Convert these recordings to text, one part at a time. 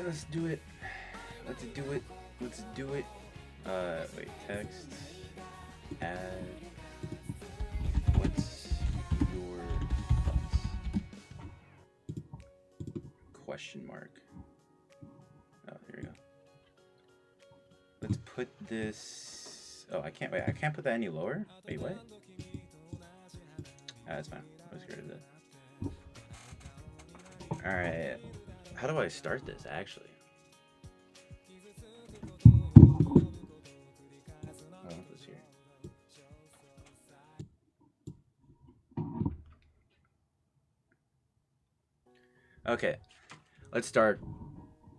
Let's do it. Let's do it. Let's do it. Wait, text. Add. What's your thoughts? Question mark. Oh, here we go. Let's put this. Oh, I can't. Wait, I can't put that any lower. Wait, what? Ah, that's fine. I was scared of that. All right. How do I start this? Actually. Okay, let's start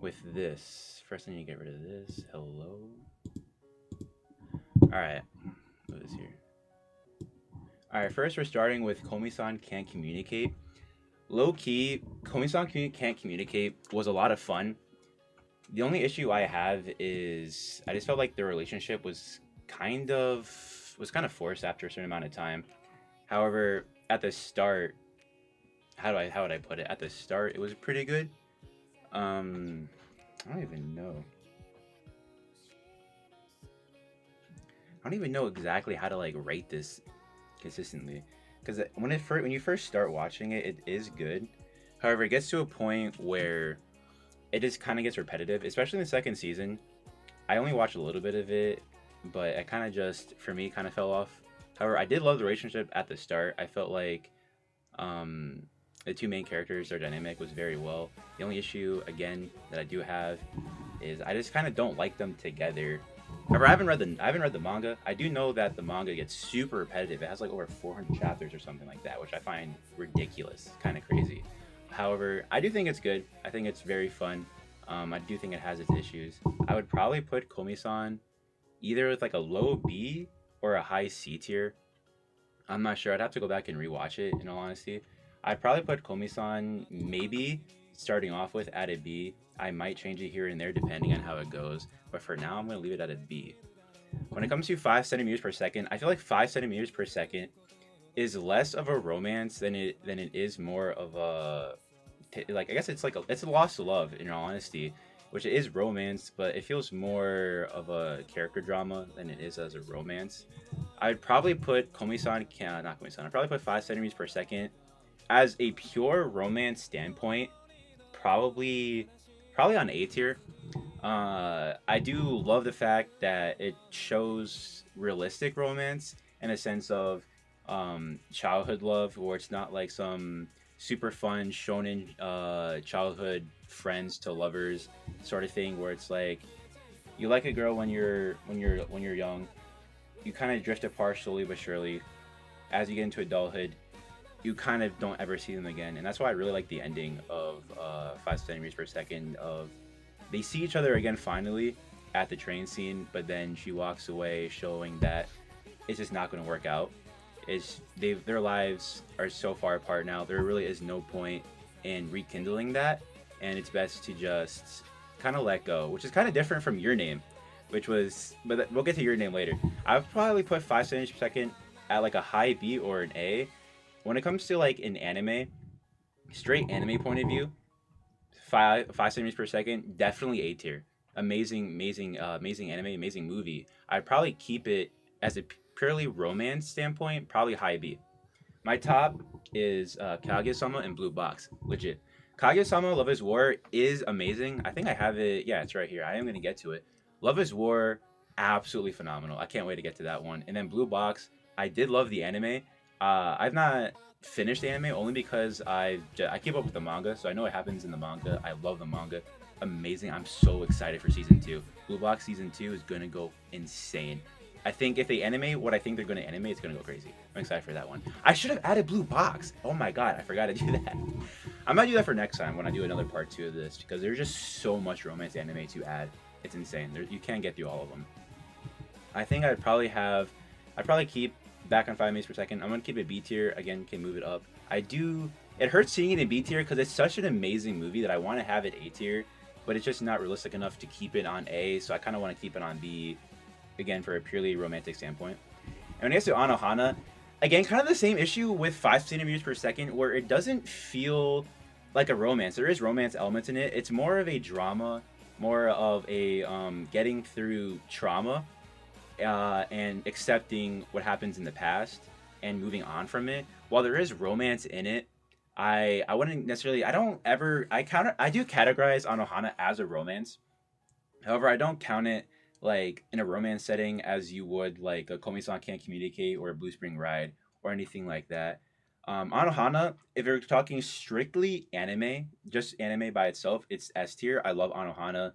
with this. First, I need to get rid of this. Hello. All right, move this here. All right, first we're starting with Komi-san can't communicate. Low key, Komi-san can't communicate was a lot of fun. The only issue I have is I just felt like the relationship was kind of forced after a certain amount of time. However, at the start, how would I put it? At the start, it was pretty good. I don't even know. I don't even know exactly how to like rate this consistently, because when you first start watching it, it is good. However, it gets to a point where it just kind of gets repetitive, especially in the second season. I only watched a little bit of it, but it kind of just, for me, kind of fell off. However, I did love the relationship at the start. I felt like the two main characters, their dynamic was very well. The only issue, again, that I do have is I just kind of don't like them together. However, I haven't read the manga. I do know that the manga gets super repetitive. It has like over 400 chapters or something like that, which I find ridiculous, kind of crazy. However, I do think it's good. I think it's very fun. I do think it has its issues. I would probably put Komi-san either with like a low B or a high C tier. I'm not sure. I'd have to go back and rewatch it, in all honesty. I'd probably put Komi-san maybe starting off with at a B. I might change it here and there depending on how it goes, but for now I'm going to leave it at a B. When it comes to 5 centimeters per second, I feel like 5 centimeters per second is less of a romance than it is more of a, like, I guess it's like it's a lost love, in all honesty, which is romance, but it feels more of a character drama than it is as a romance. I'd probably put Komi-san, not Komi-san, I'd probably put 5 centimeters per second as a pure romance standpoint, probably on A tier. I do love the fact that it shows realistic romance in a sense of childhood love, where it's not like some super fun shonen childhood friends to lovers sort of thing, where it's like you like a girl when you're young, you kind of drift apart slowly but surely. As you get into adulthood, you kind of don't ever see them again, and that's why I really like the ending of 5 centimeters per second. Of they see each other again finally at the train scene, but then she walks away, showing that it's just not going to work out. Their lives are so far apart now. There really is no point in rekindling that, and it's best to just kind of let go, which is kind of different from Your Name, which was, but we'll get to Your Name later. I would probably put 5 centimeters per second at like a high B or an A. When it comes to like an anime, straight anime point of view, 5 centimeters per second, definitely A tier. Amazing anime, amazing movie. I'd probably keep it as a purely romance standpoint, probably high B. My top is Kaguya-sama and Blue Box, legit. Kaguya-sama Love is War is amazing. I think I have it. Yeah, it's right here. I am gonna get to it. Love is War, absolutely phenomenal. I can't wait to get to that one. And then Blue Box, I did love the anime. I've not finished the anime only because I keep up with the manga, so I know what happens in the manga. I love the manga. Amazing. I'm so excited for season 2. Blue Box season 2 is gonna go insane. I think if they animate what I think they're gonna animate, it's gonna go crazy. I'm excited for that one. I should have added Blue Box. Oh my god, I forgot to do that. I'm gonna do that for next time when I do another part 2 of this, because there's just so much romance anime to add. It's insane. You can't get through all of them. I think I'd probably keep back on 5 meters per second. I'm gonna keep it B tier again. Can move it up. It hurts seeing it in B tier because it's such an amazing movie that I want to have it A tier, but it's just not realistic enough to keep it on A. So I kind of want to keep it on B, again, for a purely romantic standpoint. And when it gets to Anohana, again, kind of the same issue with 5 centimeters per second, where it doesn't feel like a romance. There is romance elements in it. It's more of a drama, more of a getting through trauma and accepting what happens in the past and moving on from it. While there is romance in it, I wouldn't necessarily. I don't ever. I do categorize Anohana as a romance. However, I don't count it like in a romance setting as you would like a Komi-san Can't Communicate or a Blue Spring Ride or anything like that. Anohana, if you're talking strictly anime, just anime by itself, it's S tier. I love Anohana.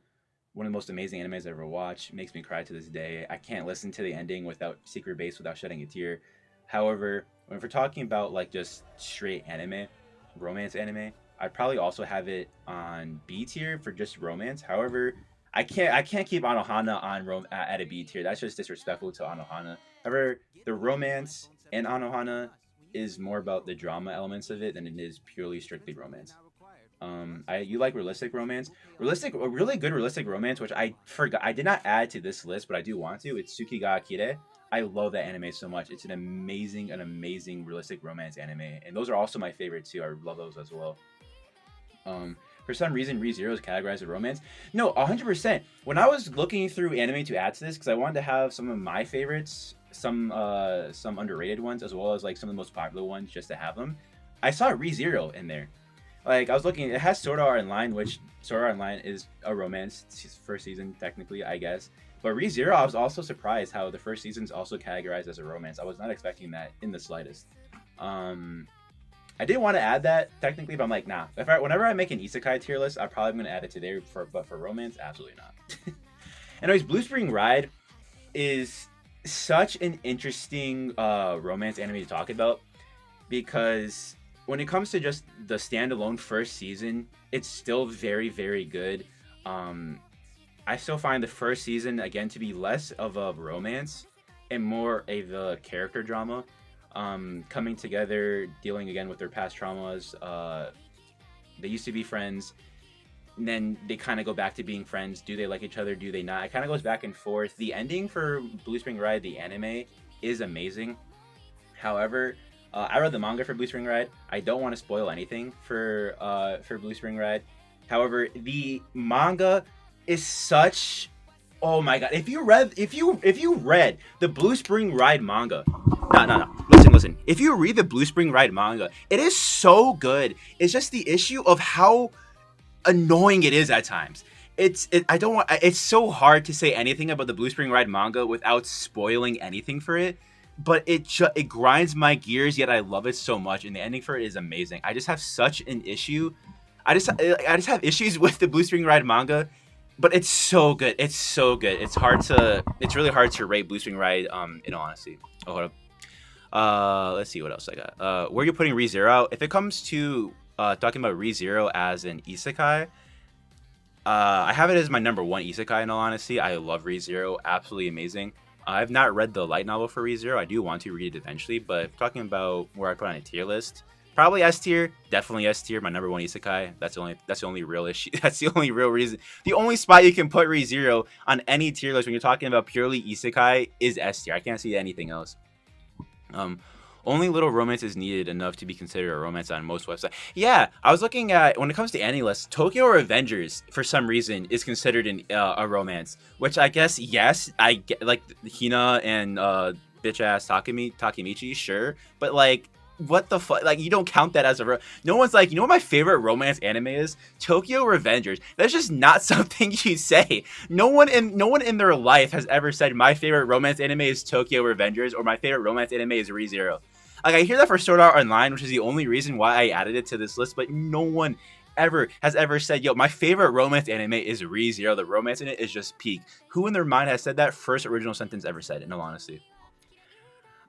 One of the most amazing animes I've ever watched. Makes me cry to this day. I can't listen to the ending without Secret Base without shedding a tear. However, when we're talking about like just straight anime, romance anime, I'd probably also have it on B tier for just romance. However, I can't keep Anohana on at a B tier. That's just disrespectful to Anohana. However, the romance in Anohana is more about the drama elements of it than it is purely strictly romance. You like realistic romance, a really good realistic romance, which I forgot I did not add to this list, but I do want to. It's Tsuki ga Kire. I love that anime so much. It's an amazing realistic romance anime, and those are also my favorite too. I love those as well. For some reason, ReZero is categorized as romance. No, 100%. When I was looking through anime to add to this, because I wanted to have some of my favorites, some underrated ones, as well as like some of the most popular ones, just to have them. I saw ReZero in there. Like I was looking, it has Sword Art Online, which Sword Art Online is a romance. It's first season technically, I guess. But ReZero, I was also surprised how the first season is also categorized as a romance. I was not expecting that in the slightest. I did want to add that technically, but I'm like, nah. Whenever I make an isekai tier list, I'm probably gonna add it to there. But for romance, absolutely not. Anyways, Blue Spring Ride is such an interesting romance anime to talk about because when it comes to just the standalone first season, it's still very, very good. I still find the first season again to be less of a romance and more of a character drama. Coming together, dealing again with their past traumas. They used to be friends, and then they kind of go back to being friends. Do they like each other? Do they not? It kind of goes back and forth. The ending for Blue Spring Ride, the anime, is amazing. However, I read the manga for Blue Spring Ride. I don't want to spoil anything for Blue Spring Ride. However, the manga is such. Oh my god! If you read the Blue Spring Ride manga, no. Listen. If you read the Blue Spring Ride manga, it is so good. It's just the issue of how annoying it is at times. It's so hard to say anything about the Blue Spring Ride manga without spoiling anything for it. But it grinds my gears, yet I love it so much, and the ending for it is amazing. I just have such an issue. I just have issues with the Blue Spring Ride manga. But it's so good. It's so good. It's really hard to rate Blue Spring Ride. In all honesty. Oh, hold up. Let's see what else I got. Where are you putting ReZero? If it comes to talking about ReZero as an isekai, I have it as my number one isekai. In all honesty, I love ReZero. Absolutely amazing. I've not read the light novel for ReZero. I do want to read it eventually. But talking about where I put on a tier list. Probably S tier, definitely S tier. My number one isekai. That's the only real issue. That's the only real reason. The only spot you can put ReZero on any tier list when you're talking about purely isekai is S tier. I can't see anything else. Only little romance is needed enough to be considered a romance on most websites. Yeah, I was looking at when it comes to anime lists, Tokyo Revengers for some reason is considered a romance, which I guess yes, I get like Hina and bitch ass Takemichi, sure, but like. What the fuck? Like, you don't count that as no one's like, you know what my favorite romance anime is? Tokyo Revengers. That's just not something you say. No one in their life has ever said my favorite romance anime is Tokyo Revengers or my favorite romance anime is ReZero. Like, I hear that for Sword Art Online, which is the only reason why I added it to this list, but no one has ever said, yo, my favorite romance anime is ReZero. The romance in it is just peak. Who in their mind has said that first original sentence ever said, in all honesty?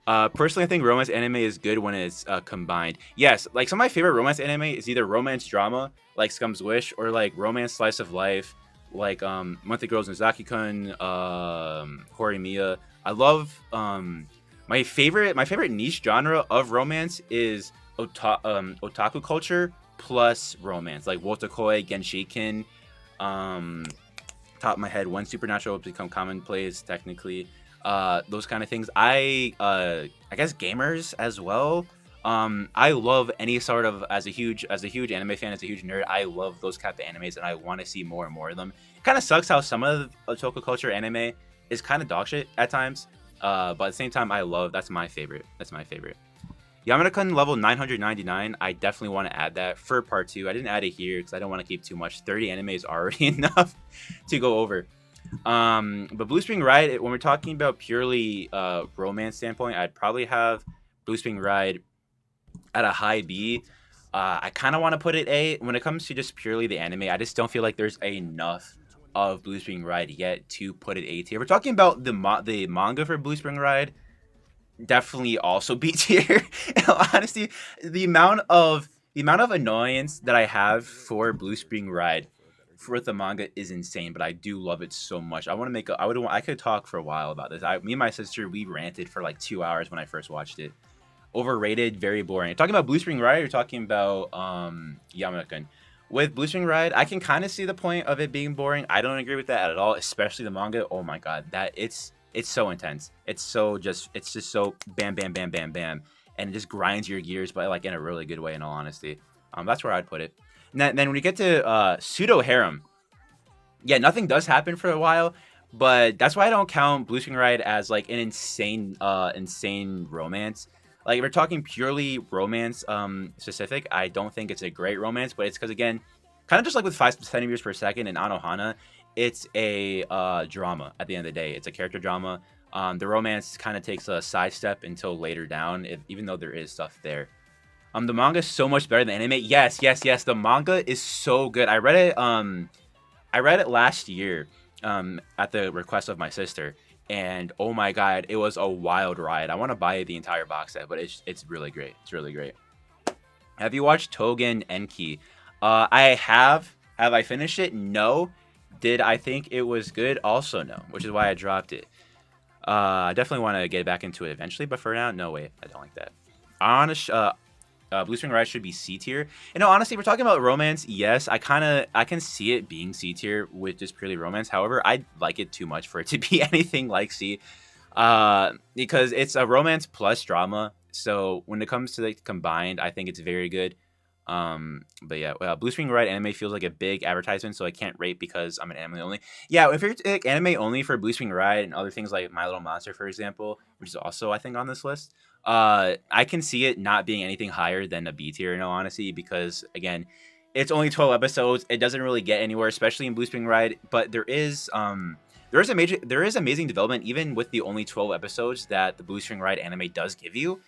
Personally, I think romance anime is good when it's combined. Yes, like some of my favorite romance anime is either romance drama, like Scum's Wish, or like romance slice of life, like Monthly Girls Nozaki-kun, horimiya. I love my favorite niche genre of romance is otaku culture plus romance, like Wotakoi, Genshiken. Top of my head, when supernatural become commonplace, technically. Those kind of things. I guess gamers as well. I love any sort of, as a huge anime fan, as a huge nerd, I love those type of animes, and I want to see more and more of them. Kind of sucks how some of the otaku culture anime is kind of dog shit at times, but at the same time, that's my favorite. Yamada-kun level 999. I definitely want to add that for part 2. I didn't add it here because I don't want to keep too much. 30 anime is already enough to go over. But Blue Spring Ride, when we're talking about purely romance standpoint, I'd probably have Blue Spring Ride at a high B. I kind of want to put it A. When it comes to just purely the anime, I just don't feel like there's enough of Blue Spring Ride yet to put it A tier. We're talking about the manga for Blue Spring Ride, definitely also B tier. Honestly, the amount of annoyance that I have for Blue Spring Ride for the manga is insane, but I do love it so much. I could talk for a while about this. Me and my sister, we ranted for like 2 hours when I first watched it. Overrated, very boring. You're talking about Blue Spring Ride, you're talking about Yamada-kun. With Blue Spring Ride, I can kind of see the point of it being boring. I don't agree with that at all, especially the manga. Oh my god, it's so intense. It's just so bam, bam, bam, bam, bam, and it just grinds your gears, but like in a really good way. In all honesty, that's where I'd put it. And then when we get to pseudo harem, yeah, nothing does happen for a while, but that's why I don't count Blue Spring Ride as like an insane romance. Like, if we're talking purely romance specific, I don't think it's a great romance, but it's because, again, kind of just like with 5 centimeters per second and Anohana, it's a drama at the end of the day. It's a character drama. The romance kind of takes a sidestep until later down, even though there is stuff there. The manga is so much better than anime. Yes. The manga is so good. I read it last year at the request of my sister. And oh my god, it was a wild ride. I want to buy the entire box set, but it's really great. It's really great. Have you watched Tougen Enki? I have. Have I finished it? No. Did I think it was good? Also no, which is why I dropped it. I definitely want to get back into it eventually, but for now, no way. I don't like that. Blue Spring Ride should be C tier. You know, honestly, we're talking about romance. Yes, I can see it being C tier with just purely romance. However, I like it too much for it to be anything like C, because it's a romance plus drama. So when it comes to the combined, I think it's very good. But yeah, Blue Spring Ride anime feels like a big advertisement, so I can't rate because I'm an anime only. Yeah, if you're like, anime only for Blue Spring Ride and other things like My Little Monster, for example, which is also I think on this list, I can see it not being anything higher than a B tier in all honesty, because again, it's only 12 episodes. It doesn't really get anywhere, especially in Blue Spring Ride. But there is amazing development even with the only 12 episodes that the Blue Spring Ride anime does give you.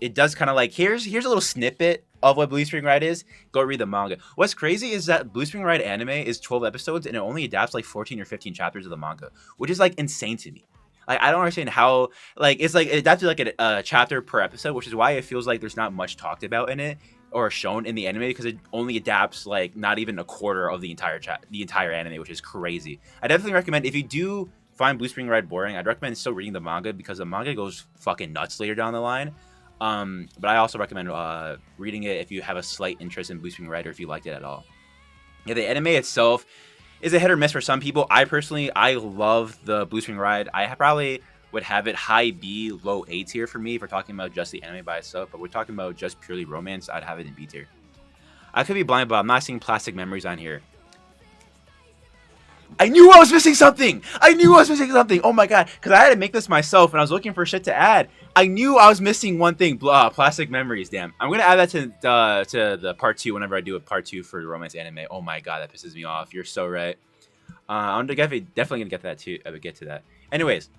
It does kind of like, here's a little snippet of what Blue Spring Ride is. Go read the manga. What's crazy is that Blue Spring Ride anime is 12 episodes and it only adapts like 14 or 15 chapters of the manga, which is like insane to me. Like, I don't understand how, like, it's like it adapted like a chapter per episode, which is why it feels like there's not much talked about in it or shown in the anime, because it only adapts like not even a quarter of the entire anime, which is crazy. I definitely recommend, if you do find Blue Spring Ride boring, I'd recommend still reading the manga, because the manga goes fucking nuts later down the line. But I also recommend reading it if you have a slight interest in Blue Spring Ride or if you liked it at all. Yeah, the anime itself is a hit or miss for some people. I personally, I love the Blue Spring Ride. I probably would have it high B, low A tier for me if we're talking about just the anime by itself. But we're talking about just purely romance, I'd have it in B tier. I could be blind, but I'm not seeing Plastic Memories on here. I knew I was missing something! Oh my god, because I had to make this myself and I was looking for shit to add. I knew I was missing one thing. Plastic Memories, damn. I'm going to add that to the part 2 whenever I do a part 2 for romance anime. Oh my god, that pisses me off. You're so right. I'm definitely going to get that too. I would get to that. Anyways,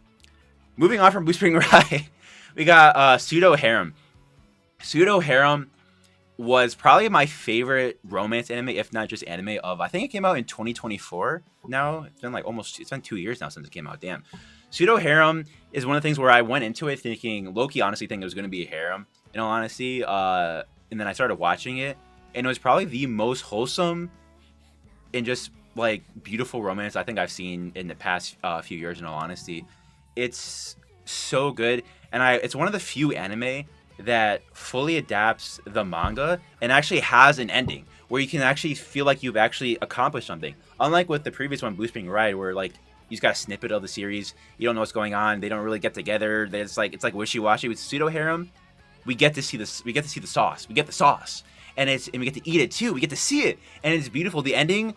moving on from Blue Spring Ride, we got Pseudo Harem. Pseudo Harem was probably my favorite romance anime, if not just anime, of, I think it came out in 2024 now. It's been 2 years now since it came out. Damn. Pseudo Harem is one of the things where I went into it thinking, low-key honestly thinking it was going to be a harem, in all honesty, and then I started watching it, and it was probably the most wholesome and just like beautiful romance I think I've seen in the past few years, in all honesty. It's so good, and it's one of the few anime that fully adapts the manga and actually has an ending where you can actually feel like you've actually accomplished something. Unlike with the previous one, Blue Spring Ride, where like you just got a snippet of the series, you don't know what's going on, they don't really get together, it's like wishy-washy. With Pseudo Harem, we get to see this. We get to see the sauce. We get the sauce, and we get to eat it too. We get to see it, and it's beautiful. The ending,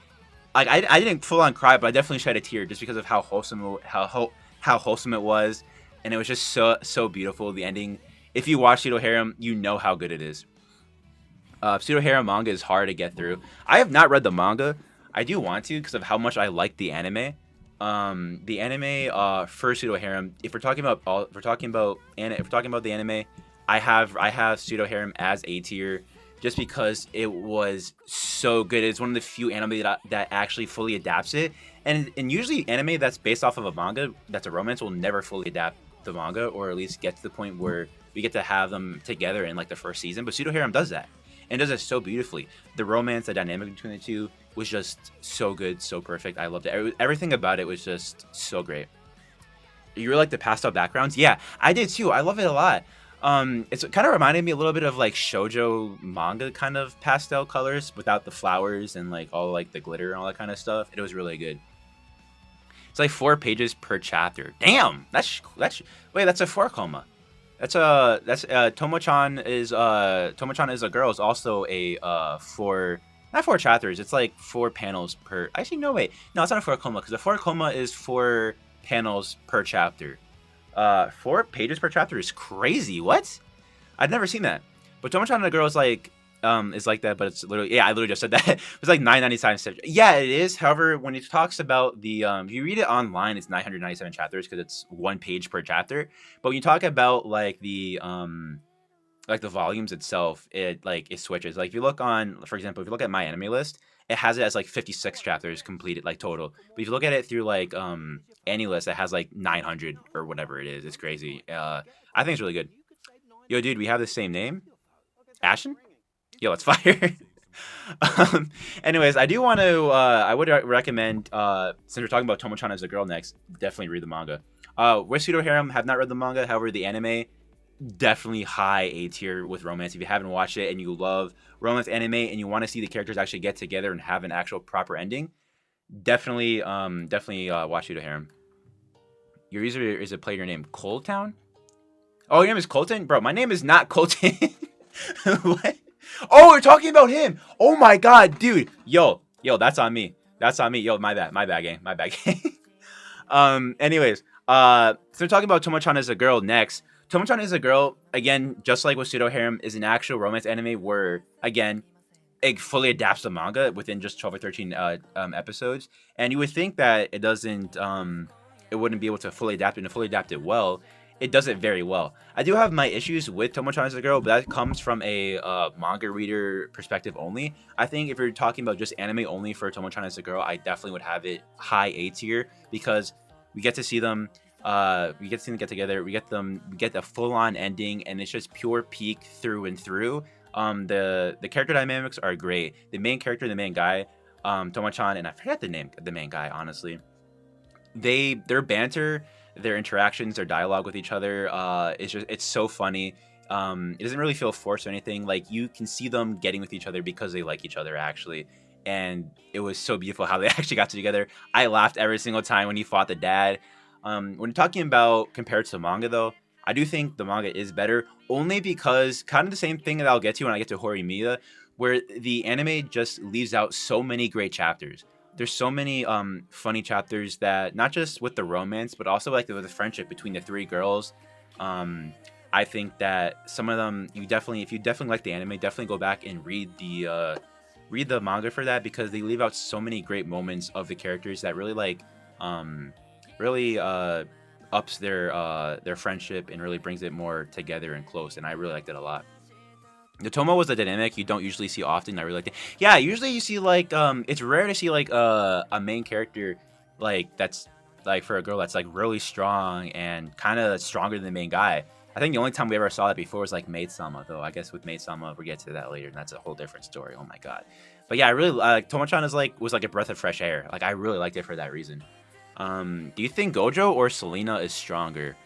like I didn't full on cry, but I definitely shed a tear just because of how wholesome how wholesome it was, and it was just so beautiful. The ending. If you watch Pseudo Harem, you know how good it is. Pseudo Harem manga is hard to get through. I have not read the manga. I do want to because of how much I like the anime. The anime for Pseudo Harem. If we're talking about the anime, I have Pseudo Harem as A tier, just because it was so good. It's one of the few anime that actually fully adapts it, and usually anime that's based off of a manga that's a romance will never fully adapt the manga, or at least get to the point where we get to have them together in like the first season. But Pseudo Harem does that, and does it so beautifully. The romance, the dynamic between the two was just so good, so perfect. I loved it. Everything about it was just so great. You really like the pastel backgrounds? Yeah, I did too. I love it a lot. It's kind of reminded me a little bit of like shoujo manga kind of pastel colors without the flowers and like all like the glitter and all that kind of stuff. It was really good. It's like 4 pages per chapter. Damn, that's wait, that's a 4 coma. That's Tomochan is a girl is also a 4, not 4 chapters. It's like 4 panels per. Actually, no, wait, no, it's not a 4 coma because a 4 coma is 4 panels per chapter. 4 pages per chapter is crazy. What? I've never seen that. But Tomochan and the girl is like that, but it's literally, yeah, I literally just said that. It's like 997. Yeah, it is. However, when it talks about the if you read it online, it's 997 chapters because it's 1 page per chapter. But when you talk about like the volumes itself, it switches. Like if you look on, for example, if you look at my anime list, it has it as like 56 chapters completed, like total. But if you look at it through like AniList, it has like 900 or whatever it is. It's crazy. I think it's really good. Yo, dude, we have the same name, Ashton. Yo, let's fire. Anyways, I do want to. I would recommend, since we're talking about Tomochan as a girl next, definitely read the manga. With Pseudo Harem, have not read the manga. However, the anime, definitely high A tier with romance. If you haven't watched it and you love romance anime and you want to see the characters actually get together and have an actual proper ending, definitely watch Pseudo Harem. Your user is a player named Coltown. Oh, your name is Colton, bro. My name is not Colton. What? Oh, we're talking about him. Oh my god, dude. Yo, that's on me. Yo, my bad, gang. Anyways, so we're talking about Tomochan as a girl next. Tomochan as a girl, again, just like with Pseudo Harem, is an actual romance anime where, again, it fully adapts the manga within just 12 or 13 episodes. And you would think that it doesn't, it wouldn't be able to fully adapt it and fully adapt it well. It does it very well. I do have my issues with Tomochan as a girl, but that comes from a manga reader perspective only. I think if you're talking about just anime only for Tomochan as a girl, I definitely would have it high A tier because we get to see them. We get to see them get together. We get the full-on ending, and it's just pure peak through and through. The character dynamics are great. The main character, the main guy, Tomochan, and I forget the name of the main guy. Honestly, their banter, their interactions, their dialogue with each other, it's so funny. It doesn't really feel forced or anything. Like you can see them getting with each other because they like each other actually. And it was so beautiful how they actually got together. I laughed every single time when he fought the dad. When you're talking about compared to the manga, though, I do think the manga is better, only because kind of the same thing that I'll get to when I get to horimiya, where the anime just leaves out so many great chapters. There's so many funny chapters that, not just with the romance, but also like with the friendship between the 3 girls. I think that some of them, if you definitely like the anime, definitely go back and read the manga for that, because they leave out so many great moments of the characters that really ups their friendship and really brings it more together and close. And I really liked it a lot. The Tomo was a dynamic you don't usually see often. I really liked it. Yeah, usually you see like it's rare to see like a main character like that's like for a girl that's like really strong and kind of stronger than the main guy. I think the only time we ever saw that before was like Maid-sama, though. I guess with Maid-sama we'll get to that later, and that's a whole different story. Oh my god. But yeah, I really like Tomochan was like a breath of fresh air. Like I really liked it for that reason. Do you think Gojo or Selena is stronger?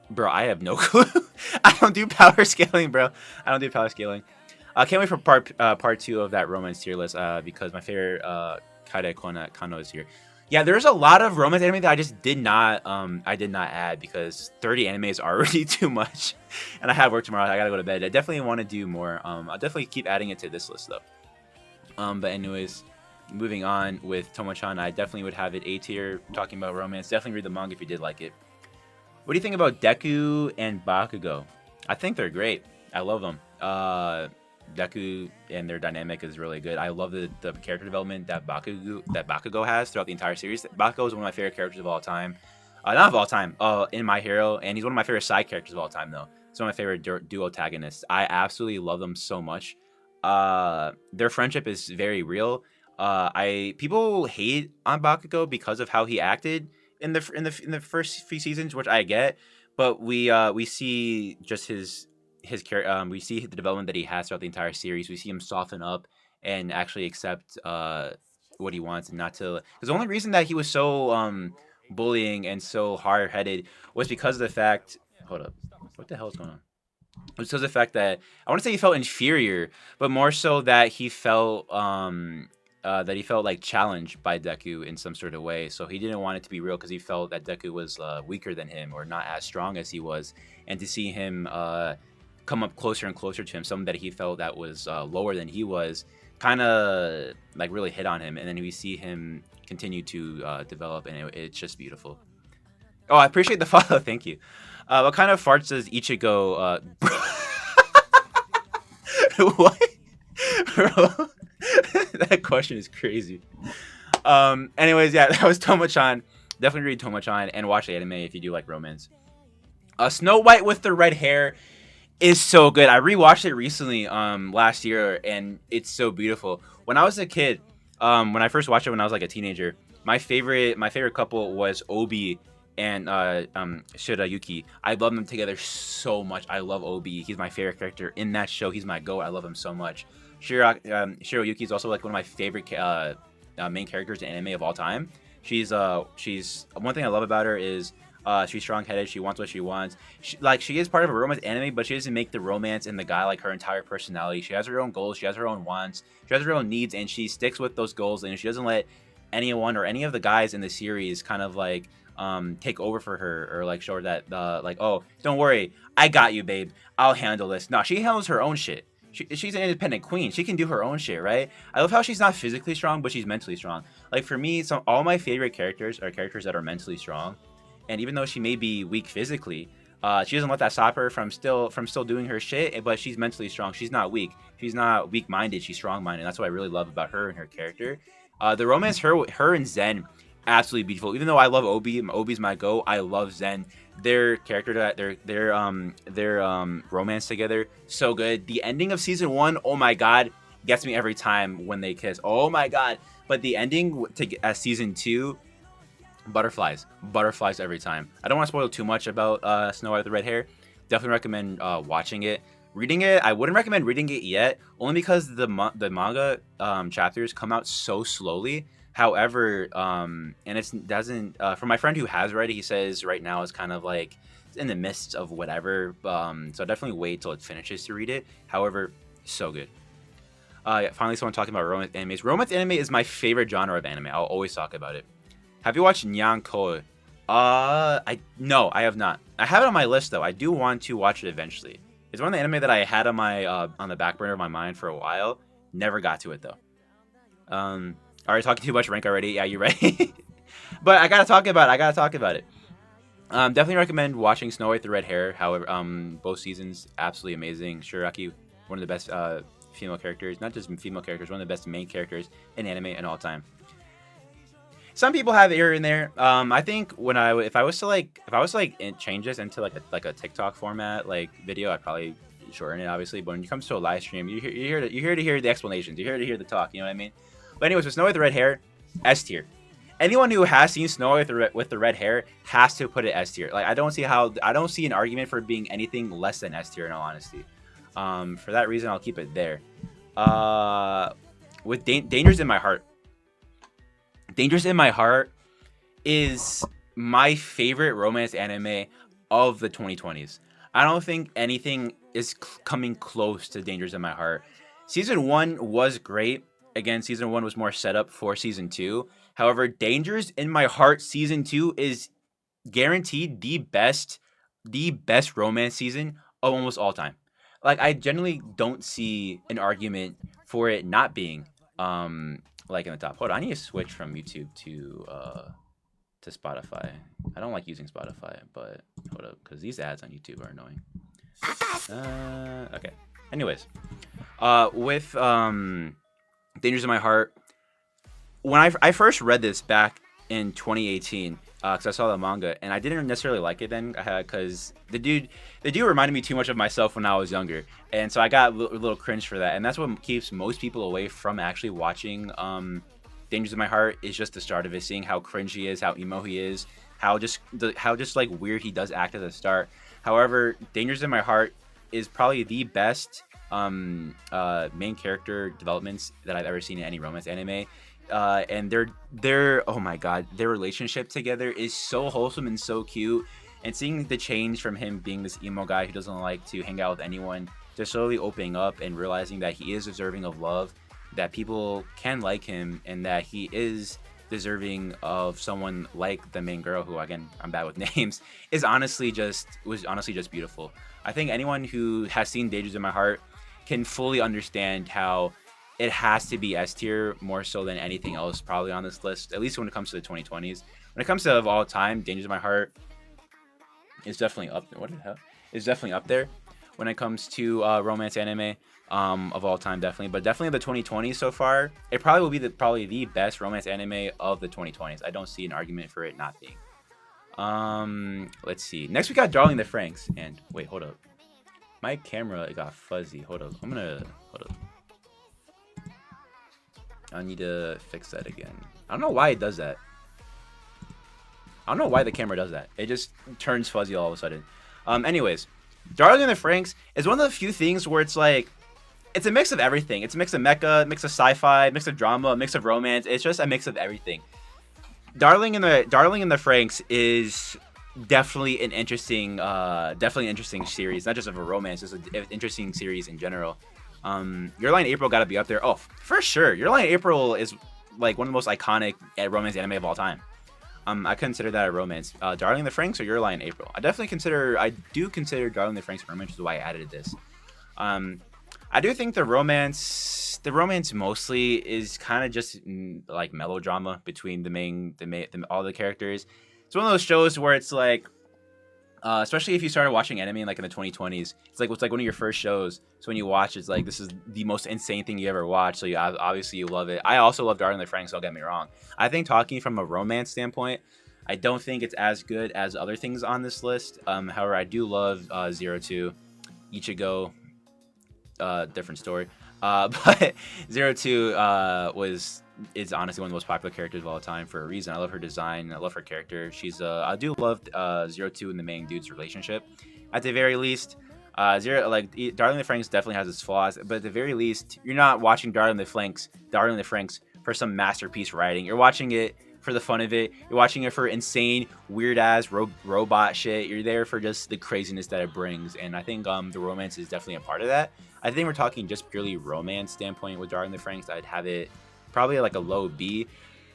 Bro, I have no clue. I don't do power scaling, bro. I don't do power scaling. Can't wait for part 2 of that romance tier list, because my favorite Kaide Kano is here. Yeah, there's a lot of romance anime that I did not add because 30 anime is already too much, and I have work tomorrow. I gotta go to bed. I definitely want to do more. I'll definitely keep adding it to this list though. But anyways, moving on with Tomochan, I definitely would have it A tier. Talking about romance, definitely read the manga if you did like it. What do you think about Deku and Bakugo? I think they're great. I love them. Deku and their dynamic is really good. I love the character development that Bakugo has throughout the entire series. Bakugo is one of my favorite characters of all time. Not of all time. In My Hero, and he's one of my favorite side characters of all time, though. He's one of my favorite duo antagonists. I absolutely love them so much. Their friendship is very real. People hate on Bakugo because of how he acted in the first few seasons, which I get, but we see just his character. We see the development that he has throughout the entire series. We see him soften up and actually accept what he wants, and not to. Because the only reason that he was so bullying and so hard headed was because of the fact. Hold up, what the hell is going on? It was because of the fact that I want to say he felt inferior, but more so that he felt like challenged by Deku in some sort of way. So he didn't want it to be real because he felt that Deku was weaker than him or not as strong as he was, and to see him come up closer and closer to him, someone that he felt that was lower than he was, kind of like really hit on him. And then we see him continue to develop, and it's just beautiful. Oh, I appreciate the follow. Thank you. What kind of farts does Ichigo? What? Bro, that question is crazy. Anyways, yeah, that was Tomochan. Definitely read Tomochan and watch the anime if you do like romance. Snow White with the red hair is so good. I rewatched it recently, last year, and it's so beautiful. When I was a kid, when I first watched it when I was like a teenager, my favorite couple was Obi and Shirayuki. I love them together so much. I love Obi. He's my favorite character in that show. He's my goat. I love him so much. Shirayuki is also like one of my favorite main characters in anime of all time. She's one thing I love about her is she's strong-headed. She wants what she wants. She is part of a romance anime, but she doesn't make the romance and the guy like her entire personality. She has her own goals. She has her own wants. She has her own needs, and she sticks with those goals. And she doesn't let anyone or any of the guys in the series kind of like take over for her or like show her that like, oh, don't worry, I got you, babe. I'll handle this. No, she handles her own shit. She's an independent queen. She can do her own shit, right? I love how she's not physically strong, but she's mentally strong. Like for me, all my favorite characters are characters that are mentally strong. And even though she may be weak physically, she doesn't let that stop her from still doing her shit. But she's mentally strong. She's not weak. She's not weak-minded. She's strong-minded. That's what I really love about her and her character. The romance, her and Zen, absolutely beautiful. Even though I love Obi's my go. I love Zen. Their character, their romance together, so good. The ending of season 1, oh my god, gets me every time when they kiss. Oh my god! But the ending to season 2. Butterflies every time. I don't want to spoil too much about Snow White with the Red Hair. Definitely recommend watching it. Reading it, I wouldn't recommend reading it yet, only because the manga chapters come out so slowly. However, and it doesn't. For my friend who has read it, he says right now it's kind of like it's in the midst of whatever. So definitely wait till it finishes to read it. However, so good. Yeah, finally, someone talking about romance animes. Romance anime is my favorite genre of anime. I'll always talk about it. Have you watched Nyankoi? No, I have not. I have it on my list though. I do want to watch it eventually. It's one of the anime that I had on my on the back burner of my mind for a while. Never got to it though. Already talking too much rank already. Yeah, you're right. But I gotta talk about it. Definitely recommend watching Snow White with the Red Hair. However, both seasons absolutely amazing. Shiraki, one of the best female characters, not just female characters, one of the best main characters in anime in all time. Some people have error in there. I think if I was to change this into like a TikTok format like video, I'd probably shorten it obviously. But when it comes to a live stream, you're here to hear the explanations. You're here to hear the talk. You know what I mean? But anyways, with Snow White with the Red Hair, S tier. Anyone who has seen Snow White with the red hair has to put it S tier. Like I don't see an argument for it being anything less than S tier in all honesty. For that reason, I'll keep it there. With Dangers in My Heart. Dangerous in My Heart is my favorite romance anime of the 2020s. I don't think anything is coming close to Dangerous in My Heart. Season 1 was great. Again, Season 1 was more set up for Season 2. However, Dangers in My Heart season 2 is guaranteed the best romance season of almost all time. Like I generally don't see an argument for it not being like in the top. Hold on, I need to switch from YouTube to Spotify. I don't like using Spotify, but hold up, because these ads on YouTube are annoying. Okay. Anyways, with Dangers in My Heart, when I first read this back in 2018, because I saw the manga, and I didn't necessarily like it then, because the dude reminded me too much of myself when I was younger, and so I got a little cringe for that, and that's what keeps most people away from actually watching Dangers in My Heart, is just the start of it, seeing how cringe he is, how emo he is, how just like weird he does act at the start. However, Dangers in My Heart is probably the best main character developments that I've ever seen in any romance anime. And their oh my god, their relationship together is so wholesome and so cute. And seeing the change from him being this emo guy who doesn't like to hang out with anyone to slowly opening up and realizing that he is deserving of love, that people can like him, and that he is deserving of someone like the main girl, who again I'm bad with names, was honestly just beautiful. I think anyone who has seen Dangers in My Heart can fully understand how it has to be S tier more so than anything else probably on this list, at least when it comes to the 2020s. When it comes to of all time, Dangers in My Heart is definitely up there. What the hell? It's definitely up there when it comes to romance anime of all time, definitely. But definitely the 2020s so far, it probably will be probably the best romance anime of the 2020s. I don't see an argument for it not being. Let's see. Next we got Darling in the FranXX, and wait, hold up. My camera, it got fuzzy. Hold up. Hold up. I need to fix that again. I don't know why it does that. I don't know why the camera does that. It just turns fuzzy all of a sudden. Anyways, Darling in the FranXX is one of the few things where it's like, it's a mix of everything. It's a mix of mecha, mix of sci-fi, mix of drama, mix of romance. It's just a mix of everything. Darling in the FranXX is definitely an interesting series. Not just of a romance, it's an interesting series in general. Your Lie in April gotta be up there. Oh, for sure. Your Lie in April is like one of the most iconic romance anime of all time. I consider that a romance. Darling in the FranXX or Your Lie in April? I do consider Darling in the FranXX a romance, which is why I added this. I do think the romance mostly is kind of just like melodrama between all the characters. It's one of those shows where it's like, especially if you started watching anime in the 2020s, it's like one of your first shows. So when you watch, it's like, this is the most insane thing you ever watched. So obviously you love it. I also love Darling in the FranXX, don't get me wrong. I think talking from a romance standpoint, I don't think it's as good as other things on this list. However, I do love 02, Ichigo, different story. But 02 is honestly one of the most popular characters of all time for a reason. I love her design. I love her character. I do love 02 and the main dude's relationship. At the very least, Darling in the FranXX definitely has its flaws, but at the very least, you're not watching Darling in the FranXX for some masterpiece writing. You're watching it for the fun of it. You're watching it for insane, weird-ass robot shit. You're there for just the craziness that it brings, and I think the romance is definitely a part of that. I think we're talking just purely romance standpoint with Darling in the FranXX. I'd have it probably like a low B.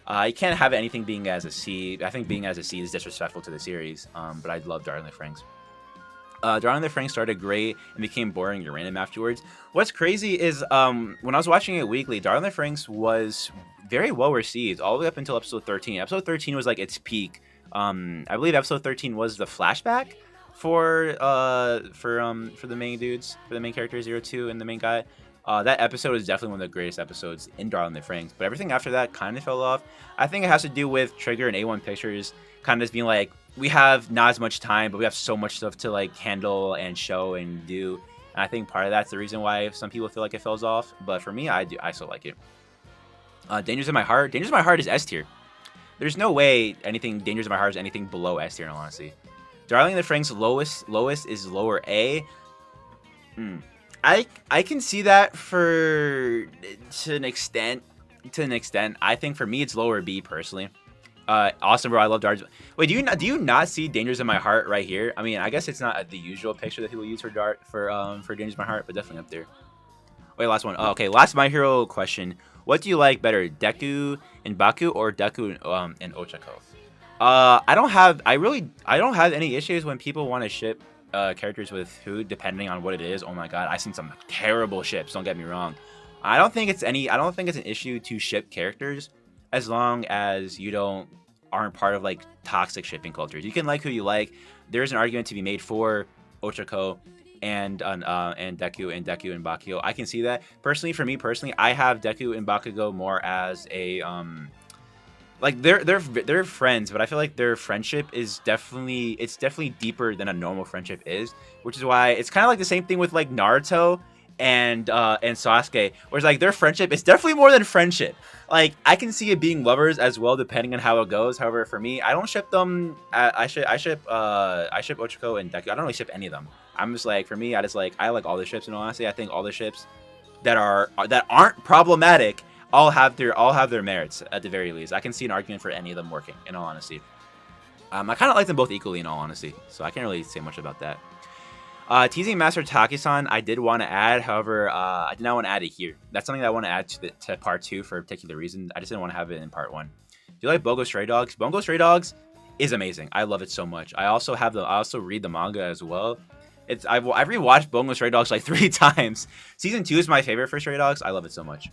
You can't have anything being as a C. I think being as a C is disrespectful to the series, but I love Darling in the FranXX. Darling in the FranXX started great and became boring and random afterwards. What's crazy is when I was watching it weekly, Darling in the FranXX was very well received all the way up until episode 13. Episode 13 was like its peak. I believe episode 13 was the flashback for the main dudes, for the main character 02 and the main guy. That episode is definitely one of the greatest episodes in Darling in the FranXX, but everything after that kind of fell off. I think it has to do with Trigger and A1 Pictures kind of just being like, we have not as much time, but we have so much stuff to like handle and show and do. And I think part of that's the reason why some people feel like it falls off. But for me, I still like it. Dangers in My Heart. Dangers in My Heart is S tier. There's no way Dangers in My Heart is anything below S tier, in all honesty. Darling in the FranXX lowest is lower A. I can see that to an extent. I think for me it's lower B personally. Awesome, bro. I love Darts. Wait, do you not see Dangers in My Heart right here? I mean, I guess it's not the usual picture that people use for Dangers in My Heart, but definitely up there. Wait, last one. Oh, okay, last My Hero question. What do you like better, Deku and Baku or Deku and Ochako? I don't have any issues when people want to ship characters with who, depending on what it is. Oh my god, I've seen some terrible ships. Don't get me wrong. I don't think it's an issue to ship characters as long as you aren't part of like toxic shipping cultures. You can like who you like. There's an argument to be made for Ochako and Deku and Bakugo. I can see that. Personally, for me personally, I have Deku and Bakugo more as a like they're friends, but I feel like their friendship is definitely deeper than a normal friendship is, which is why it's kind of like the same thing with like Naruto and Sasuke, where it's like their friendship is definitely more than friendship. Like I can see it being lovers as well, depending on how it goes. However, for me, I don't ship them. I ship Ochako and Deku. I don't really ship any of them. I'm just like, for me, I like all the ships. And honestly, I think all the ships that aren't problematic all have their merits at the very least. I can see an argument for any of them working. In all honesty, I kind of like them both equally. In all honesty, so I can't really say much about that. Teasing Master Taki-san, I did want to add. However, I did not want to add it here. That's something that I want to add to part 2 for a particular reason. I just didn't want to have it in part 1. Do you like Bungo Stray Dogs? Bungo Stray Dogs is amazing. I love it so much. I also read the manga as well. I've rewatched Bungo Stray Dogs like 3 times. Season 2 is my favorite for Stray Dogs. I love it so much.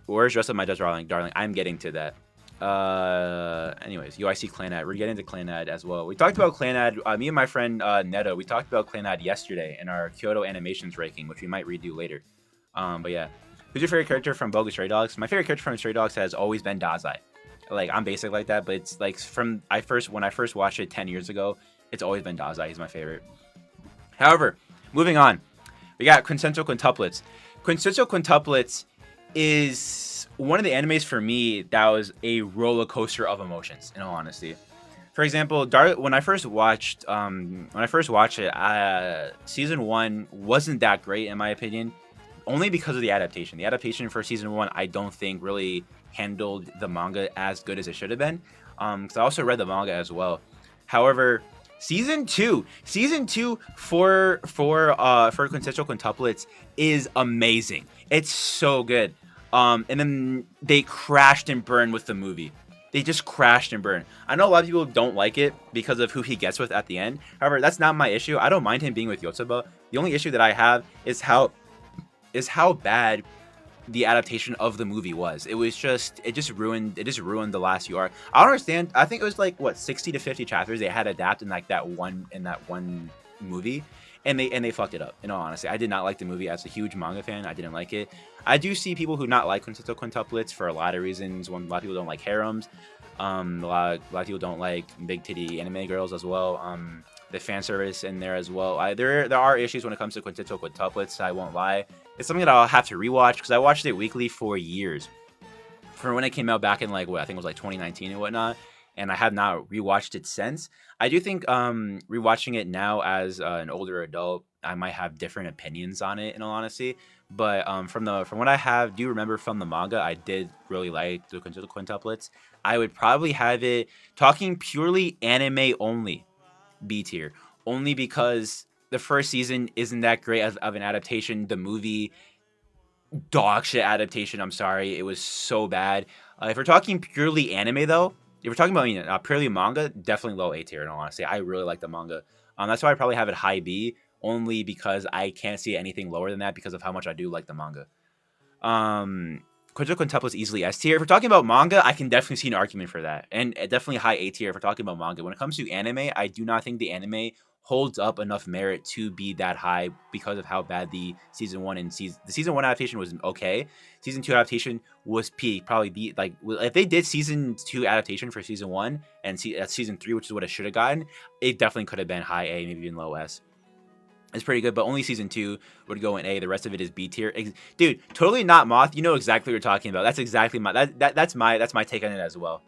Where's Dress Up My Darling? I'm getting to that. Anyways, UIC clannad. We're getting into clannad as well. We talked about clannad. Me and my friend Neto, we talked about clannad yesterday in our Kyoto animations ranking, which we might redo later. But yeah, who's your favorite character from Bogus Stray Dogs? My favorite character from Stray Dogs has always been Dazai. Like I'm basic like that, but it's like when I first watched it 10 years ago, it's always been Dazai. He's my favorite. However, moving on, we got Quintessential Quintuplets. Quintessential Quintuplets is one of the animes for me that was a roller coaster of emotions, in all honesty. For example, when I first watched it, season 1 wasn't that great in my opinion, only because of the adaptation. The adaptation for season 1, I don't think really handled the manga as good as it should have been. Because I also read the manga as well. However, Season 2 for Quintessential Quintuplets is amazing. It's so good. And then they crashed and burned with the movie. They just crashed and burned. I know a lot of people don't like it because of who he gets with at the end. However, that's not my issue. I don't mind him being with Yotsuba. The only issue that I have is how bad the adaptation of the movie was. It just ruined the last few arcs. I don't understand. I think it was like what 60 to 50 chapters they had adapted in like that one movie, and they fucked it up. In all honesty, I did not like the movie. As a huge manga fan, I didn't like it. I do see people who not like Quintessential Quintuplets for a lot of reasons. A lot of people don't like harems. A lot of people don't like big titty anime girls as well. The fan service in there as well. There are issues when it comes to Quintessential Quintuplets. I won't lie. It's something that I'll have to rewatch because I watched it weekly for years. From when it came out back in like I think it was like 2019 and whatnot, and I have not rewatched it since. I do think rewatching it now as an older adult, I might have different opinions on it in all honesty. But from what I do remember from the manga, I did really like the Quintuplets. I would probably have it talking purely anime only, B tier, only because the first season isn't that great of an adaptation. The movie, dog shit adaptation. I'm sorry, it was so bad. If we're talking purely anime though, if we're talking about purely manga, definitely low A tier. In all honesty, I really like the manga. That's why I probably have it high B, only because I can't see anything lower than that because of how much I do like the manga. Quintessential Quintuplets easily S tier. If we're talking about manga, I can definitely see an argument for that, and definitely high A tier if we're talking about manga. When it comes to anime, I do not think the anime holds up enough merit to be that high because of how bad the season 1 adaptation was okay. Season 2 adaptation was peak. Probably if they did season 2 adaptation for season 1 and season 3, which is what it should have gotten, it definitely could have been high A, maybe even low S. It's pretty good, but only season 2 would go in A. The rest of it is B tier. Dude, totally not Moth. You know exactly what you're talking about. That's exactly that's my take on it as well.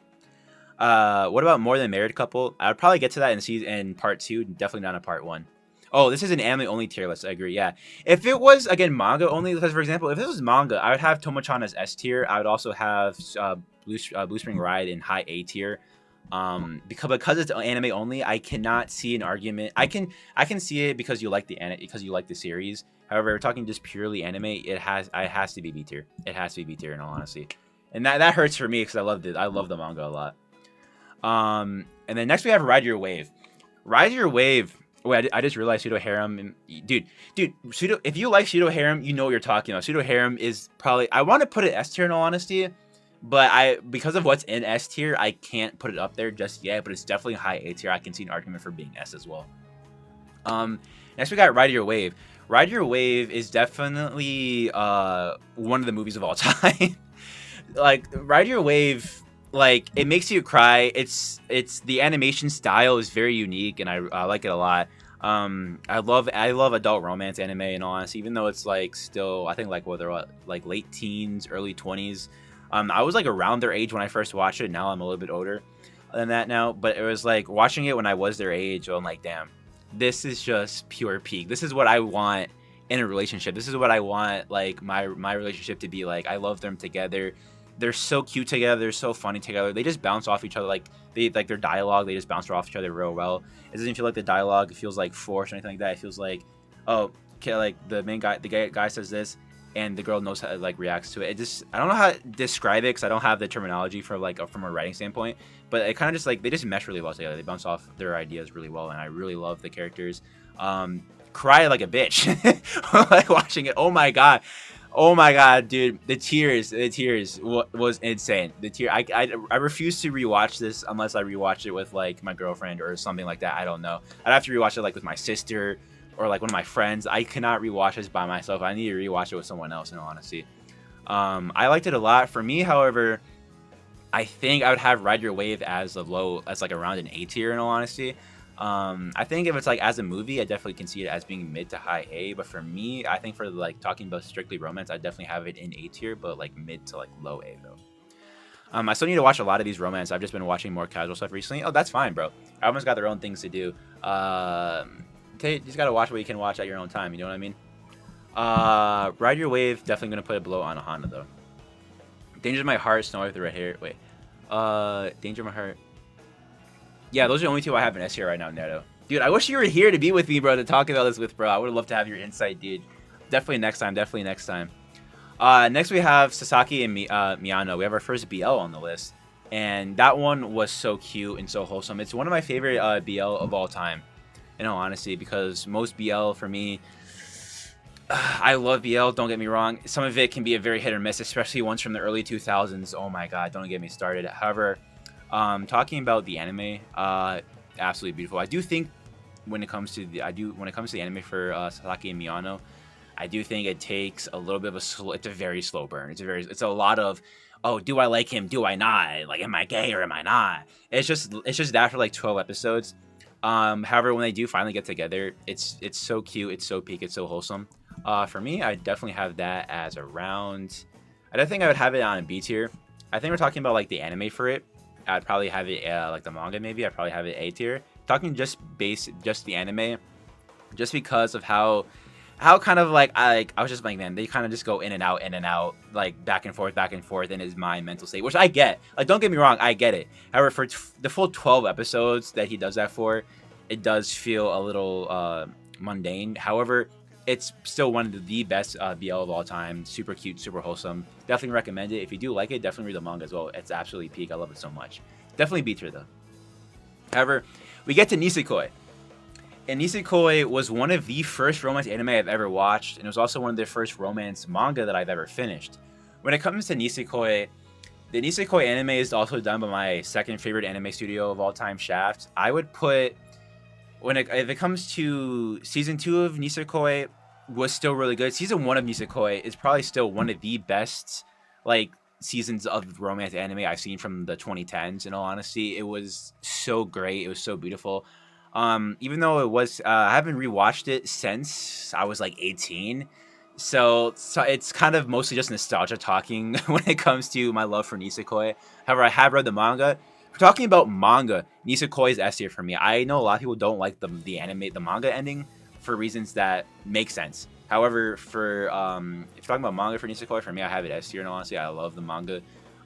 What about More Than Married Couple? I would probably get to that in part 2, definitely not in part 1. Oh, this is an anime only tier list. I agree. Yeah, if it was again manga only, because for example, if this was manga, I would have Tomochan as S tier. I would also have Blue Spring Ride in high A tier. Because it's anime only, I cannot see an argument. I can see it because you like the series. However, we're talking just purely anime. It has to be B tier. It has to be B tier in all honesty, and that hurts for me because I loved it. I love the manga a lot. And then next we have Ride Your Wave. Ride Your Wave. Wait, I just realized pseudo harem. Dude, pseudo. If you like pseudo harem, you know what you're talking about. Pseudo harem is probably. I want to put it S tier in all honesty, but because of what's in S tier, I can't put it up there just yet. But it's definitely high A tier. I can see an argument for being S as well. Next we got Ride Your Wave. Ride Your Wave is definitely one of the movies of all time. Like Ride Your Wave, like it makes you cry. It's the animation style is very unique, and I like it a lot. I love adult romance anime in all honesty, even though it's like still I think like like late teens, early 20s. I was like around their age when I first watched it. Now I'm a little bit older than that now, but it was like watching it when I was their age. I'm like, damn, this is just pure peak. This is what I want in a relationship. This is what I want like my relationship to be like. I love them together. They're so cute together. They're so funny together. They just bounce off each other. Like their dialogue, they just bounce off each other real well. It doesn't feel like the dialogue. It feels like forced or anything like that. It feels like, oh, okay, like the guy says this, and the girl knows how like reacts to it. It just I don't know how to describe it because I don't have the terminology for like from a writing standpoint. But it kind of just like they just mesh really well together. They bounce off their ideas really well, and I really love the characters. Cry like a bitch like watching it. Oh my god, dude, the tears was insane. I refuse to rewatch this unless I rewatch it with like my girlfriend or something like that. I don't know. I'd have to rewatch it like with my sister or like one of my friends. I cannot rewatch this by myself. I need to rewatch it with someone else in all honesty. I liked it a lot. For me, however, I think I would have Ride Your Wave as like around an A tier in all honesty. I think if it's like as a movie, I definitely can see it as being mid to high A. But for me, I think for like talking about strictly romance, I definitely have it in A tier, but like mid to like low A though. I still need to watch a lot of these romance. I've just been watching more casual stuff recently. Oh, that's fine, bro. Everyone's got their own things to do. You just gotta watch what you can watch at your own time. You know what I mean? Ride Your Wave, definitely gonna put it below Anohana though. Danger of My Heart, Snow White with the Red Hair. Wait, Danger of My Heart. Yeah, those are the only two I have in S here right now, Neto. Dude, I wish you were here to be with me, bro, to talk about this with, bro. I would have loved to have your insight, dude. Definitely next time. Next we have Sasaki and Miyano. We have our first BL on the list. And that one was so cute and so wholesome. It's one of my favorite BL of all time, in all honesty, because most BL for me, I love BL, don't get me wrong. Some of it can be a very hit or miss, especially ones from the early 2000s. Oh my god, don't get me started. However, talking about the anime, absolutely beautiful. I do think when it comes to the anime for Sasaki and Miyano, I do think it takes a little bit of it's a very slow burn. It's a lot of, oh, do I like him? Do I not? Like, am I gay or am I not? It's just that for like 12 episodes. However, when they do finally get together, it's so cute, it's so peak, it's so wholesome. For me, I definitely have that as around. I don't think I would have it on a B tier. I think we're talking about like the anime for it. I'd probably have it like the manga maybe. I'd probably have it A tier. Talking just the anime, just because of how kind of like I was just like, man, they kind of just go in and out, like back and forth in his mind mental state, which I get. Like, don't get me wrong, I get it. However, for the full 12 episodes that he does that for, it does feel a little mundane. However, it's still one of the best BL of all time. Super cute, super wholesome. Definitely recommend it. If you do like it, definitely read the manga as well. It's absolutely peak. I love it so much. Definitely B tier though. However, we get to Nisekoi. And Nisekoi was one of the first romance anime I've ever watched, and it was also one of the first romance manga that I've ever finished. When it comes to Nisekoi, the Nisekoi anime is also done by my second favorite anime studio of all time, Shaft. I would put, if it comes to season 2 of Nisekoi, was still really good. Season 1 of Nisekoi is probably still one of the best like seasons of romance anime I've seen from the 2010s. In all honesty, it was so great. It was so beautiful. Even though it was, I haven't rewatched it since I was like 18. So it's kind of mostly just nostalgia talking when it comes to my love for Nisekoi. However, I have read the manga. If we're talking about manga, Nisekoi is S tier for me. I know a lot of people don't like the manga ending for reasons that make sense. However, for if you're talking about manga for Nisekoi, for me, I have it S tier. And honestly, I love the manga.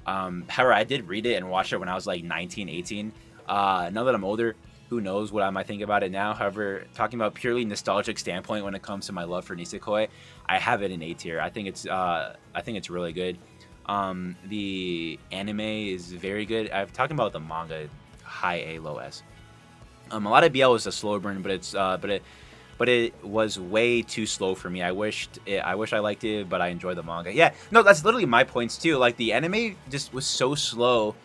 However, I did read it and watch it when I was like 19, 18. Now that I'm older, who knows what I might think about it now. However, talking about purely nostalgic standpoint when it comes to my love for Nisekoi, I have it in A tier. I think it's really good. The anime is very good. I'm talking about the manga, high A, low S. A lot of BL was a slow burn, but it was way too slow for me. I wish I liked it, but I enjoy the manga. Yeah, no, that's literally my points too. Like the anime just was so slow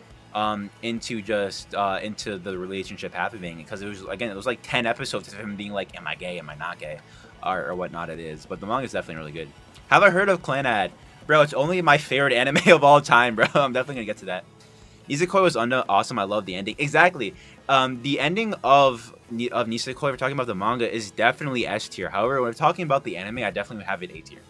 into the relationship happening, because it was like 10 episodes of him being like, am I gay, am I not gay, or whatnot it is. But the manga is definitely really good. Have I heard of clannad? Bro, it's only my favorite anime of all time, bro. I'm definitely gonna get to that. Nisekoi was awesome. I love the ending. Exactly. The ending of Nisekoi, if we're talking about the manga, is definitely S tier. However, when we're talking about the anime, I definitely would have it A tier.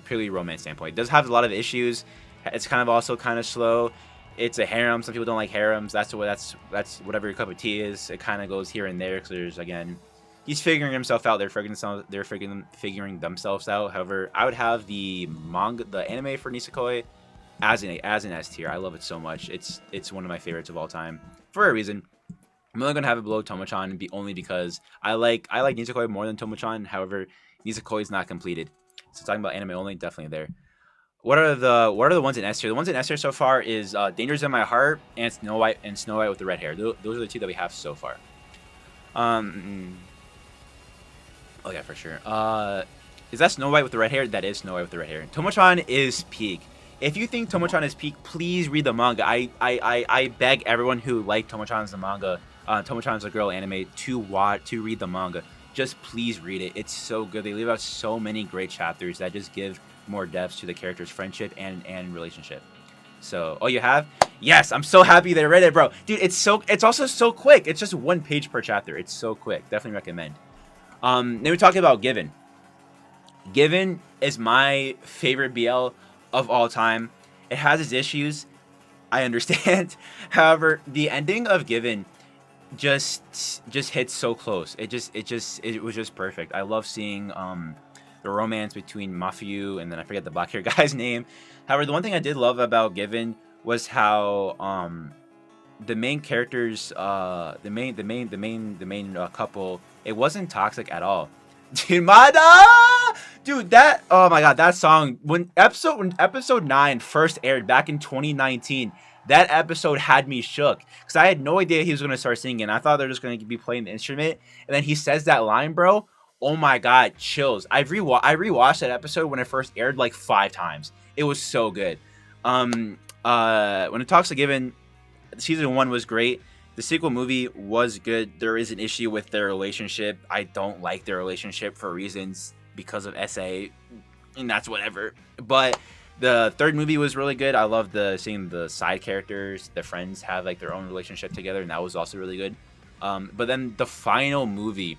Purely romance standpoint. It does have a lot of issues. It's kind of also kind of slow. It's a harem. Some people don't like harems. That's whatever your cup of tea is. It kind of goes here and there, because there's, again, he's figuring himself out. They're figuring themselves out. However, I would have the anime for Nisekoi as an S tier. I love it so much. It's one of my favorites of all time for a reason. I'm only gonna have it below Tomochan only because I like Nisekoi more than Tomochan. However, Nisekoi is not completed. So talking about anime only, definitely there. What are the ones in S tier? The ones in S tier so far is Dangers in My Heart and Snow White with the red hair. Those are the two that we have so far. Oh yeah, for sure. Is that Snow White with the red hair? That is Snow White with the red hair. Tomochan is peak. If you think Tomochan is peak, please read the manga. I beg everyone who liked Tomochan's the manga, Tomochan's a girl anime, to read the manga. Just please read it. It's so good. They leave out so many great chapters that just give more depth to the characters' friendship and relationship. So, oh, you have? Yes, I'm so happy they read it, bro. Dude, it's also so quick. It's just 1 page per chapter. It's so quick. Definitely recommend. Then we're talking about Given. Given is my favorite BL of all time. It has its issues, I understand. However, the ending of Given just hits so close. It was just perfect. I love seeing the romance between Mafuyu and then I forget the black hair guy's name. However, the one thing I did love about Given was how the main characters, the main couple, it wasn't toxic at all. Dude, that, oh my god, that song, when episode 9 first aired back in 2019, that episode had me shook, because I had no idea he was going to start singing. I thought they were just going to be playing the instrument, and then he says that line, bro. Oh my god, chills. I rewatched that episode when it first aired like 5 times. It was so good. When it talks to Given, season 1 was great. The sequel movie was good. There is an issue with their relationship. I don't like their relationship for reasons because of SA, and that's whatever. But the third movie was really good. I loved seeing the side characters, the friends, have like their own relationship together, and that was also really good. But then the final movie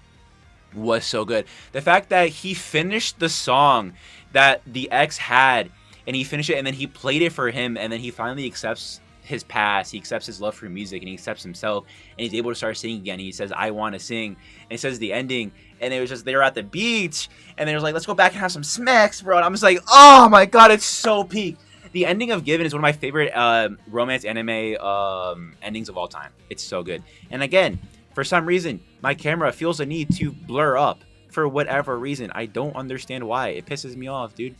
was so good. The fact that he finished the song that the ex had, and he finished it, and then he played it for him, and then he finally accepts his past, he accepts his love for music, and he accepts himself, and he's able to start singing again. He says, I want to sing, and he says the ending, and it was just, they were at the beach, and they was like, let's go back and have some smacks, bro. And I'm just like, oh my god, it's so peak. The ending of Given is one of my favorite romance anime endings of all time. It's so good. And again, for some reason, my camera feels a need to blur up for whatever reason. I don't understand why. It pisses me off, dude.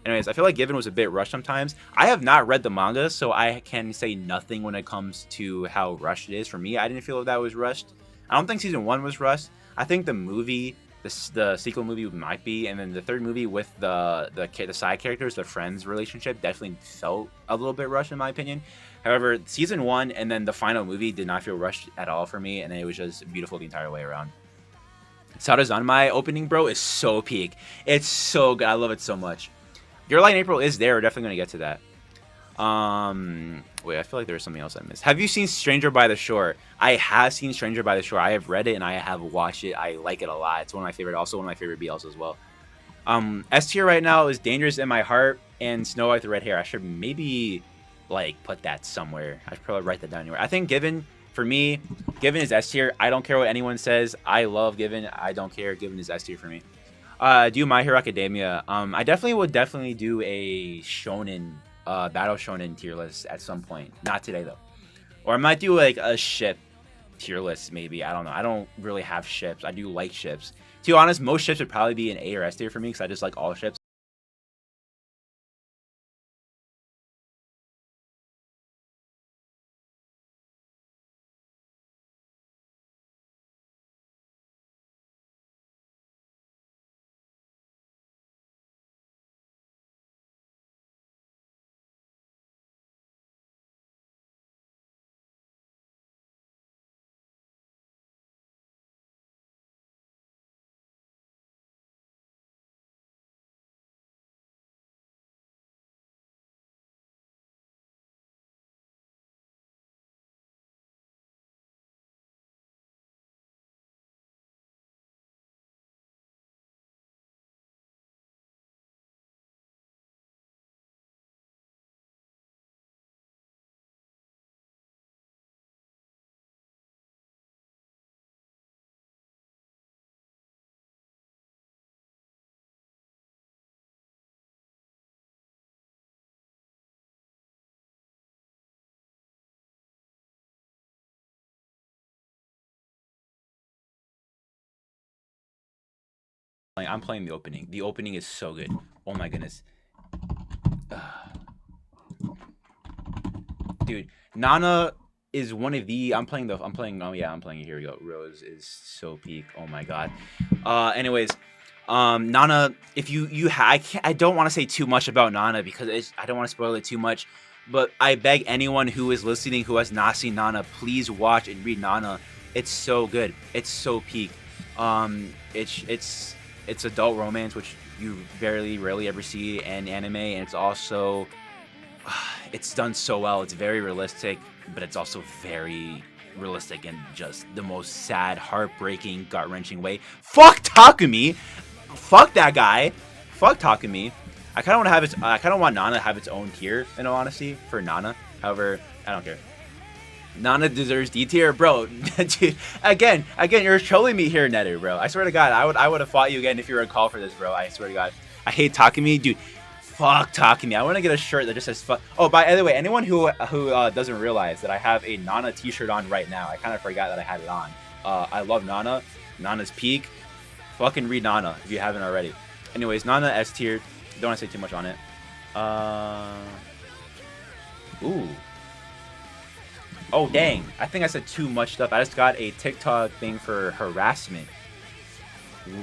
Anyways, I feel like Given was a bit rushed sometimes. I have not read the manga, so I can say nothing when it comes to how rushed it is. For me, I didn't feel that was rushed. I don't think season 1 was rushed. I think the movie, the sequel movie might be, and then the third movie with the side characters, the friends relationship, definitely felt a little bit rushed in my opinion. However, season 1 and then the final movie did not feel rushed at all for me, and it was just beautiful the entire way around. Sarazanmai opening, bro, is so peak. It's so good. I love it so much. Your Light in April is there. We're definitely going to get to that. Wait, I feel like there was something else I missed. Have you seen Stranger by the Shore? I have seen Stranger by the Shore. I have read it and I have watched it. I like it a lot. It's one of my favorite, also one of my favorite BLs as well. S tier right now is Dangerous in My Heart and Snow White with the Red Hair. I should maybe like put that somewhere. I should probably write that down anywhere. I think Given, for me, Given is S tier. I don't care what anyone says. I love Given. I don't care. Given is S tier for me. Do My Hero Academia. I would definitely do a shonen battle shonen tier list at some point. Not today though. Or I might do like a ship tier list maybe. I don't know. I don't really have ships. I do like ships. To be honest, most ships would probably be an A or S tier for me because I just like all ships. Like, I'm playing the opening. The opening is so good. Oh my goodness. Dude, Nana is one of the I'm playing it. Here we go. Rose is so peak. Oh my god. Anyways, Nana, if I don't want to say too much about Nana because I don't want to spoil it too much, but I beg anyone who is listening who has not seen Nana, please watch and read Nana. It's so good. It's so peak. It's adult romance, which you rarely ever see in anime, and it's also it's done so well. It's very realistic, but it's also very realistic in just the most sad, heartbreaking, gut-wrenching way. Fuck Takumi! Fuck that guy! Fuck Takumi! I kind of want Nana to have its own tier, in all honesty, for Nana. However, I don't care. Nana deserves D tier, bro. Dude, again, you're trolling me here, Netter, bro. I swear to God, I would have fought you again if you were a call for this, bro. I swear to God, I hate Takumi, dude. Fuck Takumi. I want to get a shirt that just says fuck. Oh, by the way, anyone who doesn't realize that I have a Nana t-shirt on right now, I kind of forgot that I had it on. I love Nana. Nana's peak. Fucking read Nana if you haven't already. Anyways, Nana S tier. Don't want to say too much on it. Ooh. Oh, dang. I think I said too much stuff. I just got a TikTok thing for harassment.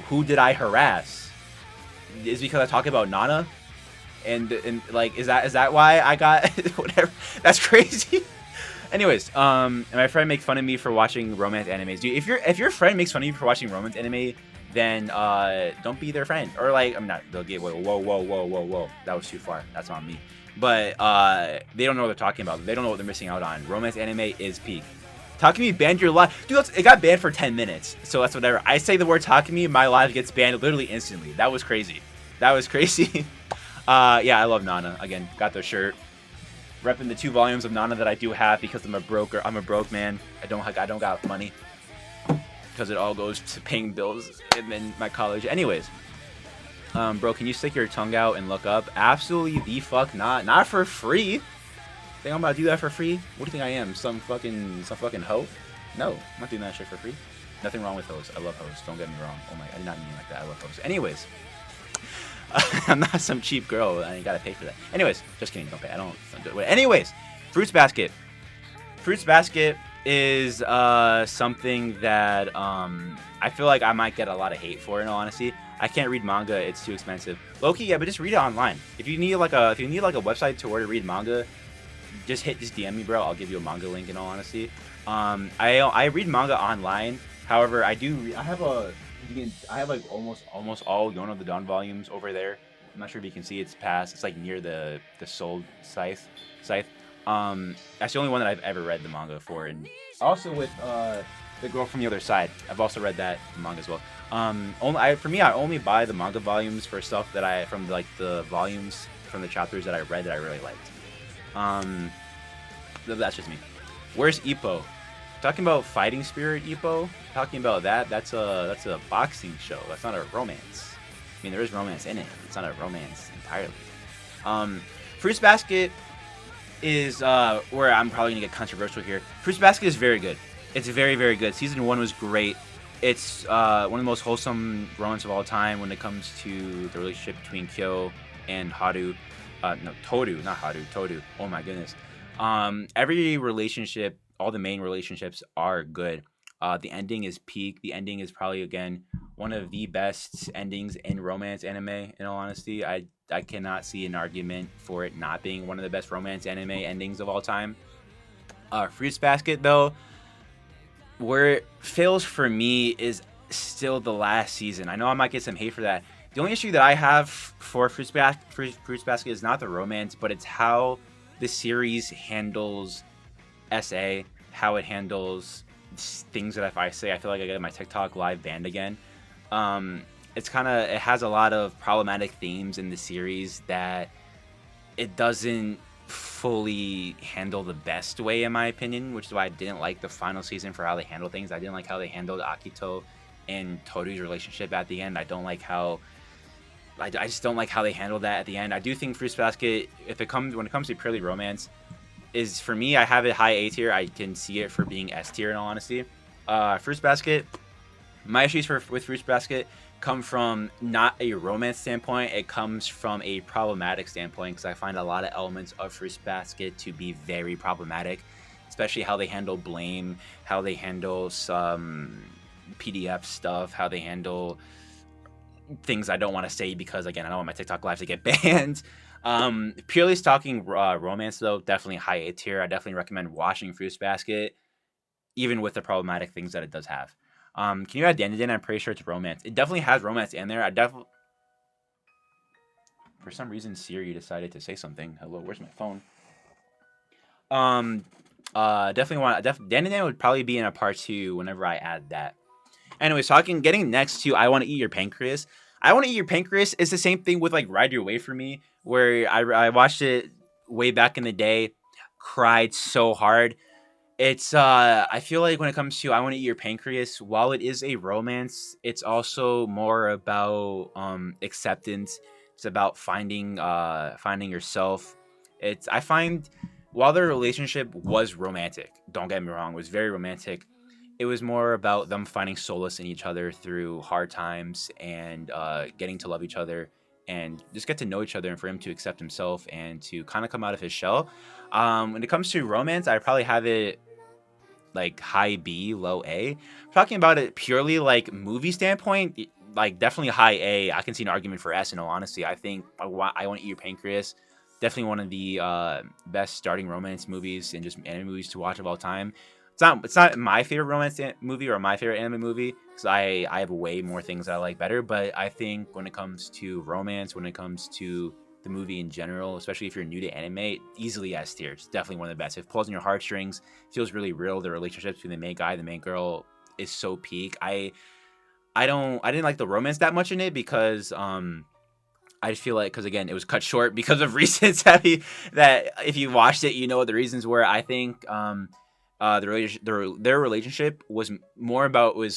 Who did I harass? Is it because I talk about Nana? And like, is that why I got whatever? That's crazy. Anyways, my friend makes fun of me for watching romance animes. Dude, if your friend makes fun of you for watching romance anime, then don't be their friend. Or like, I'm not. They'll get whoa. That was too far. That's on me. But they don't know what they're talking about. They don't know what they're missing out on. Romance anime is peak. Takumi banned your live. Dude, it got banned for 10 minutes. So that's whatever. I say the word Takumi, my live gets banned literally instantly. That was crazy. That was crazy. Yeah, I love Nana. Again, got the shirt. Repping the 2 volumes of Nana that I do have because I'm a broke man. I don't got money. Because it all goes to paying bills and then my college. Anyways. Bro, can you stick your tongue out and look up? Absolutely the fuck not. Not for free. Think I'm about to do that for free? What do you think I am? Some fucking hoe? No, I'm not doing that shit for free. Nothing wrong with hoes. I love hoes. Don't get me wrong. Oh my, I did not mean like that. I love hoes. Anyways. I'm not some cheap girl. I ain't gotta pay for that. Anyways, just kidding. Don't pay. I don't do it. Anyways, Fruits Basket. Fruits Basket is something that I feel like I might get a lot of hate for, in all honesty. I can't read manga; it's too expensive. Low-key, yeah, but just read it online. If you need like a website to where to read manga, just DM me, bro. I'll give you a manga link. In all honesty, I read manga online. However, I have like almost all Yono the Dawn volumes over there. I'm not sure if you can see it's past. It's like near the sold scythe. That's the only one that I've ever read the manga for, and also with The Girl from the Other Side. I've also read that manga as well. I only buy the manga volumes for stuff that from the volumes from the chapters that I read that I really liked. That's just me. Where's Ippo? Talking about Fighting Spirit Ippo? Talking about that? That's a boxing show. That's not a romance. I mean, there is romance in it. It's not a romance entirely. Fruits Basket is where I'm probably gonna get controversial here. Fruits Basket is very good. It's very, very good. Season 1 was great. It's one of the most wholesome romance of all time when it comes to the relationship between Kyo and Haru. No, Toru, not Haru, Toru. Oh my goodness. Every relationship, all the main relationships are good. The ending is peak. The ending is probably, again, one of the best endings in romance anime, in all honesty. I cannot see an argument for it not being one of the best romance anime endings of all time. Fruits Basket, though, where it fails for me is still the last season. I know I might get some hate for that. The only issue that I have for Fruits Basket is not the romance, but it's how the series handles SA, how it handles things that if I say, I feel like I get my TikTok live banned again. It has a lot of problematic themes in the series that it doesn't fully handle the best way, in my opinion, which is why I didn't like the final season for how they handle things. I didn't like how they handled Akito and Toru's relationship at the end. I just don't like how they handled that at the end. I do think Fruits Basket, when it comes to purely romance, is, for me, I have it high A tier. I can see it for being S tier, in all honesty. Fruits Basket, my issues with Fruits Basket come from not a romance standpoint. It comes from a problematic standpoint, because I find a lot of elements of Fruits Basket to be very problematic, especially how they handle blame, how they handle some PDF stuff, how they handle things I don't want to say because, again, I don't want my TikTok live to get banned. Purely stalking romance, though, definitely high A tier. I definitely recommend watching Fruits Basket, even with the problematic things that it does have. Can you add the ending? I'm pretty sure it's romance. It definitely has romance in there. For some reason, Siri decided to say something. Hello, where's my phone? Definitely would probably be in a part 2 whenever I add that. Anyways, getting next to I Want to Eat Your Pancreas. I Want to Eat Your Pancreas is the same thing with like Ride Your Way for me, where I watched it way back in the day, cried so hard. It's I feel like when it comes to I Want to Eat Your Pancreas, while it is a romance, it's also more about acceptance. It's about finding yourself. I find, while their relationship was romantic, don't get me wrong, it was very romantic. It was more about them finding solace in each other through hard times and getting to love each other and just get to know each other, and for him to accept himself and to kind of come out of his shell. When it comes to romance, I probably have it like high B, low A. Talking about it purely like movie standpoint, like definitely high A. I can see an argument for S, in all honesty. I think I Want to Eat Your Pancreas, definitely one of the best starting romance movies and just anime movies to watch of all time. It's not my favorite romance movie or my favorite anime movie, because I have way more things that I like better. But I think when it comes to romance, when it comes to the movie in general, especially if you're new to anime, easily S tier. It's definitely one of the best. It pulls on your heartstrings, feels really real. The relationship between the main guy and the main girl is so peak. I didn't like the romance that much in it because I feel like, because again, it was cut short because of reasons that if you watched it, you know what the reasons were. I think their relationship was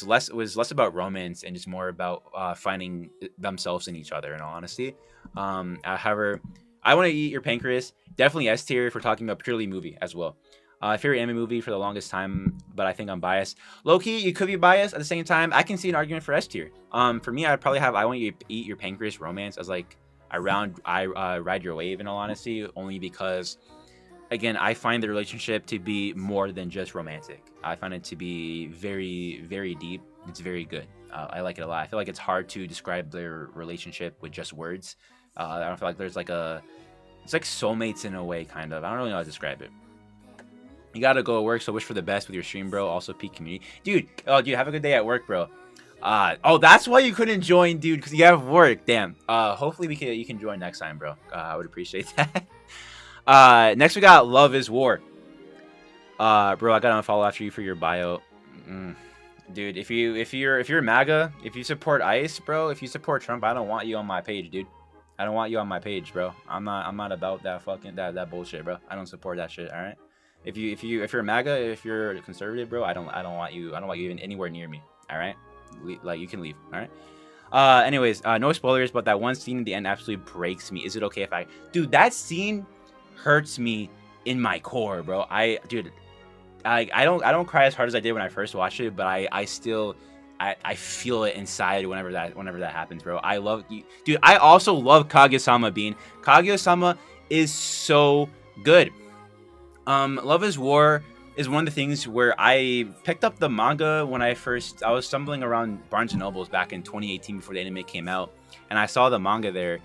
less about romance and just more about finding themselves in each other, in all honesty. However, I Want to Eat Your Pancreas, definitely S tier for talking about purely movie as well. Favorite anime movie for the longest time, but I think I'm biased. Low-key, you could be biased. At the same time, I can see an argument for S tier. For me, I'd probably have I Want You to Eat Your Pancreas romance as like Ride Your Wave, in all honesty, only because, again, I find the relationship to be more than just romantic. I find it to be very, very deep. It's very good. I like it a lot. I feel like it's hard to describe their relationship with just words. I don't feel like it's like soulmates in a way, kind of. I don't really know how to describe it. You gotta go to work, so wish for the best with your stream, bro. Also, peak community. Dude, have a good day at work, bro. That's why you couldn't join, dude, because you have work. Damn. Hopefully you can join next time, bro. I would appreciate that. Next we got Love is War. Bro, I gotta unfollow after you for your bio. Dude, if you're MAGA, if you support ICE, bro, if you support Trump, I don't want you on my page, dude. I don't want you on my page, bro. I'm not about that fucking that bullshit, bro. I don't support that shit, all right? If you're MAGA, if you're conservative, bro, I don't want you even anywhere near me, all right? Like, you can leave, all right? Anyways, no spoilers, but that one scene in the end absolutely breaks me. Is it okay if I, dude? That scene hurts me in my core, bro. Dude, I don't cry as hard as I did when I first watched it, but I still I feel it inside whenever that happens, bro. I love you, dude. I also love Kaguya-sama. Bean Kaguya-sama is so good. Love is War is one of the things where I picked up the manga when I was stumbling around Barnes and Nobles back in 2018 before the anime came out, and I saw the manga there,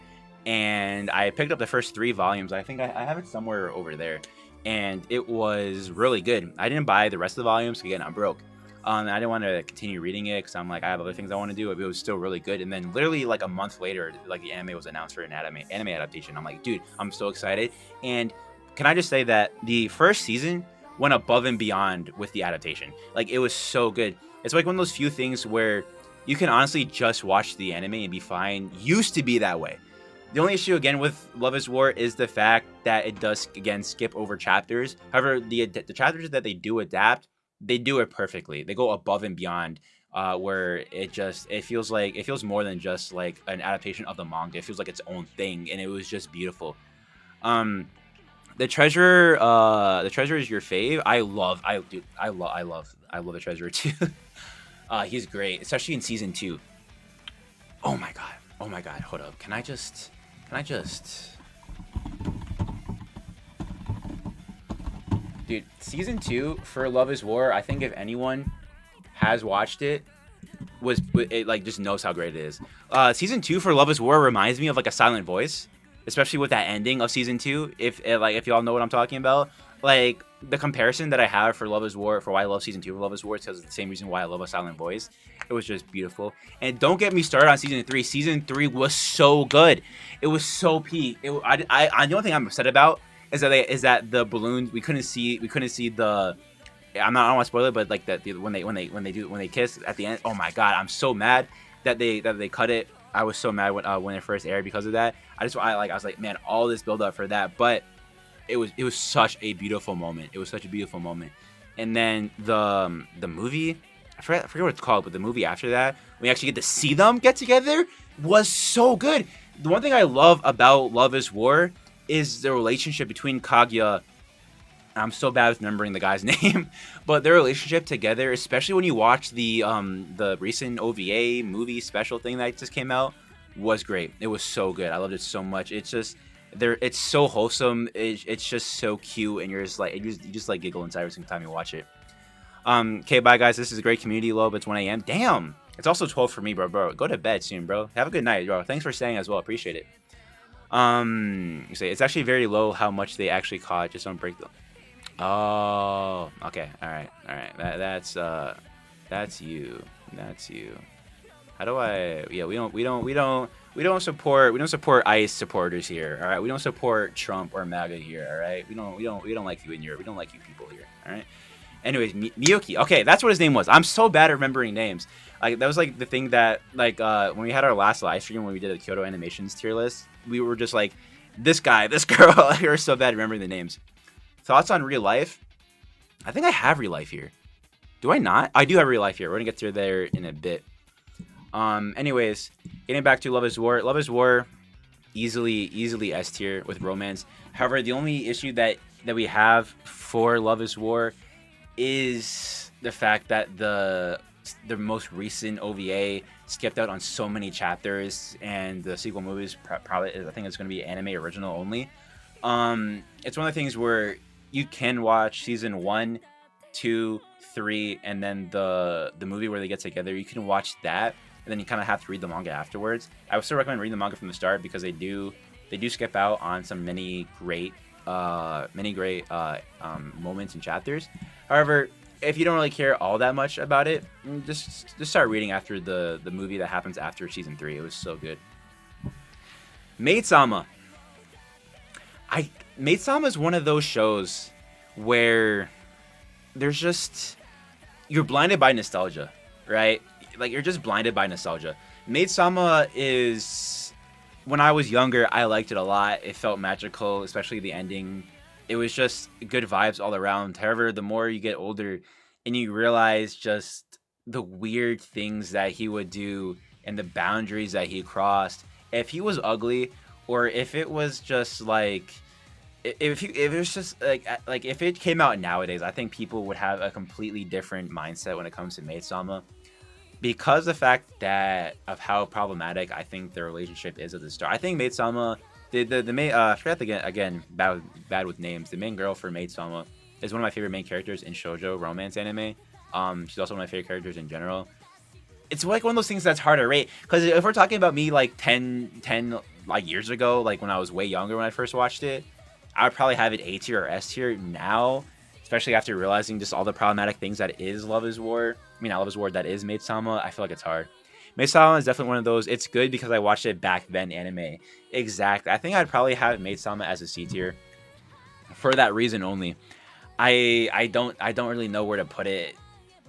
and I picked up the first 3 volumes. I think I have it somewhere over there, and it was really good. I didn't buy the rest of the volumes again. I'm broke. I didn't want to continue reading it because I'm like I have other things I want to do. But it was still really good. And then literally like a month later, like the anime was announced for an anime adaptation. I'm like, dude, I'm so excited. And can I just say that the first season went above and beyond with the adaptation. Like it was so good. It's like one of those few things where you can honestly just watch the anime and be fine. Used to be that way. The only issue again with Love is War is the fact that it does again skip over chapters. However, the chapters that they do adapt, they do it perfectly. They go above and beyond. Where it feels more than just like an adaptation of the manga. It feels like its own thing, and it was just beautiful. Um, the treasure is your fave. I love the treasure too. He's great, especially in season 2. Oh my god, hold up. Can I just dude, season 2 for Love is War, I think if anyone has watched it, it like just knows how great it is. Season 2 for Love is War reminds me of like a Silent Voice, especially with that ending of season 2. If y'all know what I'm talking about, like the comparison that I have for Love is War, for why I love season 2 of Love is War, is because it's the same reason why I love A Silent Voice. It was just beautiful. And don't get me started on season 3. Season 3 was so good. It was so peak. The only thing I'm upset about is that the balloons, we couldn't see the, I don't want to spoil it, but like when they kiss at the end. Oh my god, I'm so mad that they cut it. I was so mad when it first aired because of that. I was like, man, all this build up for that, but it was such a beautiful moment. It was such a beautiful moment. And then the movie, I forget what it's called, but the movie after that, we actually get to see them get together, was so good. The one thing I love about Love is War is the relationship between Kaguya. I'm so bad with remembering the guy's name, but their relationship together, especially when you watch the recent OVA movie special thing that just came out, was great. It was so good. I loved it so much. It's so wholesome. It's just so cute, and you're just like you just like giggle inside every single time you watch it. Okay, bye guys. This is a great community low. It's 1 a.m. Damn. It's also 12 for me, bro. Bro, go to bed soon, bro. Have a good night, bro. Thanks for staying as well. Appreciate it. You say it's actually very low how much they actually caught. Just don't break them. Oh, okay. All right. That's you. That's you. How do I? Yeah, we don't support ICE supporters here. All right, we don't support Trump or MAGA here. All right, we don't like you in Europe. We don't like you people here. All right. Anyways, Miyuki. Okay, that's what his name was. I'm so bad at remembering names. Like that was like the thing that like when we had our last live stream when we did the Kyoto Animations tier list, we were just like this guy, this girl. We were so bad at remembering the names. Thoughts on real life? I think I have real life here. Do I not? I do have real life here. We're gonna get to there in a bit. Anyways, getting back to Love is War. Love is War, easily S tier with romance. However, the only issue that we have for Love is War is the fact that the most recent OVA skipped out on so many chapters, and the sequel movies probably I think it's going to be anime original only. It's one of the things where you can watch season 1, 2, 3, and then the movie where they get together. You can watch that, and then you kind of have to read the manga afterwards. I would still recommend reading the manga from the start because they do skip out on some many great moments and chapters. However, if you don't really care all that much about it, just start reading after the movie that happens after season 3. It was so good. Maid-sama. Maid-sama is one of those shows where there's just you're blinded by nostalgia, right? Like you're just blinded by nostalgia. Maid-sama is, when I was younger, I liked it a lot. It felt magical, especially the ending. It was just good vibes all around. However, the more you get older and you realize just the weird things that he would do and the boundaries that he crossed. If he was ugly, or if it was just like, if it was just like if it came out nowadays, I think people would have a completely different mindset when it comes to Maid-sama, because the fact that of how problematic I think their relationship is at the start. I think Maid-sama, the main I forgot again bad with names. The main girl for Maid-sama is one of my favorite main characters in shoujo romance anime. She's also one of my favorite characters in general. It's like one of those things that's hard to rate, because if we're talking about me like 10 like years ago, like when I was way younger when I first watched it, I would probably have it A tier or S tier. Now, especially after realizing just all the problematic things that is Love is War, not Love is War, that is Maid-sama, I feel like it's hard. Maid-sama is definitely one of those. It's good because I watched it back then anime. Exactly. I think I'd probably have Maid-sama as a C tier for that reason only. I don't really know where to put it,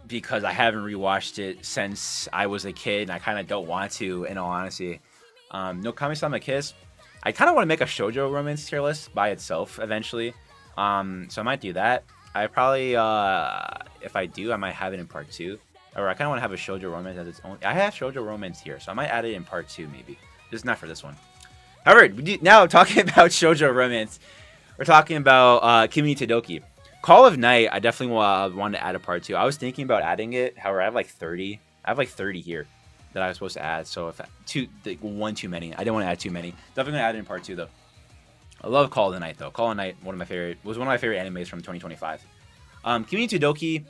because I haven't rewatched it since I was a kid, and I kind of don't want to, in all honesty. No Kami-sama Kiss, I kind of want to make a shoujo romance tier list by itself eventually. So I might do that. I probably, if I do, I might have it in part 2. Or I kind of want to have a shoujo romance as its own. I have shoujo romance here, so I might add it in part 2 maybe. Just not for this one. However, now talking about shoujo romance, we're talking about Kimi Todoke. Call of Night, I definitely want to add a part 2. I was thinking about adding it. However, I have like 30. I have like 30 here that I was supposed to add. So if one too many. I didn't want to add too many. Definitely gonna add it in part 2 though. I love Call of the Night though. Call of the Night, was one of my favorite animes from 2025. Kimi Todoke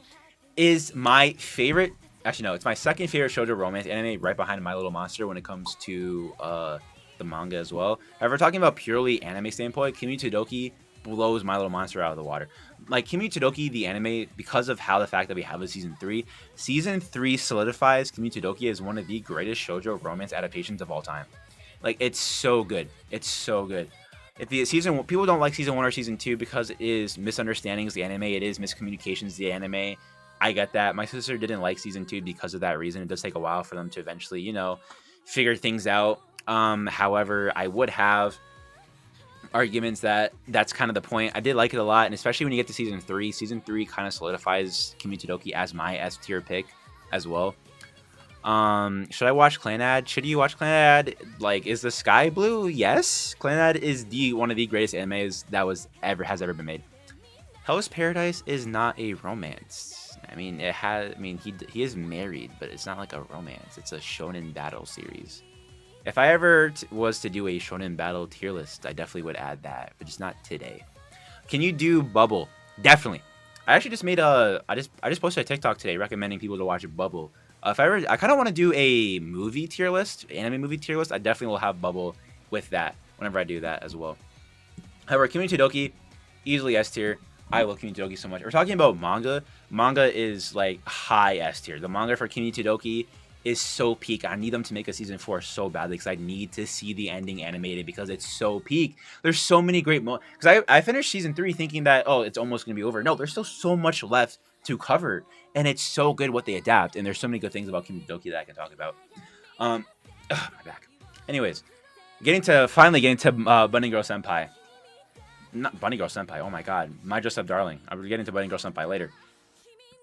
is my favorite. Actually, no, it's my second favorite shoujo romance anime, right behind My Little Monster when it comes to the manga as well. However, talking about purely anime standpoint, Kimi Todoke blows My Little Monster out of the water. Like Kimi Todoke, the anime, because of how the fact that we have a season 3. Season 3 solidifies Kimi Todoke as one of the greatest shoujo romance adaptations of all time. Like, it's so good. It's so good. If the season, people don't like season 1 or season 2 because it is misunderstandings, the anime, it is miscommunications, the anime. I get that. My sister didn't like season 2 because of that reason. It does take a while for them to eventually, you know, figure things out. However, I would have arguments that that's kind of the point. I did like it a lot, and especially when you get to season 3. Season 3 kind of solidifies Kimi Todoke as my S tier pick as well. Should I watch Clannad? Should you watch Clannad? Like, is the sky blue? Yes. Clannad is one of the greatest animes that has ever been made. Hell's Paradise is not a romance. I mean, he is married, but it's not like a romance. It's a shonen battle series. If I ever was to do a shonen battle tier list, I definitely would add that, but just not today. Can you do Bubble? Definitely. I actually just made I just posted a TikTok today recommending people to watch Bubble. I kind of want to do a movie tier list, anime movie tier list. I definitely will have Bubble with that whenever I do that as well. However, Kimi Todoke, easily S tier. I love Kimi Todoke so much. We're talking about manga. Manga is like high S tier. The manga for Kimi Todoke is so peak. I need them to make a season 4 so badly because I need to see the ending animated because it's so peak. There's so many great because I finished season 3 thinking that, oh, it's almost gonna be over. No, there's still so much left to cover, and it's so good what they adapt, and there's so many good things about Kimi Todoke that I can talk about. My back. Anyways, finally getting to Bunny Girl Senpai. Not Bunny Girl Senpai. Oh my god, My Dress Up Darling. I'll be getting to Bunny Girl Senpai later.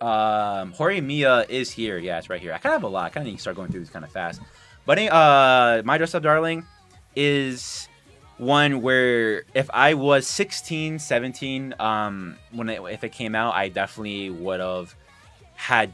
horimiya is here. Yeah, it's right here. I kind of have a lot. I kind of need to start going through this kind of fast. But My Dress Up Darling is one where if I was 16, 17, if it came out, I definitely would have had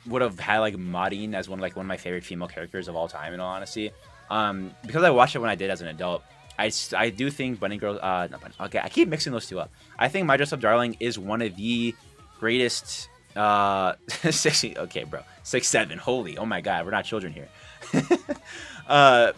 like Marin as one of my favorite female characters of all time, in all honesty. Because I watched it when I did as an adult. I do think Bunny Girl, not Bunny, okay, I keep mixing those two up. I think My Dress Up Darling is one of the greatest, 6'7", holy, oh my god, we're not children here. My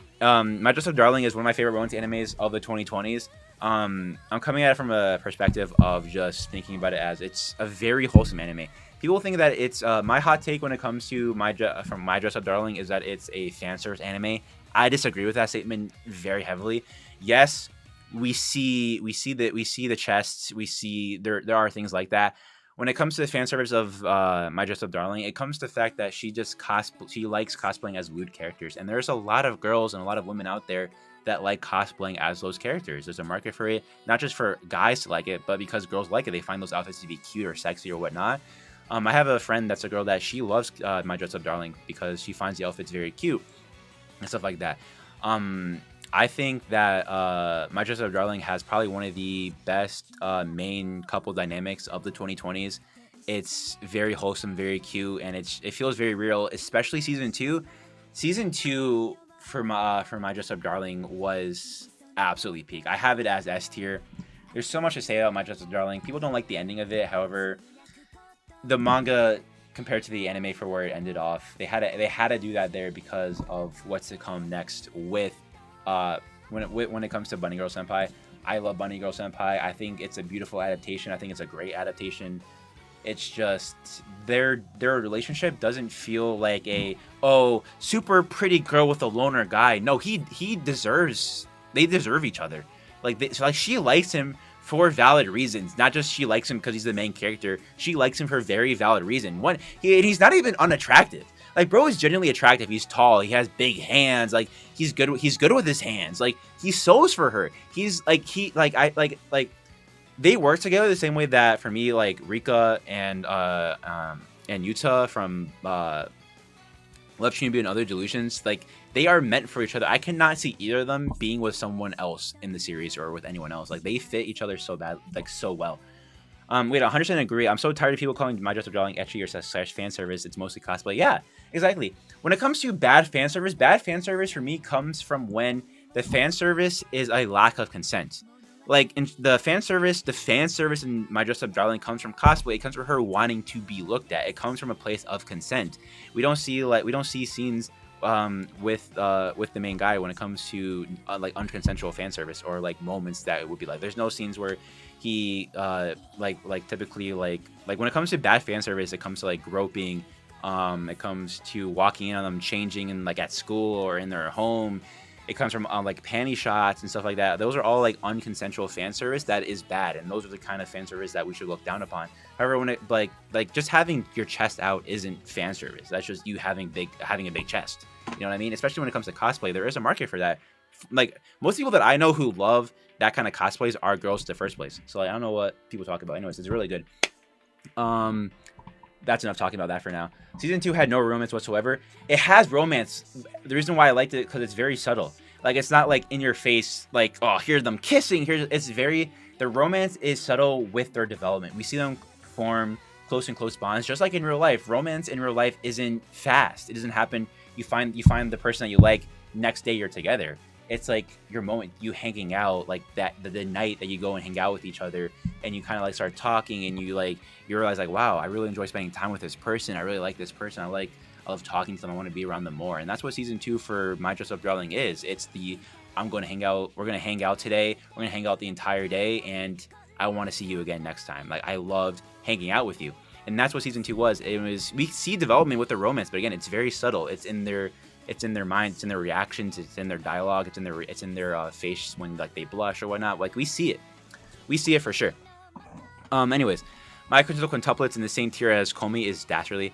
Dress Up Darling is one of my favorite romance animes of the 2020s. I'm coming at it from a perspective of just thinking about it as it's a very wholesome anime. People think that it's, my hot take when it comes to My Dress Up Darling is that it's a fan service anime. I disagree with that statement very heavily. Yes, we see the chests. We see there are things like that. When it comes to the fan service of My Dress Up Darling, it comes to the fact that she likes cosplaying as lewd characters, and there's a lot of girls and a lot of women out there that like cosplaying as those characters. There's a market for it, not just for guys to like it, but because girls like it, they find those outfits to be cute or sexy or whatnot. I have a friend that's a girl that she loves My Dress Up Darling because she finds the outfits very cute and stuff like that. I think that My Dress Up Darling has probably one of the best main couple dynamics of the 2020s. It's very wholesome, very cute, and it feels very real, especially season 2. Season 2 for My Dress Up Darling was absolutely peak. I have it as S tier. There's so much to say about My Dress Up Darling. People don't like the ending of it. However, the manga compared to the anime for where it ended off, they had to do that there because of what's to come next with when it comes to Bunny Girl Senpai. I love Bunny Girl Senpai. I think it's a beautiful adaptation. I think it's a great adaptation. It's just their relationship doesn't feel like a super pretty girl with a loner guy. No, they deserve each other. Like she likes him for valid reasons, not just she likes him because he's the main character. She likes him for very valid reason. He's not even unattractive. Like, bro is genuinely attractive. He's tall. He has big hands. Like, he's good with his hands. Like, he sews for her. They work together the same way that for me, like Rika and Yuta from Love, Chunibyo and Other Delusions, like they are meant for each other. I cannot see either of them being with someone else in the series or with anyone else. Like, they fit each other so bad, like so well. Wait, 100% agree. I'm so tired of people calling My Dress Up Darling ecchi or / fan service. It's mostly cosplay. Yeah, exactly. When it comes to bad fan service for me comes from when the fan service is a lack of consent. Like, in the fan service in My Dress Up Darling comes from cosplay. It comes from her wanting to be looked at. It comes from a place of consent. We don't see scenes with the main guy when it comes to like unconsensual fan service or like moments that it would be like. There's no scenes where he typically like when it comes to bad fan service, it comes to like groping. It comes to walking in on them changing in like at school or in their home. It comes from like panty shots and stuff like that. Those are all like unconsensual fan service that is bad, and those are the kind of fan service that we should look down upon. However, when it like just having your chest out isn't fan service. That's just you having a big chest. You know what I mean? Especially when it comes to cosplay, there is a market for that. Like, most people that I know who love that kind of cosplays are girls in the first place. So like, I don't know what people talk about. Anyways, it's really good. That's enough talking about that for now. Season 2 had no romance whatsoever. It has romance. The reason why I liked it because it's very subtle. Like, it's not like in your face, like, oh, here's them kissing. The romance is subtle with their development. We see them form close and close bonds, just like in real life. Romance in real life isn't fast. It doesn't happen. You find the person that you like, next day you're together. It's like your moment, you hanging out, like that the night that you go and hang out with each other, and you kind of like start talking, and you realize like, wow, I really enjoy spending time with this person. I really like this person. I love talking to them. I want to be around them more. And that's what season 2 for My Dress Up Darling is. It's I'm going to hang out. We're going to hang out today. We're going to hang out the entire day, and I want to see you again next time. Like, I loved hanging out with you, and that's what season 2 was. We see development with the romance, but again, it's very subtle. It's in their minds, it's in their reactions, it's in their dialogue, it's in their face when like they blush or whatnot. Like, we see it for sure. Anyways, my Quintessential Quintuplets in the same tier as Komi is Dastardly.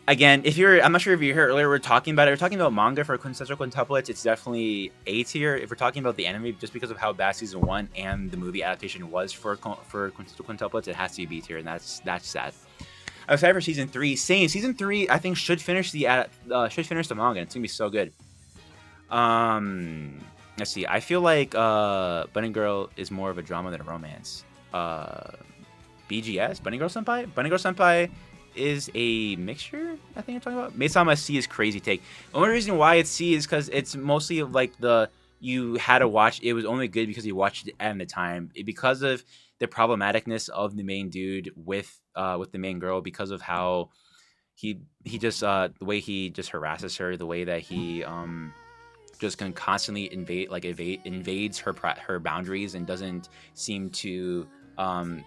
Again, I'm not sure if you heard earlier, we're talking about manga for Quintessential Quintuplets. It's definitely A tier. If we're talking about the anime, just because of how bad season 1 and the movie adaptation was for Quintessential Quintuplets, it has to be B tier, and that's sad. I'm excited for season 3. Season 3, I think should finish the manga. It's gonna be so good. Let's see. I feel like Bunny Girl is more of a drama than a romance. BGS, Bunny Girl Senpai is a mixture. I think you're talking about. Maid-sama C is crazy take. The only reason why it's C is because it's mostly like you had to watch. It was only good because you watched it at the time because of the problematicness of the main dude with the main girl, because of how he just the way he just harasses her, the way that he just can constantly invades her boundaries and doesn't seem to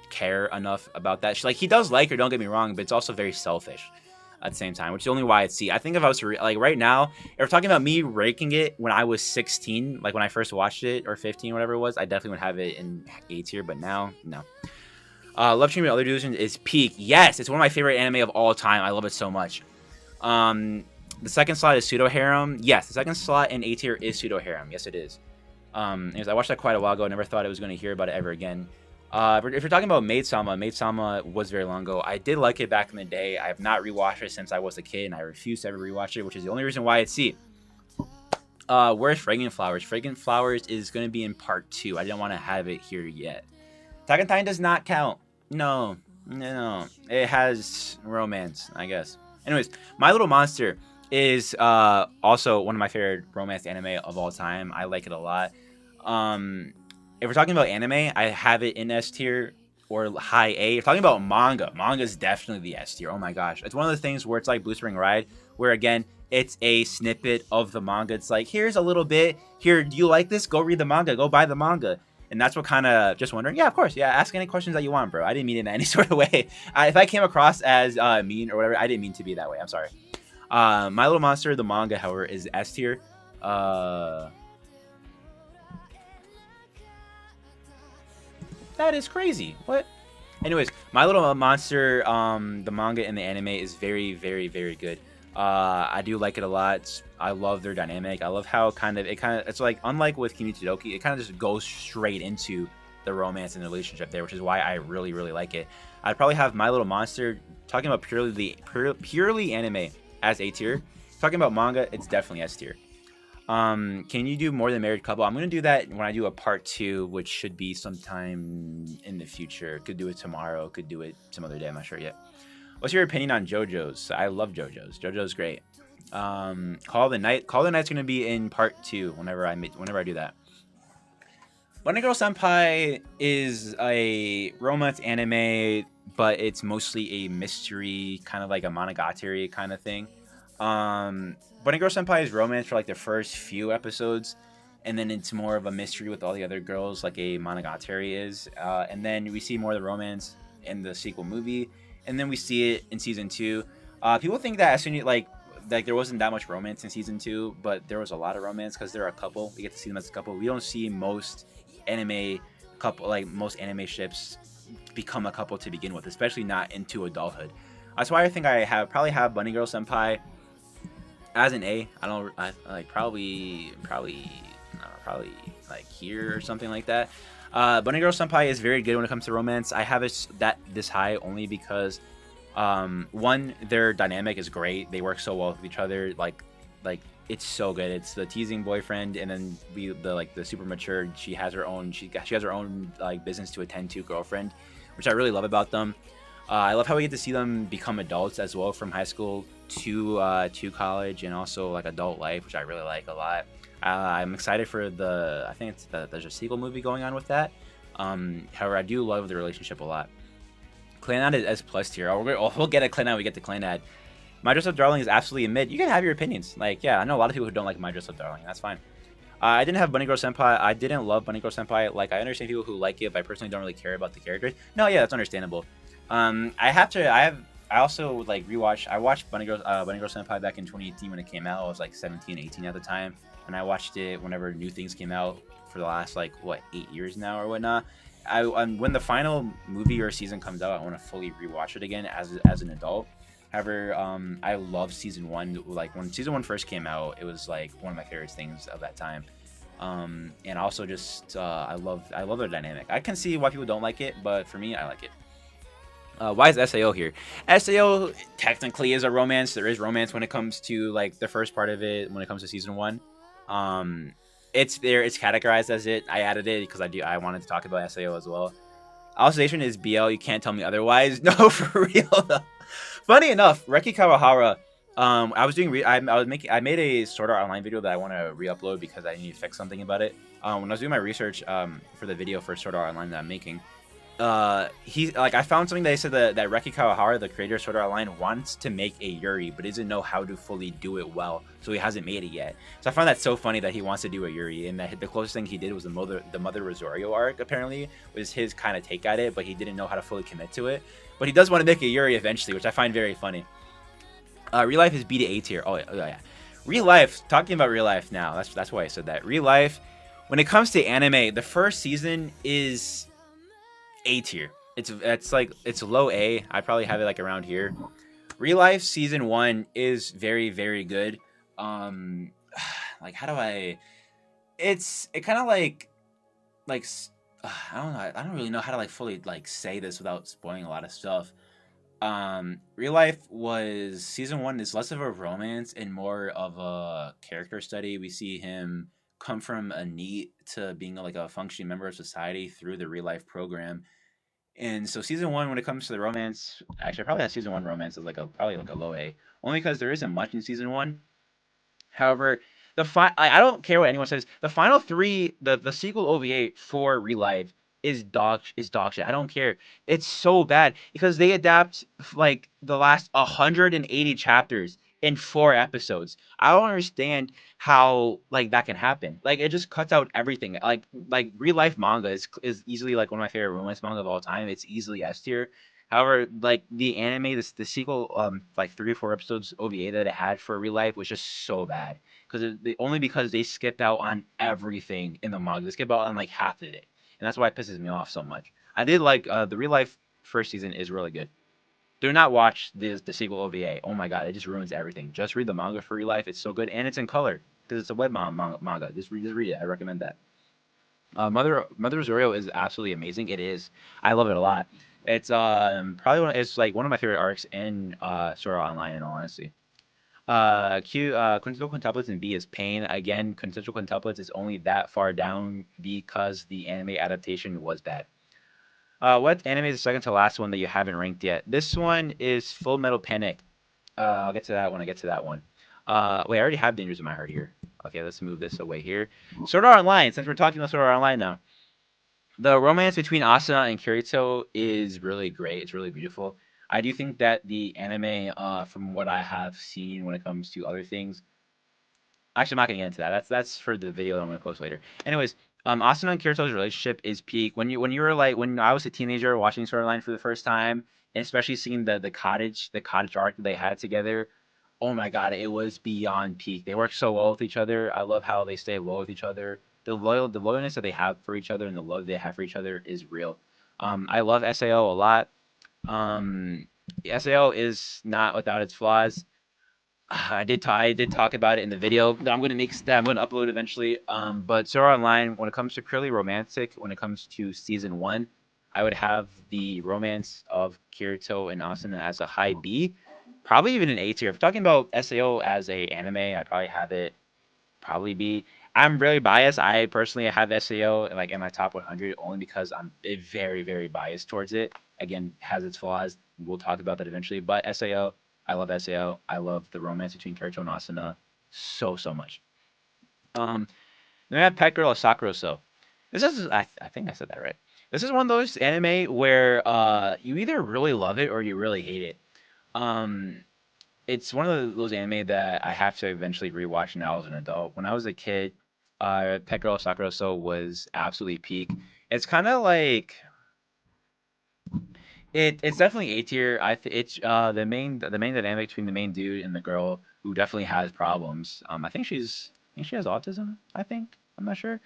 care enough about that. He does like her, don't get me wrong, but it's also very selfish at the same time, which is the only why it's C. I think if I was to right now, if we're talking about me ranking it when I was 16, like when I first watched it, or 15, whatever it was, I definitely would have it in A tier, but now, no. Love Chunibyo and Other Delusions is peak. Yes, it's one of my favorite anime of all time. I love it so much. The second slot is pseudo harem. Yes, the second slot in A tier is pseudo harem. Yes, it is. Anyways, I watched that quite a while ago. I never thought I was going to hear about it ever again. If you're talking about Maid-sama, Maid-sama was very long ago. I did like it back in the day. I have not rewatched it since I was a kid, and I refuse to ever rewatch it, which is the only reason why it's C. Where's Fragrant Flowers? Fragrant Flowers is going to be in part 2. I didn't want to have it here yet. Attack on Titan does not count. No. It has romance, I guess. Anyways, My Little Monster is also one of my favorite romance anime of all time. I like it a lot. If we're talking about anime, I have it in S tier or high A. If we're talking about manga, manga is definitely the S tier. Oh my gosh. It's one of the things where it's like Blue Spring Ride, where again, it's a snippet of the manga. It's like, here's a little bit. Here, do you like this? Go read the manga. Go buy the manga. And that's what kind of just wondering. Yeah, of course. Yeah, ask any questions that you want, bro. I didn't mean it in any sort of way. If I came across as mean or whatever, I didn't mean to be that way. I'm sorry. My Little Monster, the manga, however, is S tier. That is crazy. What? Anyways, My Little Monster, the manga and the anime is very, very, very good. I do like it a lot. I love their dynamic. I love how it's like, unlike with Kimi Todoke, it kind of just goes straight into the romance and the relationship there, which is why I really, really like it. I'd probably have My Little Monster, talking about purely anime, as A tier. Talking about manga, it's definitely S tier. Can you do more than Married Couple? I'm gonna do that when I do a part 2, which should be sometime in the future. Could do it tomorrow, could do it some other day, I'm not sure yet. What's your opinion on JoJo's? I love JoJo's. JoJo's great. Call the Night's gonna be in part 2 whenever I do that. Bunny Girl Senpai is a romance anime, but it's mostly a mystery, kind of like a monogatari kind of thing. Bunny Girl Senpai is romance for like the first few episodes, and then it's more of a mystery with all the other girls, like a monogatari is. And then we see more of the romance in the sequel movie, and then we see it in season 2. People think that as soon as like there wasn't that much romance in season 2, but there was a lot of romance because they're a couple. We get to see them as a couple. We don't see most anime ships become a couple to begin with, especially not into adulthood. That's why I think I probably have Bunny Girl Senpai as an A. I like probably like here or something like that. Bunny Girl Senpai is very good when it comes to romance. I have it this high only because one, their dynamic is great. They work so well with each other. Like it's so good. It's the teasing boyfriend, and then the super mature. She has her own like business to attend to girlfriend, which I really love about them. I love how we get to see them become adults as well, from high school to college, and also like adult life, which I really like a lot. I'm excited for I think there's a sequel movie going on with that. However, I do love the relationship a lot. Clannad is S+ tier. We'll get a clannad when we get to clannad. My Dress Up Darling is absolutely a mid. You can have your opinions. Like, yeah, I know a lot of people who don't like My Dress Up Darling. That's fine. I didn't have Bunny Girl Senpai. I didn't love Bunny Girl Senpai. Like, I understand people who like it, but I personally don't really care about the characters. No, yeah, that's understandable. I also like rewatch. I watched Bunny Girl Senpai back in 2018 when it came out. I was like 17, 18 at the time, and I watched it whenever new things came out for the last 8 years now or whatnot. When the final movie or season comes out, I want to fully rewatch it again as an adult. However, I love season 1. Like when season 1 first came out, it was like one of my favorite things of that time. And also just I love their dynamic. I can see why people don't like it, but for me, I like it. Why is SAO here? SAO technically is a romance. There is romance when it comes to like the first part of it. When it comes to season 1, it's there. It's categorized as it. I added it because I wanted to talk about SAO as well. Alicization is BL. You can't tell me otherwise. No, for real. Funny enough, Reki Kawahara. I made a Sword Art Online video that I want to re-upload because I need to fix something about it. When I was doing my research for the video for Sword Art Online that I'm making, I found something that they said that Reki Kawahara, the creator of Sword Art Online, wants to make a Yuri, but doesn't know how to fully do it well, so he hasn't made it yet. So I found that so funny that he wants to do a Yuri, and that the closest thing he did was the Mother Rosario arc. Apparently, was his kind of take at it, but he didn't know how to fully commit to it. But he does want to make a Yuri eventually, which I find very funny. Real Life is B to A tier. Oh yeah. Real Life. Talking about Real Life now. That's why I said that. Real Life. When it comes to anime, the first season is A tier. It's low A. I probably have it like around here. Real Life season 1 is very, very good. Like how do I? It kind of like I don't know. I don't really know how to like fully like say this without spoiling a lot of stuff. Real life was season one is less of a romance and more of a character study. We see him come from a NEET to being like a functioning member of society through the real life program. And so season one, when it comes to the romance, actually, I probably have season one romance is like a probably like a low A, only because there isn't much in season one. However, I don't care what anyone says. The final three, the sequel OVA for Relive is dog shit. I don't care. It's so bad because they adapt like the last 180 chapters in 4 episodes. I don't understand how like that can happen. Like it just cuts out everything. Like real life manga is easily like one of my favorite romance manga of all time. It's easily S tier. However, like the anime, the sequel, like 3 or 4 episodes OVA that it had for real life was just so bad only because they skipped out on everything in the manga. They skipped out on like half of it, and that's why it pisses me off so much. I did like the real life first season is really good. Do not watch the sequel OVA. Oh my god, it just ruins everything. Just read the manga for real life. It's so good, and it's in color because it's a web manga. Just read it. I recommend that. Mother Zorio is absolutely amazing. It is. I love it a lot. It's probably it's like one of my favorite arcs in Sword Art Online. In all honesty. Quintessential Quintuplets and B is pain. Again, Quintessential Quintuplets is only that far down because the anime adaptation was bad. What anime is the second to last one that you haven't ranked yet? This one is Full Metal Panic. I'll get to that when I get to that one. Wait, I already have Dangers in My Heart here. Okay, let's move this away here. Sword Art Online, since we're talking about Sword Art Online now. The romance between Asuna and Kirito is really great. It's really beautiful. I do think that the anime, from what I have seen when it comes to other things, actually, I'm not gonna get into that. That's for the video that I'm gonna post later. Anyways, Asuna and Kirito's relationship is peak. When you were like when I was a teenager watching Storyline for the first time, and especially seeing the cottage arc that they had together. Oh my god, it was beyond peak. They work so well with each other. I love how they stay loyal with each other. The loyalness that they have for each other and the love they have for each other is real. I love Sao a lot. Um, Sao is not without its flaws. I did talk about it in the video that I'm gonna upload eventually. But Sword Art Online, when it comes to purely romantic, when it comes to season one, I would have the romance of Kirito and Asuna as a high B, probably even an A tier. If we're talking about Sao as a anime, I'd probably have it probably B. I'm really biased. I personally have SAO like in my top 100 only because I'm very, very biased towards it. Again, has its flaws. We'll talk about that eventually. But SAO, I love SAO. I love the romance between Kirito and Asuna so much. Um, then we have Pet Girl Sakurasou. This is I think I said that right. This is one of those anime where you either really love it or you really hate it. Um, it's one of those anime that I have to eventually rewatch now as an adult. When I was a kid, Pet Girl Sakurasou was absolutely peak. It's kind of like it's definitely A tier. It's the main dynamic between the main dude and the girl who definitely has problems. I think she has autism. I'm not sure.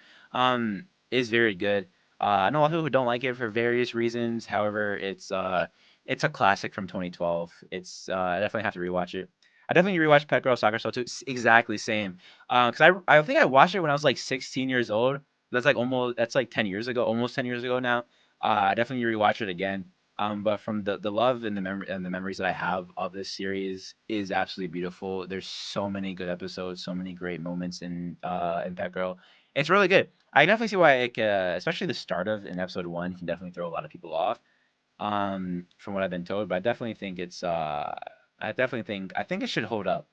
Is very good. I know a lot of people who don't like it for various reasons. However, it's a classic from 2012. I definitely have to rewatch it. I definitely rewatched Pet Girl Soccer Soul too. Exactly same. Because I think I watched it when I was like 16 years old. That's like 10 years ago, almost 10 years ago now. I definitely rewatch it again. But from the love and the memories that I have of this series is absolutely beautiful. There's so many good episodes, so many great moments in Pet Girl. It's really good. I definitely see why, especially the start of in episode one, can definitely throw a lot of people off. From what I've been told, but I think it should hold up.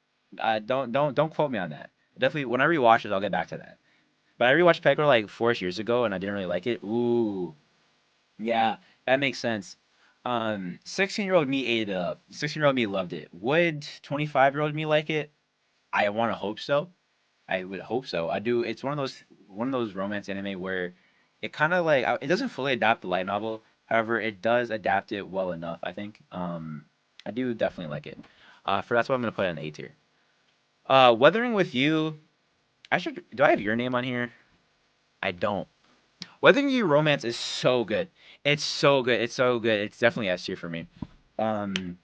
Don't quote me on that. Definitely, when I rewatch it, I'll get back to that. But I rewatched Pet Girl like 4 years ago, and I didn't really like it. Ooh, yeah, that makes sense. 16-year-old me ate it up. 16-year-old me loved it. Would 25-year-old me like it? I want to hope so. I would hope so. I do. It's one of those romance anime where it kind of like it doesn't fully adapt the light novel. However, it does adapt it well enough. I think. I do definitely like it. For that's why I'm gonna put it in A tier. Weathering with You. I should. Do I have your name on here? I don't. Weathering You romance is so good. It's so good. It's so good. It's definitely S tier for me. Um,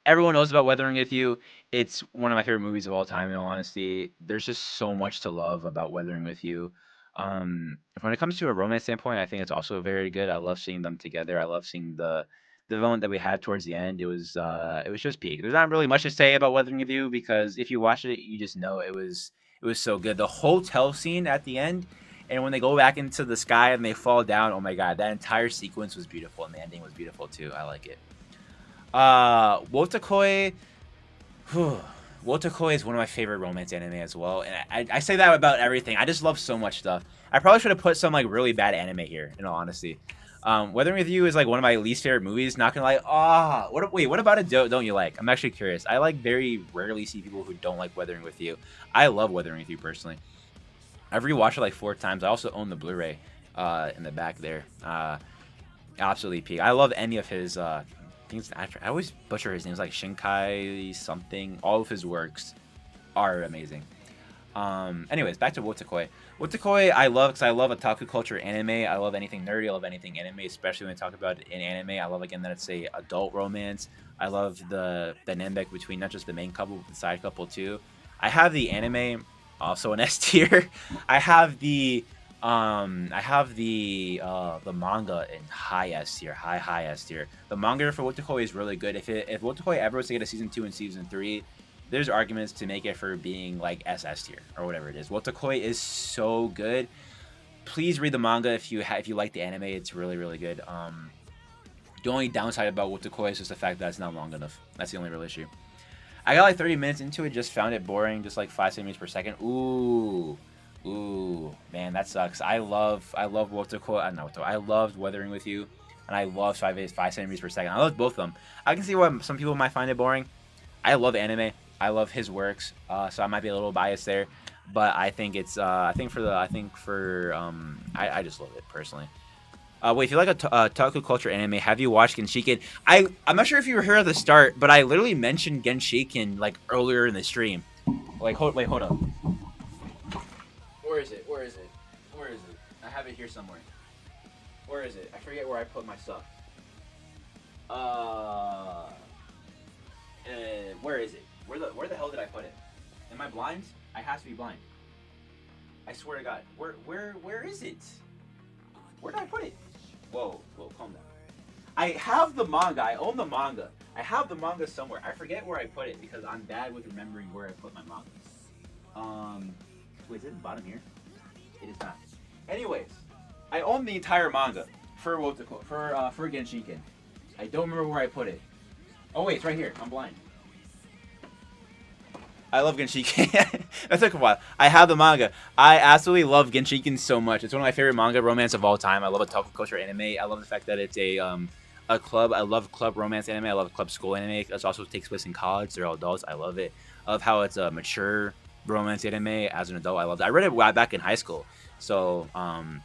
Everyone knows about Weathering with You. It's one of my favorite movies of all time. In all honesty, there's just so much to love about Weathering with You. When it comes to a romance standpoint, I think it's also very good. I love seeing them together. I love seeing the development that we had towards the end. It was just peak. There's not really much to say about Weathering with You because if you watch it, you just know it was so good. The hotel scene at the end, and when they go back into the sky and they fall down, oh my god, that entire sequence was beautiful, and the ending was beautiful too. I like it. Wotakoi. Wotakoi is one of my favorite romance anime as well, and I say that about everything. I just love so much stuff. I probably should have put some like really bad anime here, in all honesty. Weathering with You is like one of my least favorite movies. Not gonna lie. What about it? Don't you like? I'm actually curious. I like very rarely see people who don't like Weathering with You. I love Weathering with You personally. I've rewatched it like 4 times. I also own the Blu-ray in the back there. Absolutely peak. I love any of his things. I always butcher his names like Shinkai something. All of his works are amazing. Anyways, back to Wotakoi. Wotakoi I love because I love otaku culture anime. I love anything nerdy. I love anything anime, especially when I talk about it in anime. I love again that it's a adult romance. I love the dynamic between not just the main couple but the side couple too. I have the anime also an S tier. I have the manga in high S tier, high S tier. The manga for Wotakoi is really good. If Wotakoi ever was to get a season 2 and season 3, there's arguments to make it for being like SS tier or whatever it is. Wotakoi is so good. Please read the manga if you like the anime. It's really really good. The only downside about Wotakoi is just the fact that it's not long enough. That's the only real issue. I got like 30 minutes into it, just found it boring, just like 5 centimeters per second. Ooh, man, that sucks. I love Wotakoi. I loved Weathering with You, and I love 5 centimeters per second. I love both of them. I can see why some people might find it boring. I love anime. I love his works, so I might be a little biased there, but I think it's I just love it personally. Wait, if you like a otaku culture anime, have you watched Genshiken? I'm not sure if you were here at the start, but I literally mentioned Genshiken like earlier in the stream. Like, hold up. Where is it? I have it here somewhere. Where is it? I forget where I put my stuff. Where is it? Where the hell did I put it? Am I blind? I have to be blind. I swear to God. Where is it? Where did I put it? Whoa, calm down. I have the manga. I own the manga. I have the manga somewhere. I forget where I put it because I'm bad with remembering where I put my manga. Wait, is it at the bottom here? It is not. Anyways, I own the entire manga for Wotakoi, for Genshiken. I don't remember where I put it. Oh wait, it's right here. I'm blind. I love Genshiken. That took a while. I have the manga. I absolutely love Genshiken so much. It's one of my favorite manga romance of all time. I love otaku culture anime. I love the fact that it's a club. I love club romance anime. I love club school anime. It also takes place in college. They're all adults. I love it. I love how it's a mature romance anime. As an adult, I loved it. I read it back in high school. So and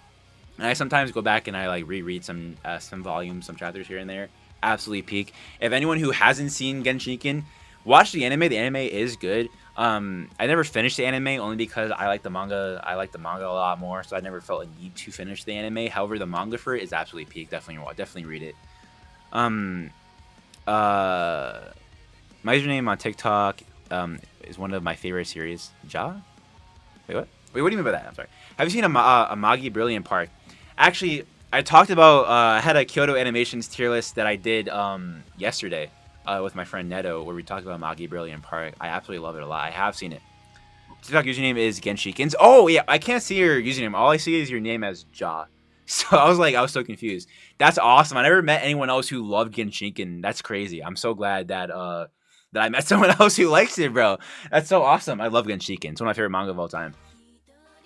I sometimes go back and I like reread some volumes, some chapters here and there. Absolutely peak. If anyone who hasn't seen Genshiken, watch the anime. The anime is good. I never finished the anime only because I like the manga. I like the manga a lot more, so I never felt a need to finish the anime. However, the manga for it is absolutely peak. Definitely read it. My username on TikTok is one of my favorite series. Ja? Wait, what? Wait, what do you mean by that? I'm sorry. Have you seen Amagi Brilliant Park? Actually, I talked about I had a Kyoto Animations tier list that I did yesterday with my friend Neto, where we talked about Amagi Brilliant Park. I absolutely love it a lot. I have seen it. TikTok username is Genshikins. Oh yeah, I can't see your username. All I see is your name as Ja. So I was so confused. That's awesome. I never met anyone else who loved Genshiken. That's crazy. I'm so glad that I met someone else who likes it, bro. That's so awesome. I love Genshiken. It's one of my favorite manga of all time.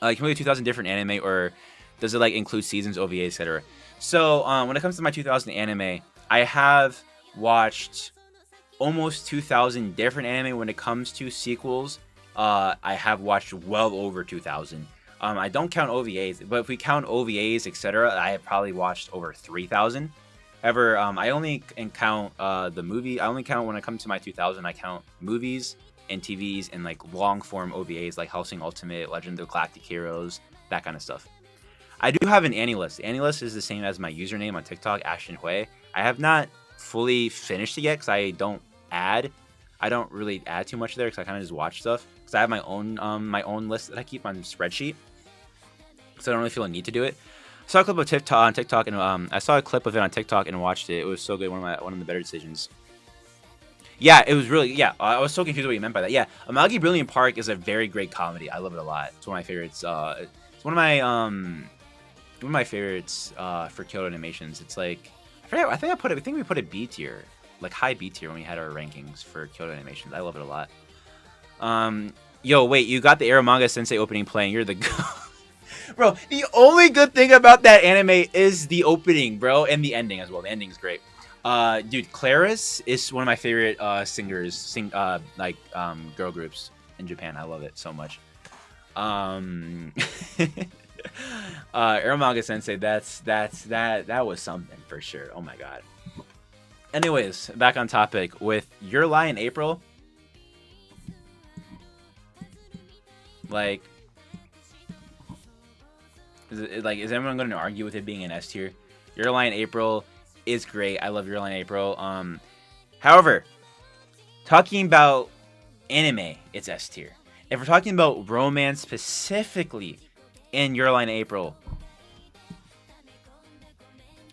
Can we do 2,000 different anime, or does it like include seasons, OVA, etc.? So when it comes to my 2,000 anime, I have watched almost 2,000 different anime. When it comes to sequels, I have watched well over 2,000. I don't count OVAs, but if we count OVAs, etc., I have probably watched over 3,000. However, I only count the movie. I only count when it comes to my 2,000. I count movies and TVs and like long form OVAs like Hellsing Ultimate, Legend of Galactic Heroes, that kind of stuff. I do have an AniList. AniList is the same as my username on TikTok, ashtonhwei. I have not fully finished it yet because I don't really add too much there because I kind of just watch stuff. Because I have my own list that I keep on spreadsheet. so I don't really feel a need to do it. I saw a clip of TikTok on TikTok, and I saw a clip of it on TikTok and watched it. It was so good. One of the better decisions. Yeah, it was really, yeah. I was so confused what you meant by that. Yeah, Amagi Brilliant Park is a very great comedy. I love it a lot. It's one of my favorites. It's one of my favorites for Kyoto Animations. It's like I forget. I think we put it B tier, like high B tier when we had our rankings for Kyoto Animations. I love it a lot. Yo, wait, you got the Eromanga Sensei opening playing. You're the bro. The only good thing about that anime is the opening, bro, and the ending as well. The ending's great. Dude, Claris is one of my favorite singers, girl groups in Japan. I love it so much. Eromanga Sensei, that was something for sure. Oh my god. Anyways, back on topic with Your Lie in April. Like, is everyone going to argue with it being an S tier? Your Lie in April is great. I love Your Lie in April. However, talking about anime, it's S tier. If we're talking about romance specifically in Your Lie in April,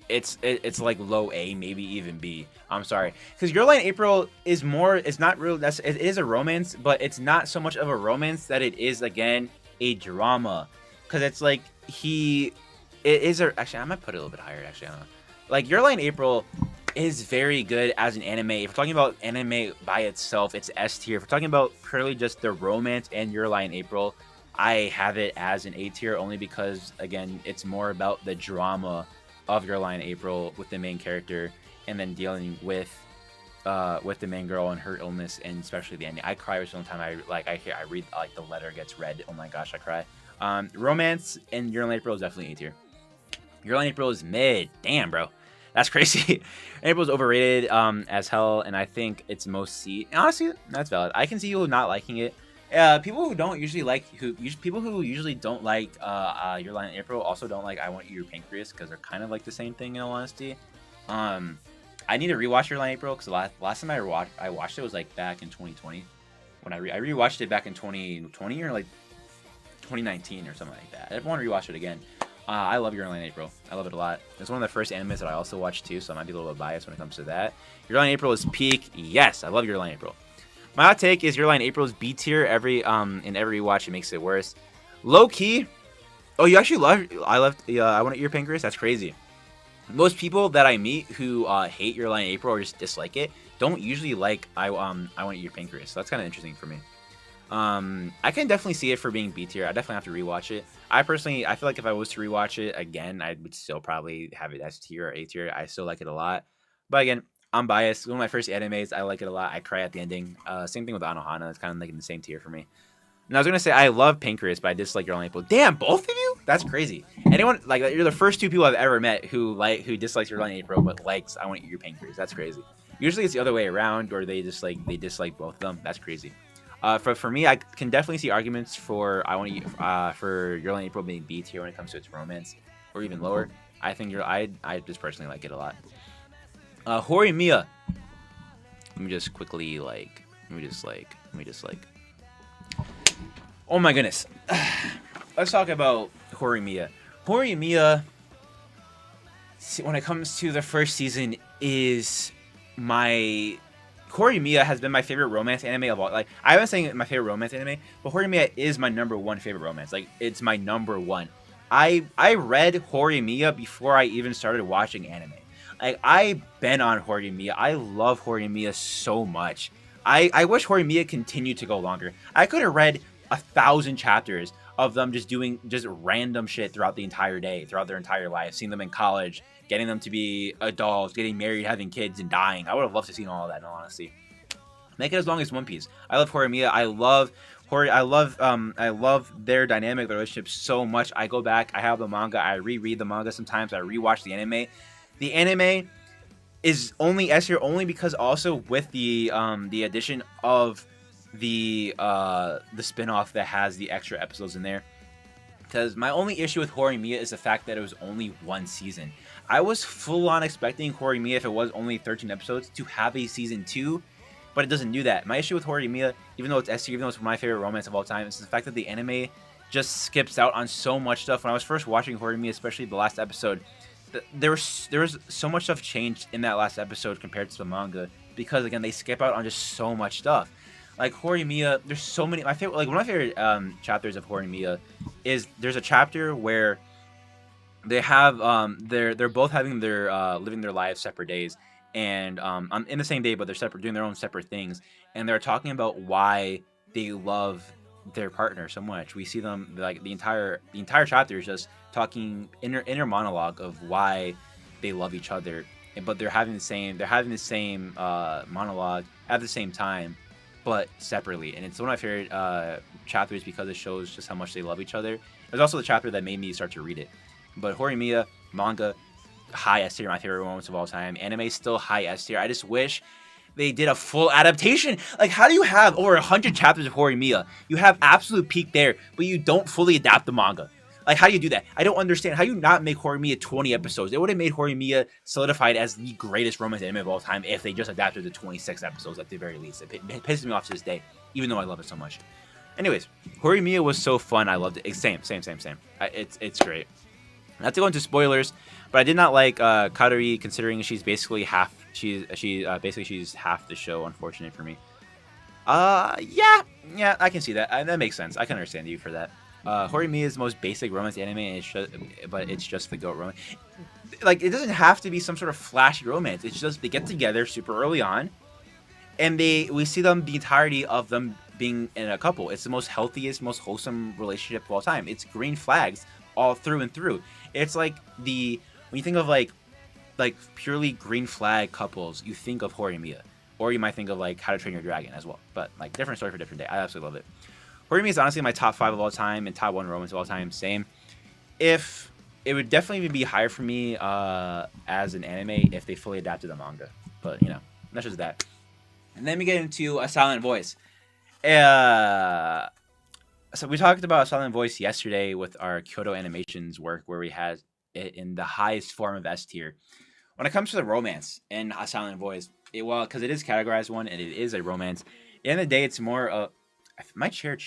it's like low A, maybe even B. I'm sorry, because Your Lie in April is more. It's not real. It is a romance, but it's not so much of a romance that it is again a drama. Because it's like it is a. Actually, I might put it a little bit higher. Actually, I don't know. Like Your Lie in April is very good as an anime. If we're talking about anime by itself, it's S tier. If we're talking about purely just the romance and Your Lie in April, I have it as an A tier only because again, it's more about the drama of Your Lie in April with the main character, and then dealing with the main girl and her illness, and especially the ending. I cry every single time I read like the letter gets read. Oh my gosh, I cry. Romance and Your Lie in April is definitely A tier. Your Lie in April is mid. Damn, bro, that's crazy. April is overrated as hell, and I think it's most C. And honestly, that's valid. I can see you not liking it. People who don't usually like people who usually don't like Your Lie in April also don't like I Want You, Your Pancreas, because they're kind of like the same thing in all honesty. I need to rewatch Your Lie in April because last time I watched it was like back in 2020 when I rewatched it back in 2020 or like 2019 or something like that. I want to rewatch it again. I love Your Lie in April. I love it a lot. It's one of the first animes that I also watched too, so I might be a little bit biased when it comes to that. Your Lie in April is peak. Yes, I love Your Lie in April. My hot take is Your Lie in April's B tier. In every rewatch, it makes it worse. Low key. Oh, you actually love I Want Your Pancreas? That's crazy. Most people that I meet who hate Your Lie in April or just dislike it don't usually like I Want Your Pancreas. So that's kind of interesting for me. I can definitely see it for being B tier. I definitely have to rewatch it. I feel like if I was to rewatch it again, I would still probably have it S tier or A tier. I still like it a lot. But again, I'm biased. One of my first animes, I like it a lot. I cry at the ending. Same thing with Anohana. It's kind of like in the same tier for me. And I was going to say, I love Pancreas, but I dislike Your Lie in April. Damn, both of you? That's crazy. Anyone, like, you're the first two people I've ever met who dislikes Your Lie in April, but likes I Want Your Pancreas. That's crazy. Usually it's the other way around, or they dislike both of them. That's crazy. For me, I can definitely see arguments for for Your Lie in April being B tier when it comes to its romance, or even lower. I think I just personally like it a lot. Horimiya. Let me just quickly Oh my goodness. Let's talk about Horimiya. Horimiya, when it comes to the first season, is my Horimiya has been my favorite romance anime of all. Like, I haven't saying my favorite romance anime, but Horimiya is my #1 favorite romance. Like, it's my #1. I read Horimiya before I even started watching anime. Like, I've been on Horimiya. I love Horimiya so much. I wish Horimiya continued to go longer. I could have read 1,000 chapters of them just doing just random shit throughout the entire day, throughout their entire life, seeing them in college, getting them to be adults, getting married, having kids, and dying. I would have loved to see all of that, in all honesty. Make it as long as One Piece. I love Horimiya. I love their dynamic, their relationship so much. I go back, I have the manga, I reread the manga sometimes, I rewatch the anime. The anime is only S tier only because also with the addition of the spin-off that has the extra episodes in there. Because my only issue with Horimiya is the fact that it was only one season. I was full on expecting Horimiya, if it was only 13 episodes, to have a season 2, but it doesn't do that. My issue with Horimiya, even though it's S tier, even though it's my favorite romance of all time, is the fact that the anime just skips out on so much stuff. When I was first watching Horimiya, especially the last episode, there was so much stuff changed in that last episode compared to the manga, because again they skip out on just so much stuff. Like Horimiya, there's so many. My favorite, like one of my favorite chapters of Horimiya is there's a chapter where they have they're both having their living their lives separate days, and in the same day, but they're separate, doing their own separate things, and they're talking about why they love their partner so much. We see them like the entire chapter is just talking inner monologue of why they love each other, but they're having the same monologue at the same time, but separately. And it's one of my favorite chapters because it shows just how much they love each other. It was also the chapter that made me start to read it. But Horimiya manga, high S tier, my favorite moments of all time. Anime still high S tier. I just wish they did a full adaptation. Like, how do you have over 100 chapters of Horimiya? You have absolute peak there, but you don't fully adapt the manga. Like, how do you do that? I don't understand. How do you not make Horimiya 20 episodes? It would have made Horimiya solidified as the greatest romance anime of all time if they just adapted to 26 episodes at the very least. It pisses me off to this day, even though I love it so much. Anyways, Horimiya was so fun. I loved it. Same. It's great. Not to go into spoilers, but I did not like Karui, considering she's basically half. She's half the show. Unfortunate for me. Yeah, I can see that. That makes sense. I can understand you for that. Horimiya is the most basic romance anime, but it's just the goat romance. Like, it doesn't have to be some sort of flashy romance. It's just they get together super early on, and we see them, the entirety of them being in a couple. It's the most healthiest, most wholesome relationship of all time. It's green flags all through and through. It's like when you think of like purely green flag couples, you think of Horimiya, or you might think of like How to Train Your Dragon as well. But like, different story for different day. I absolutely love it. Horimiya is honestly my top 5 of all time and top 1 romance of all time. Same. If it would definitely be higher for me as an anime if they fully adapted the manga. But that's just that. And then we get into A Silent Voice. So we talked about A Silent Voice yesterday with our Kyoto Animations work, where we had it in the highest form of S tier. When it comes to the romance in A Silent Voice, because it is categorized one and it is a romance, at the end of the day, it's more my chair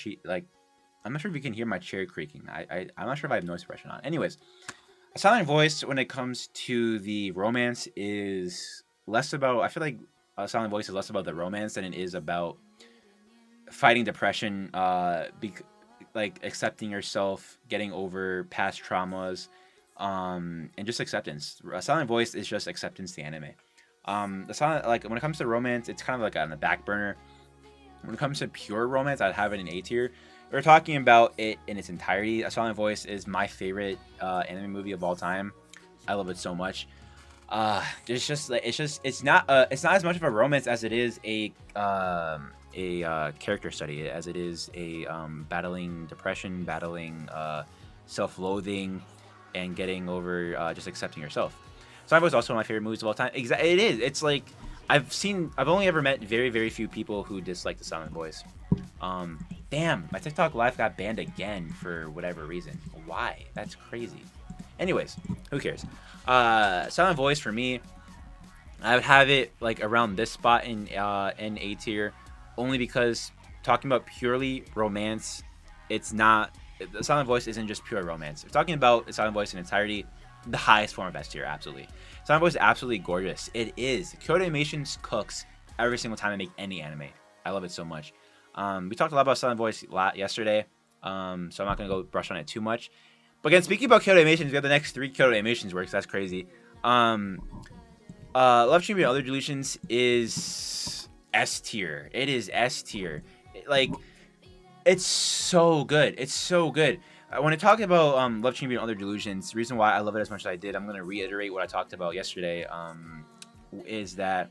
I'm not sure if you can hear my chair creaking. I'm not sure if I have noise suppression on. Anyways, A Silent Voice, when it comes to the romance, is less about. I feel like A Silent Voice is less about the romance than it is about fighting depression, like accepting yourself, getting over past traumas, and just acceptance. A Silent Voice is just acceptance to anime. The silent, like, when it comes to romance, it's kind of like on the back burner. When it comes to pure romance, I'd have it in A tier. We're talking about it in its entirety. A Silent Voice is my favorite anime movie of all time. I love it so much. It's not as much of a romance as it is a character study, as it is a battling depression, battling self-loathing, and getting over just accepting yourself. Silent Voice is also one of my favorite movies of all time. It is. It's like I've only ever met very, very few people who dislike The Silent Voice. Damn, my TikTok live got banned again for whatever reason. Why? That's crazy. Anyways, who cares? Silent Voice for me, I would have it like around this spot in A tier, only because talking about purely romance, it's not. The Silent Voice isn't just pure romance. If talking about The Silent Voice in entirety, the highest form of S tier, absolutely. Silent Voice is absolutely gorgeous. It is. Kyoto Animations cooks every single time they make any anime. I love it so much. We talked a lot about Silent Voice yesterday, so I'm not going to go brush on it too much. But again, speaking about Kyoto Animations, we have the next 3 Kyoto Animations works. That's crazy. Love, Chunibyo, and Other Delusions is S tier. It is S tier. Like, it's so good. It's so good. When I talk about Love, Chunibyo, and Other Delusions, the reason why I love it as much as I did, I'm going to reiterate what I talked about yesterday, is that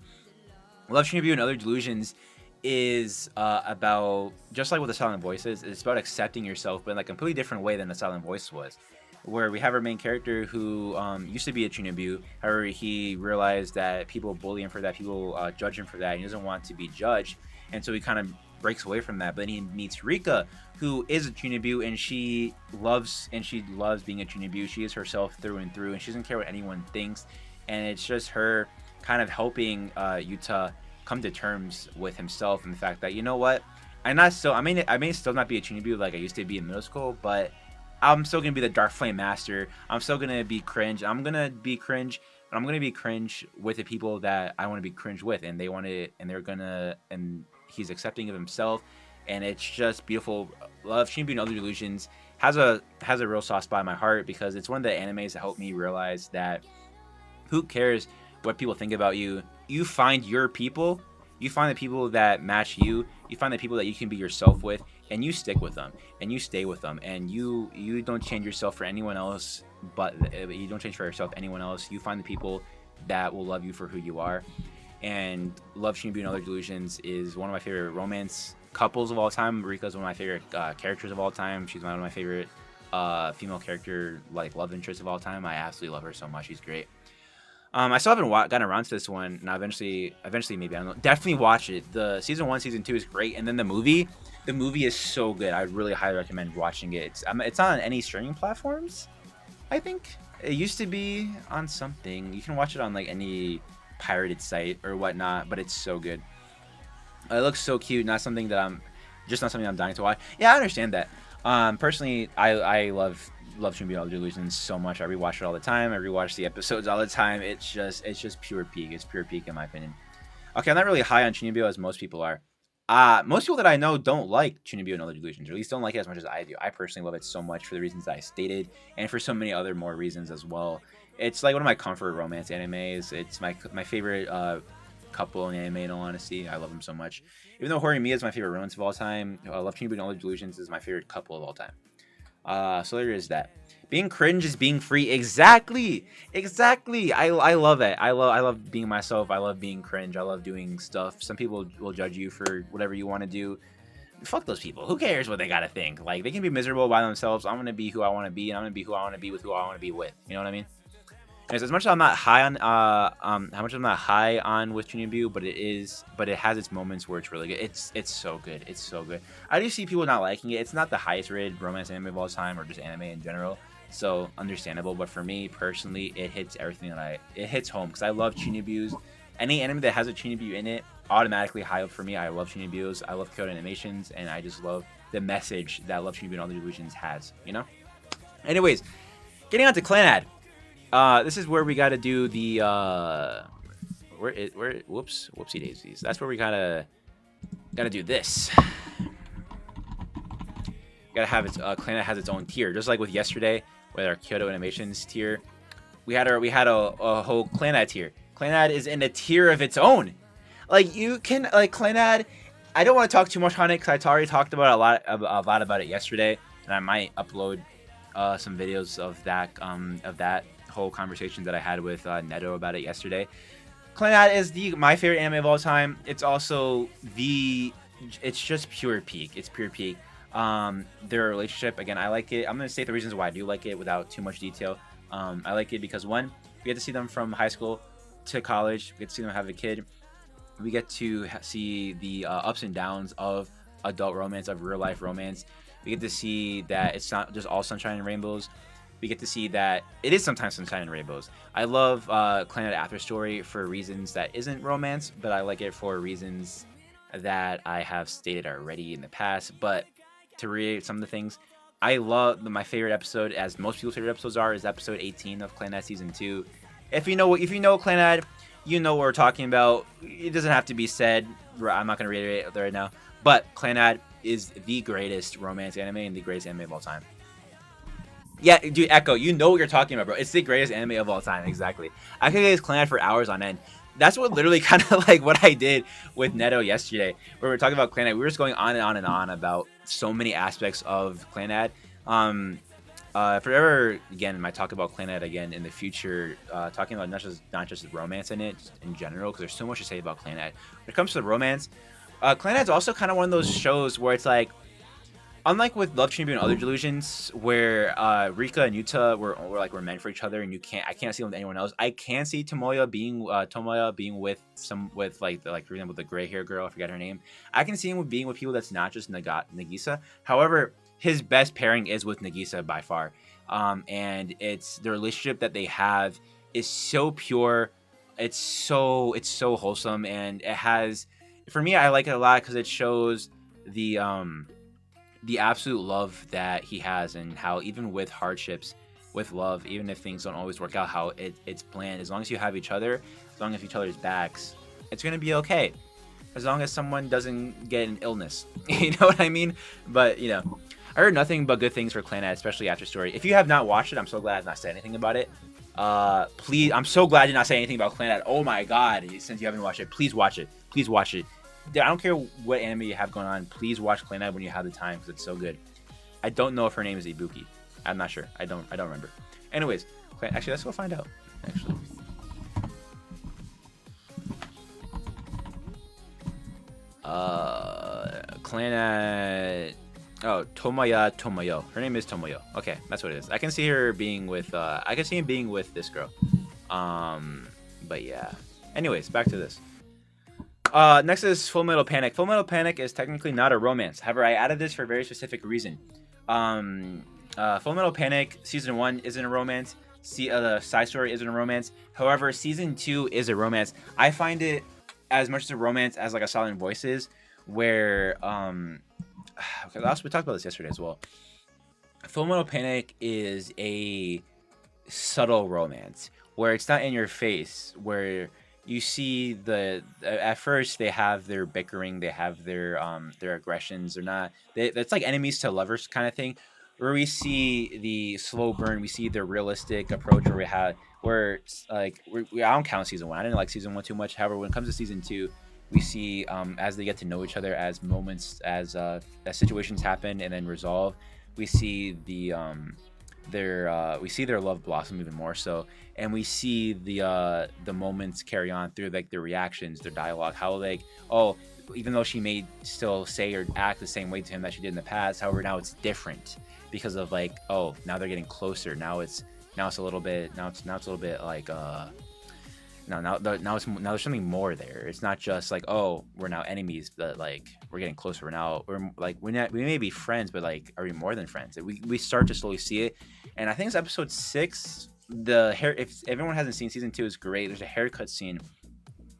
Love, Chunibyo, and Other Delusions is about, just like what The Silent Voice is, it's about accepting yourself, but in a completely different way than The Silent Voice was. Where we have our main character who used to be a chunibyo, however, he realized that people bully him for that, people judge him for that, and he doesn't want to be judged, and so he kind of breaks away from that. But then he meets Rika, who is a chunibyo, and she loves being a chunibyo. She is herself through and through, and she doesn't care what anyone thinks, and it's just her kind of helping Yuta come to terms with himself and the fact that, you know what, I'm not so. I may still not be a chunibyo like I used to be in middle school, but I'm still gonna be the Dark Flame Master. I'm still gonna be cringe. I'm gonna be cringe, but I'm gonna be cringe with the people that I want to be cringe with, and they want it, and they're gonna, and he's accepting of himself, and it's just beautiful. Love Chunibyo and Other Delusions has a real soft spot in my heart because it's one of the animes that helped me realize that who cares what people think about you? You find your people. You find the people that match you. You find the people that you can be yourself with, and you stick with them, and you stay with them, and you don't change yourself for anyone else. But you don't change for yourself anyone else. You find the people that will love you for who you are. And Love Shinibu and Other Delusions is one of my favorite romance couples of all time. Rika is one of my favorite characters of all time. She's one of my favorite female character like love interests of all time. I absolutely love her so much. She's great. I still haven't gotten around to this one, and eventually maybe I don't know. Definitely watch it. The season 1, season 2 is great, and then the movie is so good. I really highly recommend watching it. It's on any streaming platforms, I think. It used to be on something. You can watch it on like any pirated site or whatnot, but it's so good. It looks so cute. Not something I'm dying to watch. Yeah, I understand that. Personally, I love Chunibyo and Other Delusions so much. I rewatch it all the time. I rewatch the episodes all the time. It's just pure peak. It's pure peak in my opinion. Okay, I'm not really high on Chunibyo as most people are. Most people that I know don't like Chunibyo and Other Delusions, or at least don't like it as much as I do. I personally love it so much for the reasons that I stated, and for so many other more reasons as well. It's like one of my comfort romance animes. It's my favorite couple in anime, in all honesty. I love them so much. Even though horimiya is my favorite romance of all time, Love Chunibyo and Other Delusions is my favorite couple of all time. So there is that. Being cringe is being free. Exactly. I love it. I love being myself. I love being cringe. I love doing stuff. Some people will judge you for whatever you want to do. Fuck those people. Who cares what they gotta think? Like, they can be miserable by themselves. I'm gonna be who I want to be, and I'm gonna be who I want to be with who I want to be with. You know what I mean? Anyways, as much as I'm not high on how much I'm not high on with Chunibyo, but it has its moments where it's really good. It's so good. It's so good. I do see people not liking it. It's not the highest rated romance anime of all time, or just anime in general. So understandable. But for me personally, it hits everything it hits home because I love Chunibyos. Any anime that has a Chunibyo in it, automatically high up for me. I love Chunibyos. I love Kyoto animations, and I just love the message that Love Chunibyo and Other Delusions has. You know. Anyways, getting on to clannad. This is where we gotta do the whoopsie daisies. That's where we gotta do this. Gotta have its clannad has its own tier, just like with yesterday with our Kyoto animations tier. We had a whole clannad tier. Clannad is in a tier of its own. Like, you can like clannad. I don't want to talk too much on it because I already talked about a lot about it yesterday, and I might upload some videos of that whole conversation that I had with Neto about it yesterday. Clannad is my favorite anime of all time. It's also it's just pure peak. It's pure peak. Their relationship, again, I like it. I'm gonna state the reasons why I do like it without too much detail. I like it because, one, we get to see them from high school to college. We get to see them have a kid. We get to see the ups and downs of adult romance, of real life romance. We get to see that it's not just all sunshine and rainbows. We get to see that it is sometimes sunshine and rainbows. I love clannad After Story for reasons that isn't romance, but I like it for reasons that I have stated already in the past. But to reiterate some of the things, I love my favorite episode, as most people's favorite episodes are, is episode 18 of clannad season 2. If you know clannad, you know what we're talking about. It doesn't have to be said. I'm not going to reiterate it right now. But clannad is the greatest romance anime and the greatest anime of all time. Yeah, dude, Echo, you know what you're talking about, bro. It's the greatest anime of all time, exactly. I could get this clannad for hours on end. That's what literally kind of like what I did with Neto yesterday, where we were talking about clannad. We were just going on and on and on about so many aspects of clannad. If I ever, again, might talk about clannad again in the future, talking about not just romance in it, just in general, because there's so much to say about clannad. When it comes to the romance, clannad's also kind of one of those shows where it's like, unlike with Love Chunibyo and Other Delusions, where Rika and Yuta were meant for each other, and I can't see them with anyone else. I can see Tomoya being with for example, the gray hair girl. I forget her name. I can see him being with people that's not just Nagisa. However, his best pairing is with Nagisa by far, and it's the relationship that they have is so pure. It's so wholesome, and it has, for me, I like it a lot because it shows the absolute love that he has, and how even with hardships, with love, even if things don't always work out how it's planned, as long as you have each other, as long as each other's backs, it's gonna be okay. As long as someone doesn't get an illness, you know what I mean? But you know, I heard nothing but good things for clannad, especially after story. If you have not watched it, I'm so glad I've not said anything about it. Please, I'm so glad I did not say anything about clannad. Oh my god, since you haven't watched it, please watch it. Please watch it. I don't care what anime you have going on. Please watch clannad when you have the time, because it's so good. I don't know if her name is Ibuki. I'm not sure. I don't remember. Anyways, actually, let's go find out. Actually. Clannad. Oh, Tomoyo. Her name is Tomoyo. Okay, that's what it is. I can see her being with. I can see him being with this girl. But yeah. Anyways, back to this. Next is Full Metal Panic. Full Metal Panic is technically not a romance. However, I added this for a very specific reason. Full Metal Panic Season 1 isn't a romance. The side story isn't a romance. However, Season 2 is a romance. I find it as much as a romance as like a Silent Voices, where we talked about this yesterday as well. Full Metal Panic is a subtle romance where it's not in your face, where you see at first they have their bickering, they have their aggressions. It's like enemies to lovers kind of thing, where we see the slow burn, we see the realistic approach where I don't count Season 1. I didn't like Season 1 too much. However, when it comes to Season 2, we see as they get to know each other, as situations happen and then resolve, we see their love blossom even more so, and we see the moments carry on through like their reactions, their dialogue, how like, oh, even though she may still say or act the same way to him that she did in the past, however now it's different because of like, oh, now they're getting closer, now it's a little bit like now there's something more there. It's not just like, oh, we're now enemies, but like we're getting closer. We may be friends, but like, are we more than friends? We start to slowly see it, and I think it's episode 6. The hair. If everyone hasn't seen Season 2, is great. There's a haircut scene,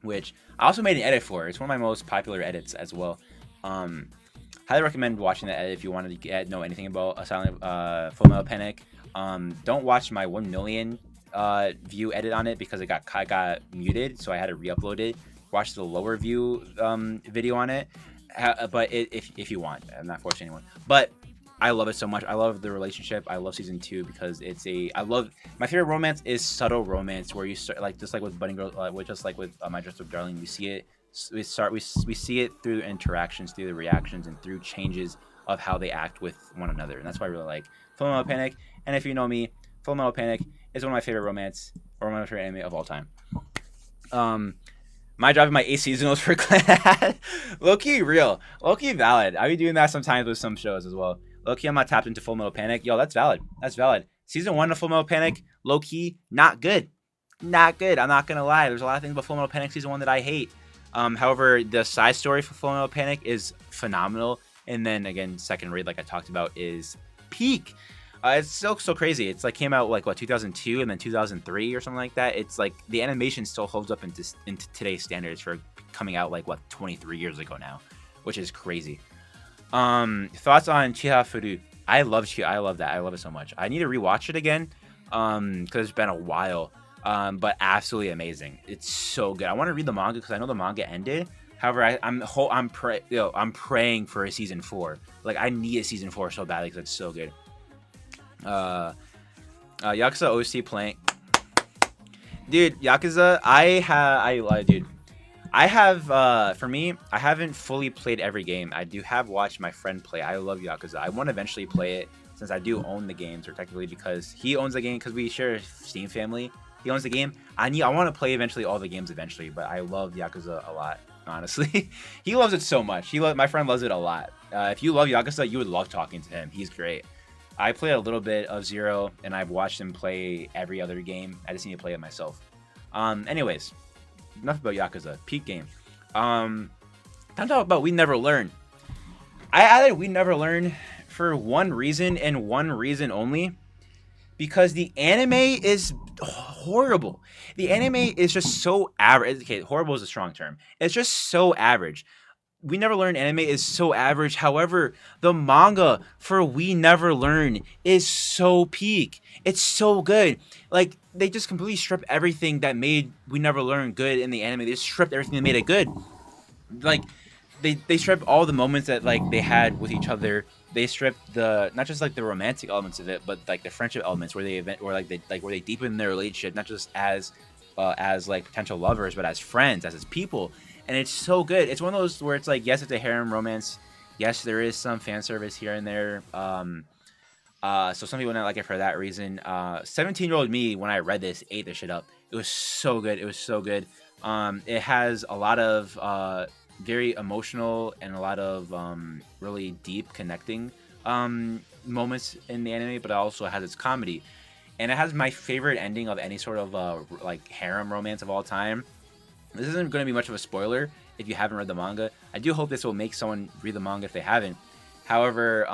which I also made an edit for. It's one of my most popular edits as well. Highly recommend watching that edit if you wanted to know anything about a silent Full Metal Panic. Don't watch my 1 million view edit on it because I got muted, so I had to re-upload it. Watch the lower view video on it, but if you want, I'm not forcing anyone. But I love it so much. I love the relationship. I love Season 2 because my favorite romance is subtle romance, where you start just like with Budding Girl, just like with My Dress Up Darling. We see it. We see it through interactions, through the reactions, and through changes of how they act with one another, and that's why I really like Full Metal Panic. And if you know me, Full Metal Panic is one of my favorite romance or one of my favorite anime of all time. My job in my 8 seasonals for clannad. Low-key real. Low-key valid. I be doing that sometimes with some shows as well. Low-key, I'm not tapped into Full Metal Panic. Yo, that's valid. That's valid. Season 1 of Full Metal Panic, low-key, not good. Not good. I'm not going to lie. There's a lot of things about Full Metal Panic Season 1 that I hate. However, the side story for Full Metal Panic is phenomenal. And then, again, second rate, like I talked about, is peak. It's so crazy. It's like came out like 2002 and then 2003 or something like that. It's like the animation still holds up into today's standards for coming out 23 years ago now, which is crazy. Thoughts on Chiha Furu? I love that. I love it so much. I need to rewatch it again because it's been a while. But absolutely amazing. It's so good. I want to read the manga because I know the manga ended. However, I'm praying for a Season 4. Like, I need a Season 4 so badly because it's so good. Yakuza OC playing, dude. Yakuza, for me, I haven't fully played every game. I do have watched my friend play. I love Yakuza. I want to eventually play it since I do own the games, or technically because he owns the game, because we share a Steam family. He owns the game. I want to play eventually all the games eventually, but I love Yakuza a lot, honestly. He loves it so much. My friend loves it a lot. If you love Yakuza, you would love talking to him. He's great. I played a little bit of Zero, and I've watched him play every other game. I just need to play it myself. Anyways, enough about Yakuza. Peak game. Time to talk about We Never Learn. I added We Never Learn for one reason and one reason only. Because the anime is horrible. The anime is just so average. Okay, horrible is a strong term. It's just so average. We Never Learn anime is so average. However, the manga for We Never Learn is so peak. It's so good. Like, they just completely stripped everything that made We Never Learn good in the anime. They just stripped everything that made it good. Like, they stripped all the moments that like they had with each other. They stripped the not just like the romantic elements of it, but like the friendship elements where where they deepen their relationship, not just as like potential lovers, but as friends, as people. And it's so good. It's one of those where it's like, yes, it's a harem romance. Yes, there is some fan service here and there. So some people don't like it for that reason. 17-year-old me, when I read this, ate this shit up. It was so good. It was so good. It has a lot of very emotional and a lot of really deep connecting moments in the anime, but it also has its comedy. And it has my favorite ending of any sort of like harem romance of all time. This isn't going to be much of a spoiler if you haven't read the manga. I do hope this will make someone read the manga if they haven't. However,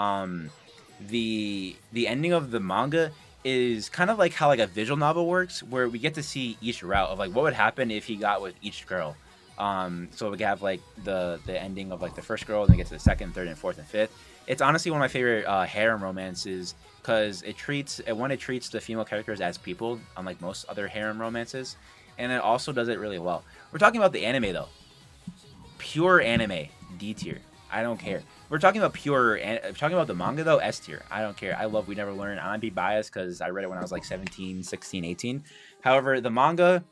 the ending of the manga is kind of like how like a visual novel works, where we get to see each route of like what would happen if he got with each girl. So we have like the ending of like the first girl, and then get to the second, third, and fourth, and fifth. It's honestly one of my favorite harem romances because it treats the female characters as people, unlike most other harem romances, and it also does it really well. We're talking about the anime though, pure anime, D tier. I don't care. We're talking about talking about the manga though, S tier. I don't care. I love We Never Learn. I'm be biased because I read it when I was like 17, 16, 18. However, the manga,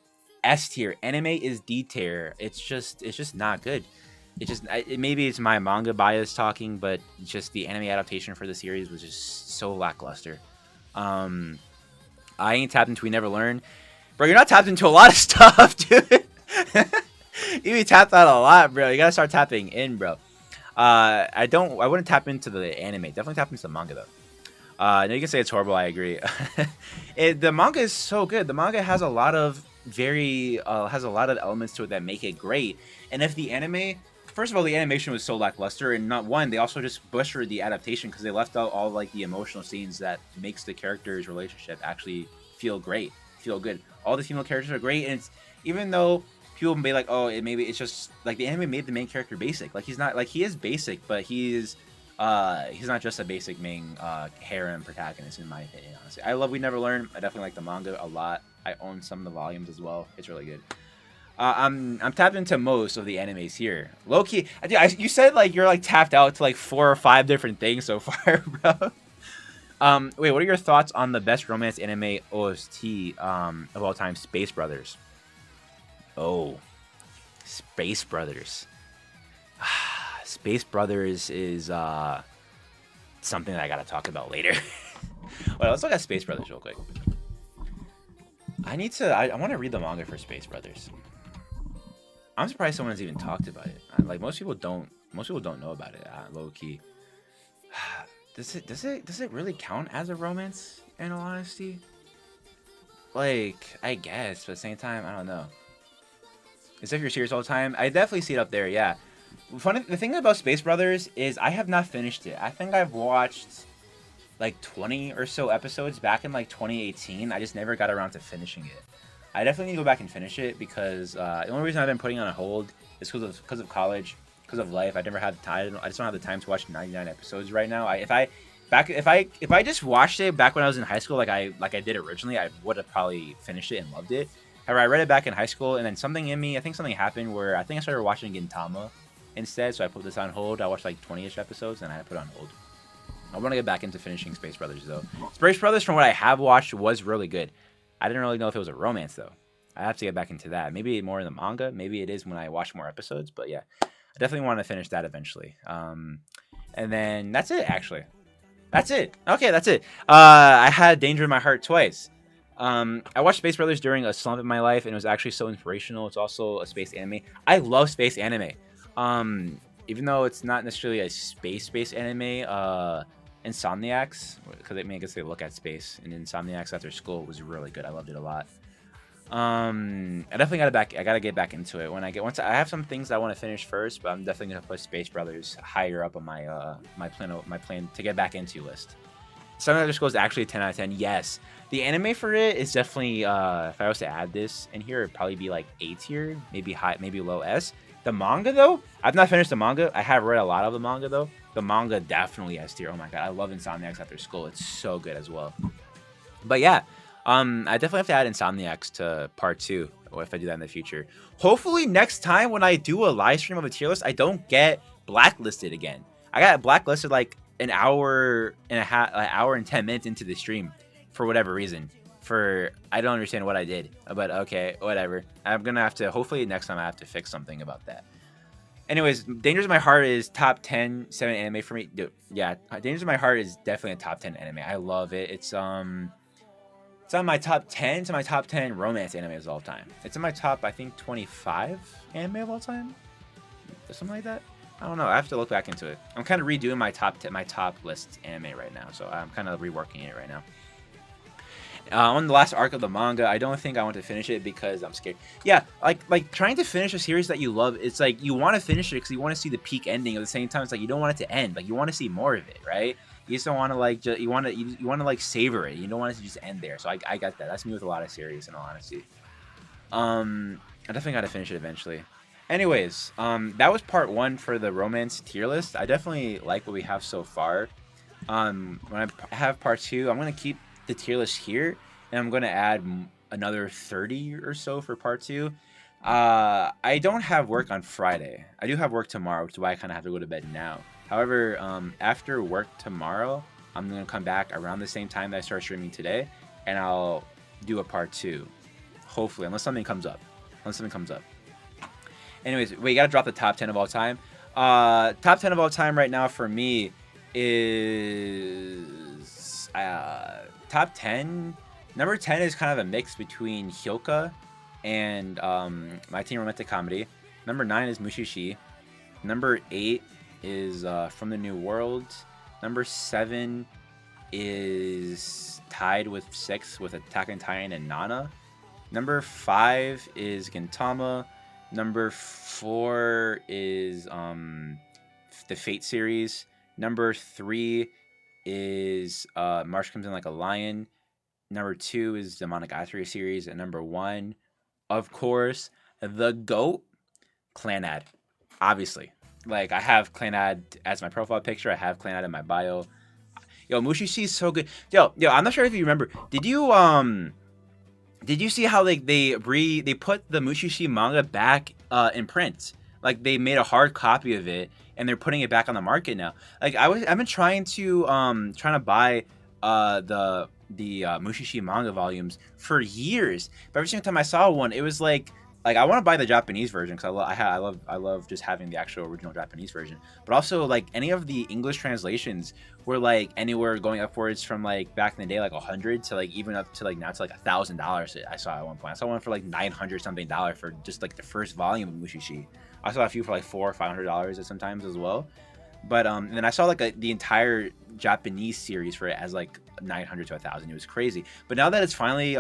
S tier. Anime is D tier. It's just not good. Maybe it's my manga bias talking, but just the anime adaptation for the series was just so lackluster. I ain't tapped into We Never Learn. Bro, you're not tapped into a lot of stuff, dude. You be tapped out a lot, bro. You gotta start tapping in, bro. I wouldn't tap into the anime. Definitely tap into the manga though. No, you can say it's horrible. I agree. The manga is so good. The manga has a lot of elements to it that make it great. And if the anime, first of all, the animation was so lackluster, and not one, they also just butchered the adaptation because they left out all like the emotional scenes that makes the characters' relationship actually feel great, feel good. All the female characters are great, and it's even though people may be like, oh, it's just like the anime made the main character basic. Like he is basic, but he's not just a basic main harem protagonist in my opinion. Honestly, I love We Never Learn. I definitely like the manga a lot. I own some of the volumes as well. It's really good. I'm tapped into most of the animes here. Low key, you said like you're like tapped out to like 4 or 5 different things so far, bro. Wait, what are your thoughts on the best romance anime OST of all time, Space Brothers? Oh, Space Brothers. Space Brothers is something that I gotta talk about later. Well, let's look at Space Brothers real quick. I want to read the manga for Space Brothers. I'm surprised someone's even talked about it. Like most people don't know about it. Low key. Does it really count as a romance? In all honesty, like I guess, but at the same time, I don't know. As if you're serious all the time, I definitely see it up there. Yeah. The thing about Space Brothers is I have not finished it. I think I've watched like 20 or so episodes back in like 2018. I just never got around to finishing it. I definitely need to go back and finish it because the only reason I've been putting it on hold is because of college, because of life. I never had the time. I just don't have the time to watch 99 episodes right now. If I just watched it back when I was in high school, like I did originally, I would have probably finished it and loved it. However, I read it back in high school, and then something in me, I think something happened where I think I started watching Gintama instead, so I put this on hold. I watched like 20-ish episodes, and I had to put it on hold. I want to get back into finishing Space Brothers, though. Space Brothers, from what I have watched, was really good. I didn't really know if it was a romance, though. I have to get back into that. Maybe more in the manga. Maybe it is when I watch more episodes, but yeah. I definitely want to finish that eventually. And then that's it, actually. That's it. Okay, that's it. I had Danger in My Heart twice. I watched Space Brothers during a slump in my life, and it was actually so inspirational. It's also a space anime. I love space anime. Even though it's not necessarily a space anime, Insomniacs, because I guess they look at space, and Insomniacs after school was really good. I loved it a lot. I definitely I gotta get back into it once I have some things I want to finish first, but I'm definitely gonna put Space Brothers higher up on my plan to get back into list. Seven Underscore is actually a 10 out of 10. Yes, the anime for it is definitely. If I was to add this in here, it'd probably be like A tier, maybe high, maybe low S. The manga though, I've not finished the manga. I have read a lot of the manga though. The manga definitely S tier. Oh my god, I love Insomniacs After School. It's so good as well. But yeah, I definitely have to add Insomniacs to part 2 if I do that in the future. Hopefully next time when I do a live stream of a tier list, I don't get blacklisted again. I got blacklisted like an hour and a half, an hour and 10 minutes into the stream for whatever reason. I don't understand what I did, but okay, whatever. I'm gonna have to, hopefully next time I have to fix something about that. Anyways, Dangers in My Heart is top 10 7 anime for me. Dude, yeah, Dangers in My Heart is definitely a top 10 anime. I love it. It's on my top 10 to my top 10 romance animes of all time. It's in my top, I think, 25 anime of all time, or something like that. I don't know. I have to look back into it. I'm kind of redoing my top list anime right now, so I'm kind of reworking it right now. On the last arc of the manga, I don't think I want to finish it because I'm scared. Yeah, like trying to finish a series that you love, it's like you want to finish it because you want to see the peak ending. At the same time, it's like you don't want it to end. Like you want to see more of it, right? You just don't want to like you want to like savor it. You don't want it to just end there. So I got that. That's me with a lot of series, in all honesty. I definitely got to finish it eventually. Anyways, that was part 1 for the romance tier list. I definitely like what we have so far. When I have part 2, I'm gonna keep the tier list here, and I'm gonna add another 30 or so for part 2. I don't have work on Friday. I do have work tomorrow, which is why I kind of have to go to bed now. However, after work tomorrow, I'm gonna come back around the same time that I start streaming today, and I'll do a part 2, hopefully, unless something comes up. Anyways, we gotta drop the top 10 of all time. Top 10 of all time right now for me is top 10. Number 10 is kind of a mix between Hyoka and My Teen Romantic Comedy. Number 9 is Mushishi. Number 8 is From the New World. Number 7 is tied with 6 with Attack on Titan and Nana. Number 5 is Gintama. Number 4 is the Fate series. Number 3 is March Comes In Like a Lion. Number 2 is the Monogatari series. And number 1, of course, the GOAT, clannad. Obviously. Like, I have clannad as my profile picture. I have clannad in my bio. Yo, Mushishi is so good. Yo, I'm not sure if you remember. Did you see how like they put the Mushishi manga back in print? Like they made a hard copy of it and they're putting it back on the market now. Like I've been trying to buy the Mushishi manga volumes for years, but every single time I saw one, it was like I want to buy the Japanese version because I love just having the actual original Japanese version. But also like any of the English translations were like anywhere going upwards from like back in the day like $100 to like even up to like now to like $1,000. I saw at one point. I saw one for like $900 something for just like the first volume of Mushishi. I saw a few for like $400 or $500 sometimes as well. But and then I saw like the entire Japanese series for it as like $900 to $1,000. It was crazy. But now that it's finally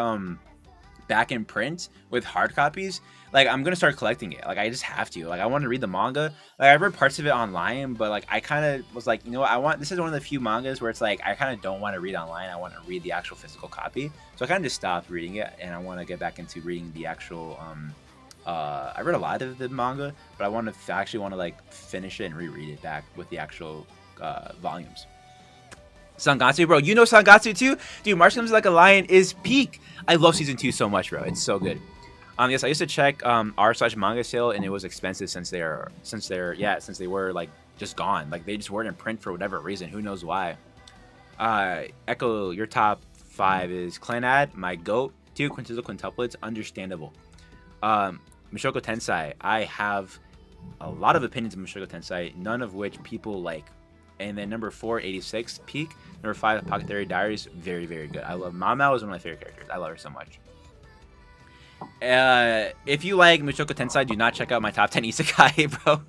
back in print with hard copies, like I'm gonna start collecting it. Like I just have to. Like I want to read the manga. Like I read parts of it online, but like I kind of was like, you know what, this is one of the few mangas where it's like I kind of don't want to read online. I want to read the actual physical copy. So I kind of just stopped reading it, and I want to get back into reading the actual I read a lot of the manga, but I actually want to like finish it and reread it back with the actual volumes. Sangatsu, bro. You know Sangatsu too? Dude, March Comes Like a Lion is peak. I love season 2 so much, bro. It's so good. Yes, I used to check r/manga sale, and it was expensive since they were like just gone. Like they just weren't in print for whatever reason. Who knows why? Echo, your top 5 is clannad, my GOAT, 2 Quintessential Quintuplets, understandable. Mushoku Tensei, I have a lot of opinions of Mushoku Tensei, none of which people like. And then number 4, 86, peak. Number 5, Pocket Theory Diaries, very, very good. I love Mamao is one of my favorite characters. I love her so much. If you like Mushoku Tensei, do not check out my top 10 isekai, bro.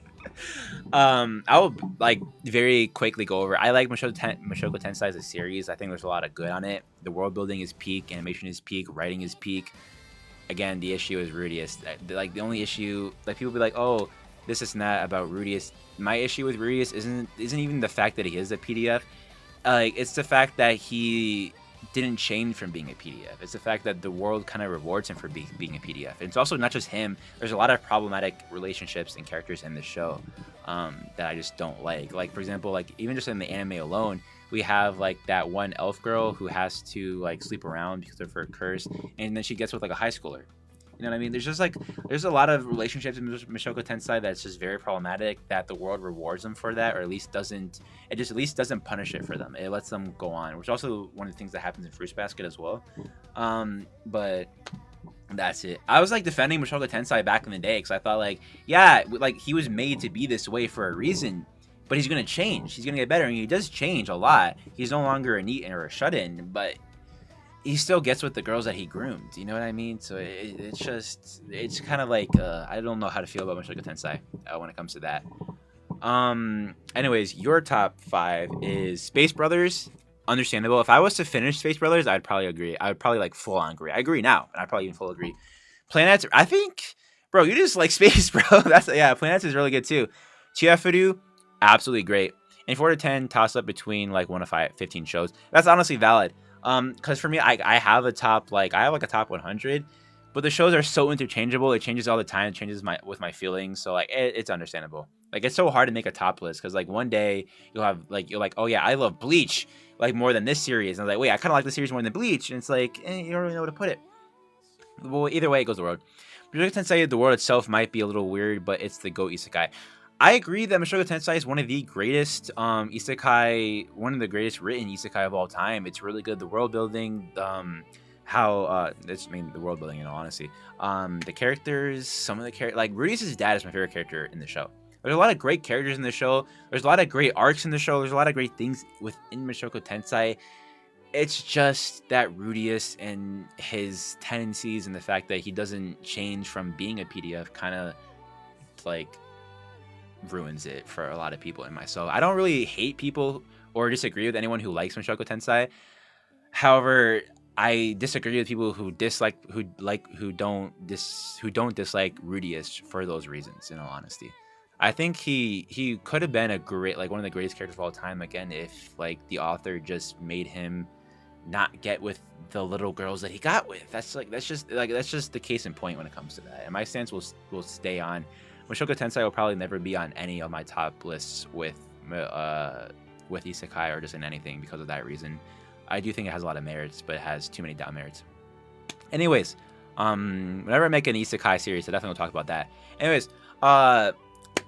I will like very quickly go over. I like Mushoku Tensei as a series. I think there's a lot of good on it. The world building is peak, animation is peak, writing is peak. Again, the issue is Rudius. Like the only issue, like people be like, oh, this is not about Rudius. My issue with Rudius isn't even the fact that he is a PDF. Like it's the fact that he didn't change from being a PDF. It's the fact that the world kind of rewards him for being a PDF. And it's also not just him. There's a lot of problematic relationships and characters in the show that I just don't like. Like, for example, like even just in the anime alone, we have like that one elf girl who has to like sleep around because of her curse, and then she gets with like a high schooler. You know what I mean? There's just like there's a lot of relationships in Mushoku Tensei that's just very problematic, that the world rewards them for that, or at least doesn't. It just at least doesn't punish it for them. It lets them go on, which is also one of the things that happens in Fruits Basket as well. But that's it. I was like defending Mushoku Tensei back in the day because I thought like, yeah, like he was made to be this way for a reason, but he's gonna change. He's gonna get better, and he does change a lot. He's no longer a neat or a shut-in, but he still gets with the girls that he groomed. You know what I mean? So it's kind of like I don't know how to feel about Mushoku Tensei when it comes to that. Anyways, your top 5 is Space Brothers. Understandable. If I was to finish Space Brothers, I'd probably agree. I would probably like full on agree. I agree now, and I'd probably even full agree. Planets. I think, bro, you just like Space, bro. Planets is really good too. Chiafuru, absolutely great. And 4 to 10 toss up between like 1 to 15 shows. That's honestly valid. Because for me, I have a top like a top 100, but the shows are so interchangeable. It changes all the time. It changes with my feelings. So like it's understandable. Like it's so hard to make a top list because like one day you're like, oh yeah, I love Bleach like more than this series, and I'm like, wait, I kind of like the series more than Bleach, and it's like you don't really know where to put it. Well, either way, it goes the road. Mushoku Tensei, the world itself might be a little weird, but it's the Go Isekai. I agree that Mushoku Tensei is one of the greatest isekai, one of the greatest written isekai of all time. It's really good. The world building, the world building in all honesty. The characters, some of the characters, like Rudy's dad is my favorite character in the show. There's a lot of great characters in the show. There's a lot of great arcs in the show. There's a lot of great things within Mushoku Tensei. It's just that Rudius and his tendencies and the fact that he doesn't change from being a PDF kind of like ruins it for a lot of people and myself. I don't really hate people or disagree with anyone who likes Mushoku Tensei. However, I disagree with people who don't dislike Rudius for those reasons, in all honesty. I think he could have been one of the greatest characters of all time again if like the author just made him not get with the little girls that he got with. That's just the case in point when it comes to that. And my stance will stay on Mushoku Tensei will probably never be on any of my top lists with isekai or just in anything because of that reason. I do think it has a lot of merits, but it has too many demerits. Anyways, whenever I make an isekai series, I definitely will talk about that. Anyways, I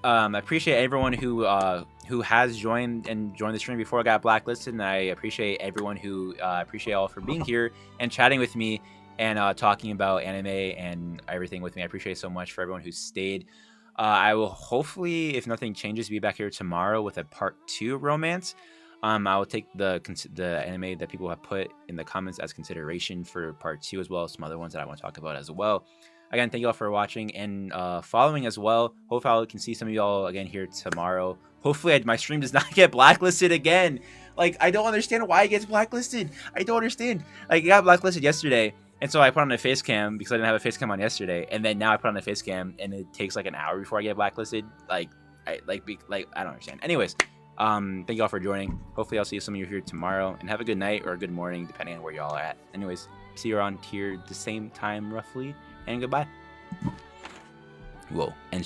appreciate everyone who has joined the stream before I got blacklisted, and I appreciate everyone who appreciate all for being here and chatting with me and talking about anime and everything with me. I appreciate so much for everyone who stayed. I will hopefully, if nothing changes, be back here tomorrow with a part 2 of Romance. I will take the anime that people have put in the comments as consideration for part 2, as well as some other ones that I want to talk about as well. Again, thank you all for watching and following as well. Hopefully I can see some of y'all again here tomorrow. Hopefully my stream does not get blacklisted again. Like, I don't understand why it gets blacklisted. I don't understand. Like, it got blacklisted yesterday, and so I put on a face cam because I didn't have a face cam on yesterday, and then now I put on a face cam, and it takes like an hour before I get blacklisted. I don't understand. Anyways, thank you all for joining. Hopefully I'll see some of you here tomorrow, and have a good night or a good morning depending on where y'all are at. Anyways, see you around here the same time roughly, and goodbye. Whoa, and